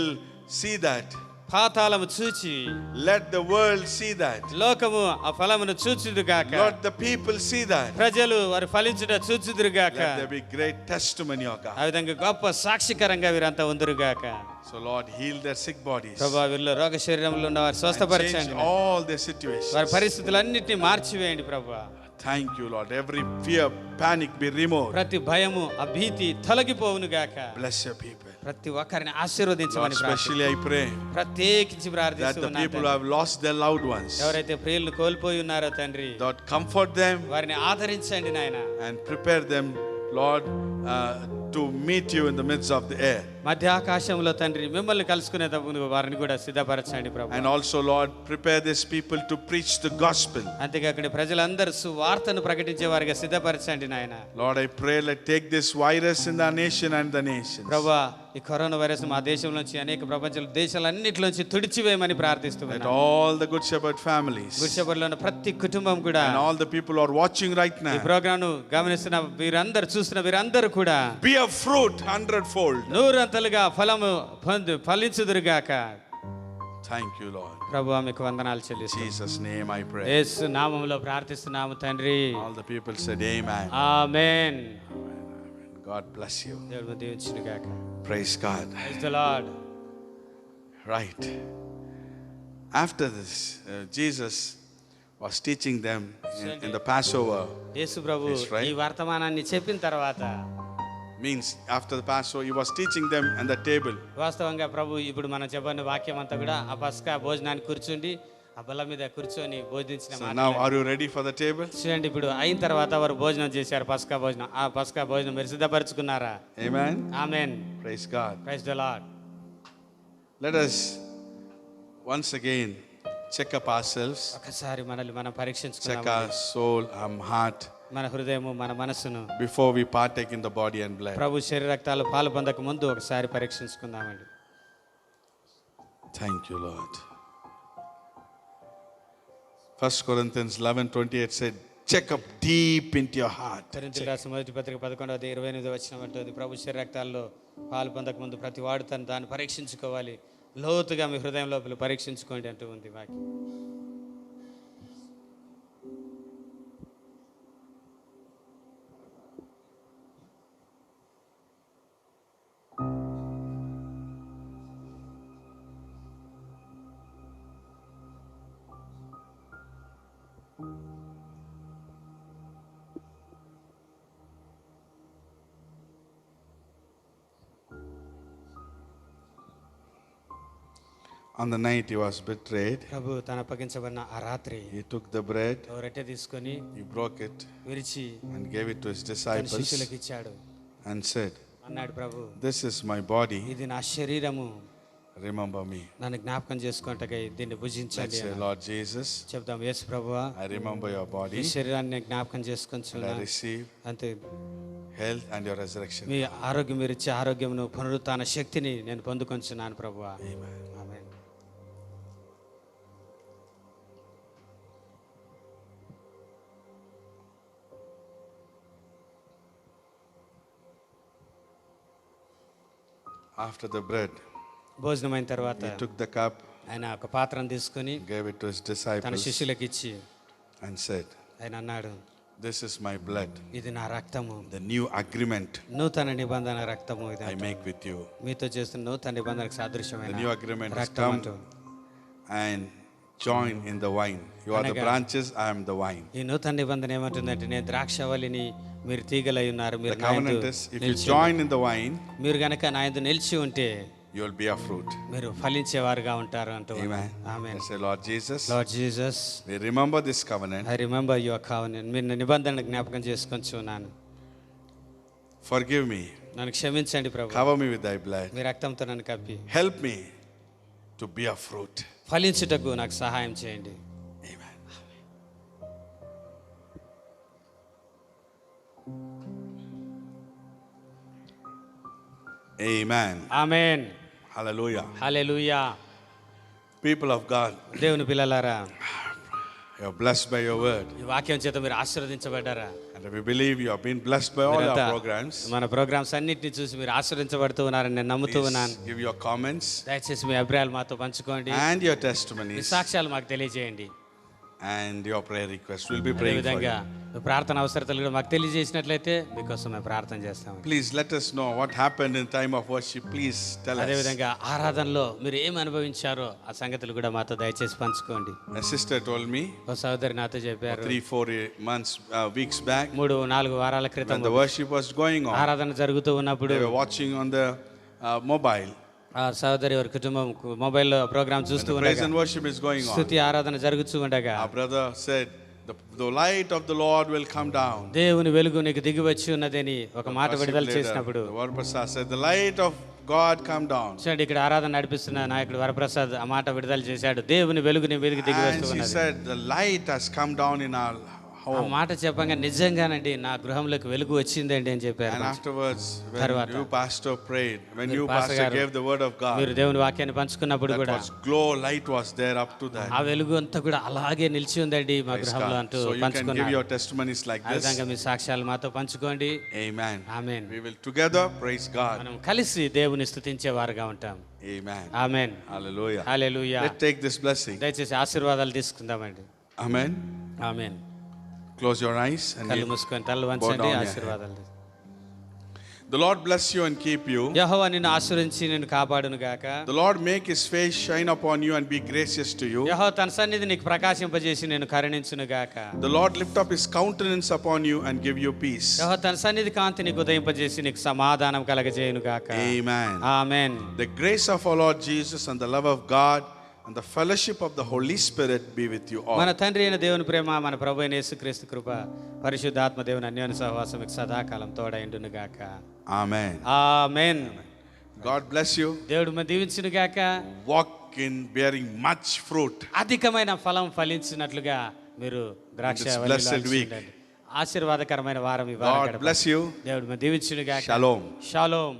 see that. పాతాళము చూచి, Let the world see that. లోకము ఆ ఫలమును చూచుదురుగాక. Let the people see that. ప్రజలు వారు ఫలించుట చూచుదురుగాక. Let there be great testimony, O God. ఆ విధంగా గొప్ప సాక్షికరంగా వీరంతా ఉందురుగాక. So Lord, heal their sick bodies. ప్రభా, వీరిలో రోగ శరీరంలో ఉన్న వారు And స్వస్థపరచండి. change all their situations. వారి పరిస్థితులన్నింటినీ మార్చివేయండి ప్రభా. Thank you, Lord. Every fear, panic be removed. ప్రతి భయము, ఆ భీతి తొలగిపోవును గాక. Bless your people. ప్రతి ఒక్కరిని Lord, ఆశీర్వదించమని especially I pray ప్రత్యేకించి that the ప్రార్థిస్తున్నాను people who have lost their loved ones, ఎవరైతే ప్రియులను కోల్పోయి ఉన్నారో తండ్రి, Lord, comfort them వారిని ఆదరించండి నాయన. and prepare them Lord, to meet you in the midst of the air. మధ్య ఆకాశంలో తండ్రి మిమ్మల్ని కలుసుకునేటప్పుడు వారిని కూడా సిద్ధపరచండి ప్రభు. And also, Lord, prepare these people to preach the gospel. అంతేకాకుండా ప్రజలందరూ సువార్తను ప్రకటించే వారిగా సిద్ధపరచండి నాయన. Lord, I pray, let take this virus in the nation and the nations. ప్రభా, ఈ కరోనా వైరస్ మా దేశం నుంచి అనేక ప్రపంచ దేశాలన్నిటిలోంచి తుడిచివేయమని Let ప్రార్థిస్తున్నాను. all the Good Shepherd families గుడిసెబడిలో ఉన్న ప్రతి కుటుంబం కూడా and all the people who are watching right ఈ now ప్రోగ్రామ్ ను గమనిస్తున్న వీరందరూ చూస్తున్న వీరందరూ కూడా be a fruit 100-fold. నూరంతలుగా ఫలము ఫలించుదురుగాక. Thank you, Lord. ప్రభువా, మీకు వందనాలు In చెల్లిస్తున్నాను. Jesus' name I pray. యేసు నామములో ప్రార్థిస్తున్నాము తండ్రి. All the people said amen. Amen. God bless you. దేవుడు దీవించునుగాక. Praise God. Praise the Lord. Right. After this, Jesus was teaching them in the Passover. Yesu Prabhu Yes, right. ఈ వర్తమానాన్ని చెప్పిన తర్వాత Means after the Passover, he was teaching them at the table. వాస్తవంగా ప్రభు ఇప్పుడు మనం చెప్పిన వాక్యం అంతా కూడా ఆ పస్కా భోజనాన్ని కూర్చుండి ఆ బల్ల మీద కూర్చొని బోధించిన So మాట. now, are you ready for the table? చూడండి, ఇప్పుడు అయిన తర్వాత వారు భోజనం చేశారు, పస్కా భోజనం. ఆ పస్కా భోజనం మీరు సిద్ధపరచుకున్నారా? Amen. Amen. Praise God. Praise the Lord. Let us once again check up ourselves, ఒకసారి మనల్ని మనం check పరీక్షించుకుందాం. our soul, our heart, మన హృదయము మన మనసును before we partake in the body and blood. ప్రభు శరీర రక్తాలు పాలు పొందక ముందు ఒకసారి పరీక్షించుకుందామండి. Thank you, Lord. 1 Corinthians 11:28 said, check up deep into your heart. కొరింథీయులకు రాసిన మొదటి పత్రిక 11:28 వచనం అంటుంది, ప్రభు శరీర రక్తాల్లో పాలు పొందక ముందు ప్రతి వాడు తను దాన్ని పరీక్షించుకోవాలి, లోతుగా మీ హృదయం లోపల పరీక్షించుకోండి అంటూ ఉంది వాక్యం. On the night he was betrayed, ప్రభు తను అప్పగించబడిన ఆ రాత్రి he took the bread, రొట్టె తీసుకొని he broke it, విరిచి and gave it to his తన disciples శిష్యులకు ఇచ్చాడు. and said, అన్నాడు, ప్రభు this is my body, ఇది నా శరీరము, remember me. నన్ను జ్ఞాపకం చేసుకుంటకై దీన్ని Let's భుజించండి say, అన్నాడు. Lord Jesus, చెప్దాం, యేసు ప్రభువా, I remember your ఈ body, శరీరాన్ని నేను జ్ఞాపకం and I చేసుకుంటున్నాను. receive అంతే, health and your resurrection. మీ ఆరోగ్యం, మీరు ఇచ్చే ఆరోగ్యమును పునరుత్థాన శక్తిని నేను పొందుకొంచున్నాను ప్రభువా. ఆమేన్. After the bread, భోజనం అయిన తర్వాత he took the cup, ఆయన ఒక పాత్రను తీసుకొని gave it to his తన disciples, శిష్యులకు ఇచ్చి and said, ఆయన అన్నాడు, this is my blood, ఇది నా రక్తము, the new agreement నూతన నిబంధన రక్తము, ఇది I make with you. మీతో చేస్తున్న నూతన నిబంధనకు The సాదృశ్యమైన new agreement has రక్తం come అంటూ. and join in the wine. You are the అనగా- branches, I am the wine. ఈ నూతన నిబంధన ఏమంటుందంటే, నేను ద్రాక్షవల్లిని, మీరు తీగలై ఉన్నారు, The మీరు నా covenant యందు is, if you నిలిచి join in the wine, మీరు గనక నా యందు నిలిచి ఉంటే you will be a fruit. మీరు ఫలించేవారుగా ఉంటారు అంటూ. Amen. Amen. Let's say, Lord Jesus, lord Jesus, we remember this covenant. I remember your covenant, మీరు నిబంధన జ్ఞాపకం చేసుకొంచున్నాను. Forgive me. నన్ను క్షమించండి ప్రభు, Cover me with thy blood. మీ రక్తంతో నన్ను కప్పి Help me to be a fruit. ఫలించుటకు నాకు సహాయం చేయండి. Amen. Amen. Amen. Hallelujah. Hallelujah. People of God, దేవుని పిల్లలారా, you are blessed by your word. ఈ వాక్యం చేత మీరు ఆశీర్వదించబడ్డారా? And we believe you have been blessed by all మీరంతా our programs. మన ప్రోగ్రామ్స్ అన్నిటిని చూసి మీరు ఆశీర్వదించబడుతూ ఉన్నారని నేను నమ్ముతూ Please ఉన్నాను. give your comments దయచేసి మీ అభిప్రాయాలు మాతో పంచుకోండి, and your మీ testimonies సాక్ష్యాలు మాకు తెలియజేయండి. and your prayer requests. We'll be praying for అదేవిధంగా you. మీ ప్రార్థన అవసరతలు కూడా మాకు తెలియజేసినట్లయితే మీకోసం మేము ప్రార్థన చేస్తాం. Please let us know what happened in time of worship. Please tell us. అదేవిధంగా ఆరాధనలో మీరు ఏమి అనుభవించారో ఆ సంగతులు కూడా మాతో దయచేసి పంచుకోండి. My sister told me ఓ సహోదరి నాతో చెప్పారు, 3-4 months, weeks back, 3-4 వారాల when క్రితం the worship was going on, ఆరాధన జరుగుతూ ఉన్నప్పుడు they were watching on the mobile. ఆ సహోదరి వారి కుటుంబం మొబైల్లో ప్రోగ్రామ్ When చూస్తూ the praise ఉండగా, and worship is going on, స్తుతి ఆరాధన జరుగుతూ ఉండగా our brother said, The light of the Lord will come down. దేవుని వెలుగు నీకు దిగి వచ్చి ఉన్నదని ఒక మాట Worship విడుదల leader, చేసినప్పుడు the Varaprasad said, the light of God come down. చూడండి, ఇక్కడ ఆరాధన నడిపిస్తున్న నాయకుడు వరప్రసాద్ ఆ మాట విడుదల చేశాడు. దేవుని వెలుగు నీ మీదకి దిగి And వస్తూ she ఉన్నది. said, the light has come down in our ఆ home. మాట చెప్పంగా నిజంగానండి నా గృహంలోకి వెలుగు వచ్చిందండి అని చెప్పారు. And afterwards, when తర్వాత you pastor prayed, when మీరు you pastor pastor గారు, gave the word of మీరు God, దేవుని వాక్యాన్ని పంచుకున్నప్పుడు that కూడా was glow, light was there up to that. ఆ వెలుగు అంతా కూడా అలాగే నిలిచి ఉందండి మా Praise గృహంలో God. అంటూ So you can give పంచుకున్నారు. your testimonies like ఆ this. విధంగా మీ సాక్ష్యాలు మాతో పంచుకోండి. Amen. Amen. We will together praise God. మనం కలిసి దేవుని స్తుతించే వారుగా ఉంటాం. Amen. Amen. Hallelujah. Hallelujah. Let's take this blessing. దయచేసి ఆశీర్వాదాలు తీసుకుందామండి. Amen. Amen. Close your eyes and కళ్ళు give. మూసుకొని తల్లు వంచండి. down your ఆశీర్వాదాలు తీసుకోండి. The Lord bless you and keep you. యెహోవా నిన్ను ఆశీర్వదించి నిన్ను కాపాడును గాక. The Lord make his face shine upon you and be gracious to you. యెహోవా తన సన్నిధి నీకు ప్రకాశింపజేసి నిన్ను కరుణించును గాక. The Lord lift up his countenance upon you and give you peace. యెహోవా తన సన్నిధి కాంతి నీకు ఉదయింపజేసి నీకు సమాధానం కలగజేయును గాక. Amen. Amen. The grace of our Lord Jesus and the love of God and the fellowship of the Holy Spirit be with you all. మన తండ్రి అయిన దేవుని ప్రేమ, మన ప్రభు అయిన యేసుక్రీస్తు కృప, పరిశుద్ధాత్మ దేవుని అన్యోన్య సహవాసం మీకు సదాకాలం తోడైండును గాక. Amen. Amen. God bless you. దేవుడు మన దీవించును గాక. Walk in bearing much fruit. అధికమైన ఫలం ఫలించినట్లుగా మీరు ద్రాక్ష This వల్లిలో blessed అలసి week. ఉండండి. ఆశీర్వాదకరమైన వారం ఈ వారం God గడపండి. bless you. దేవుడు మన దీవించును గాక. Shalom. షాలోమ్.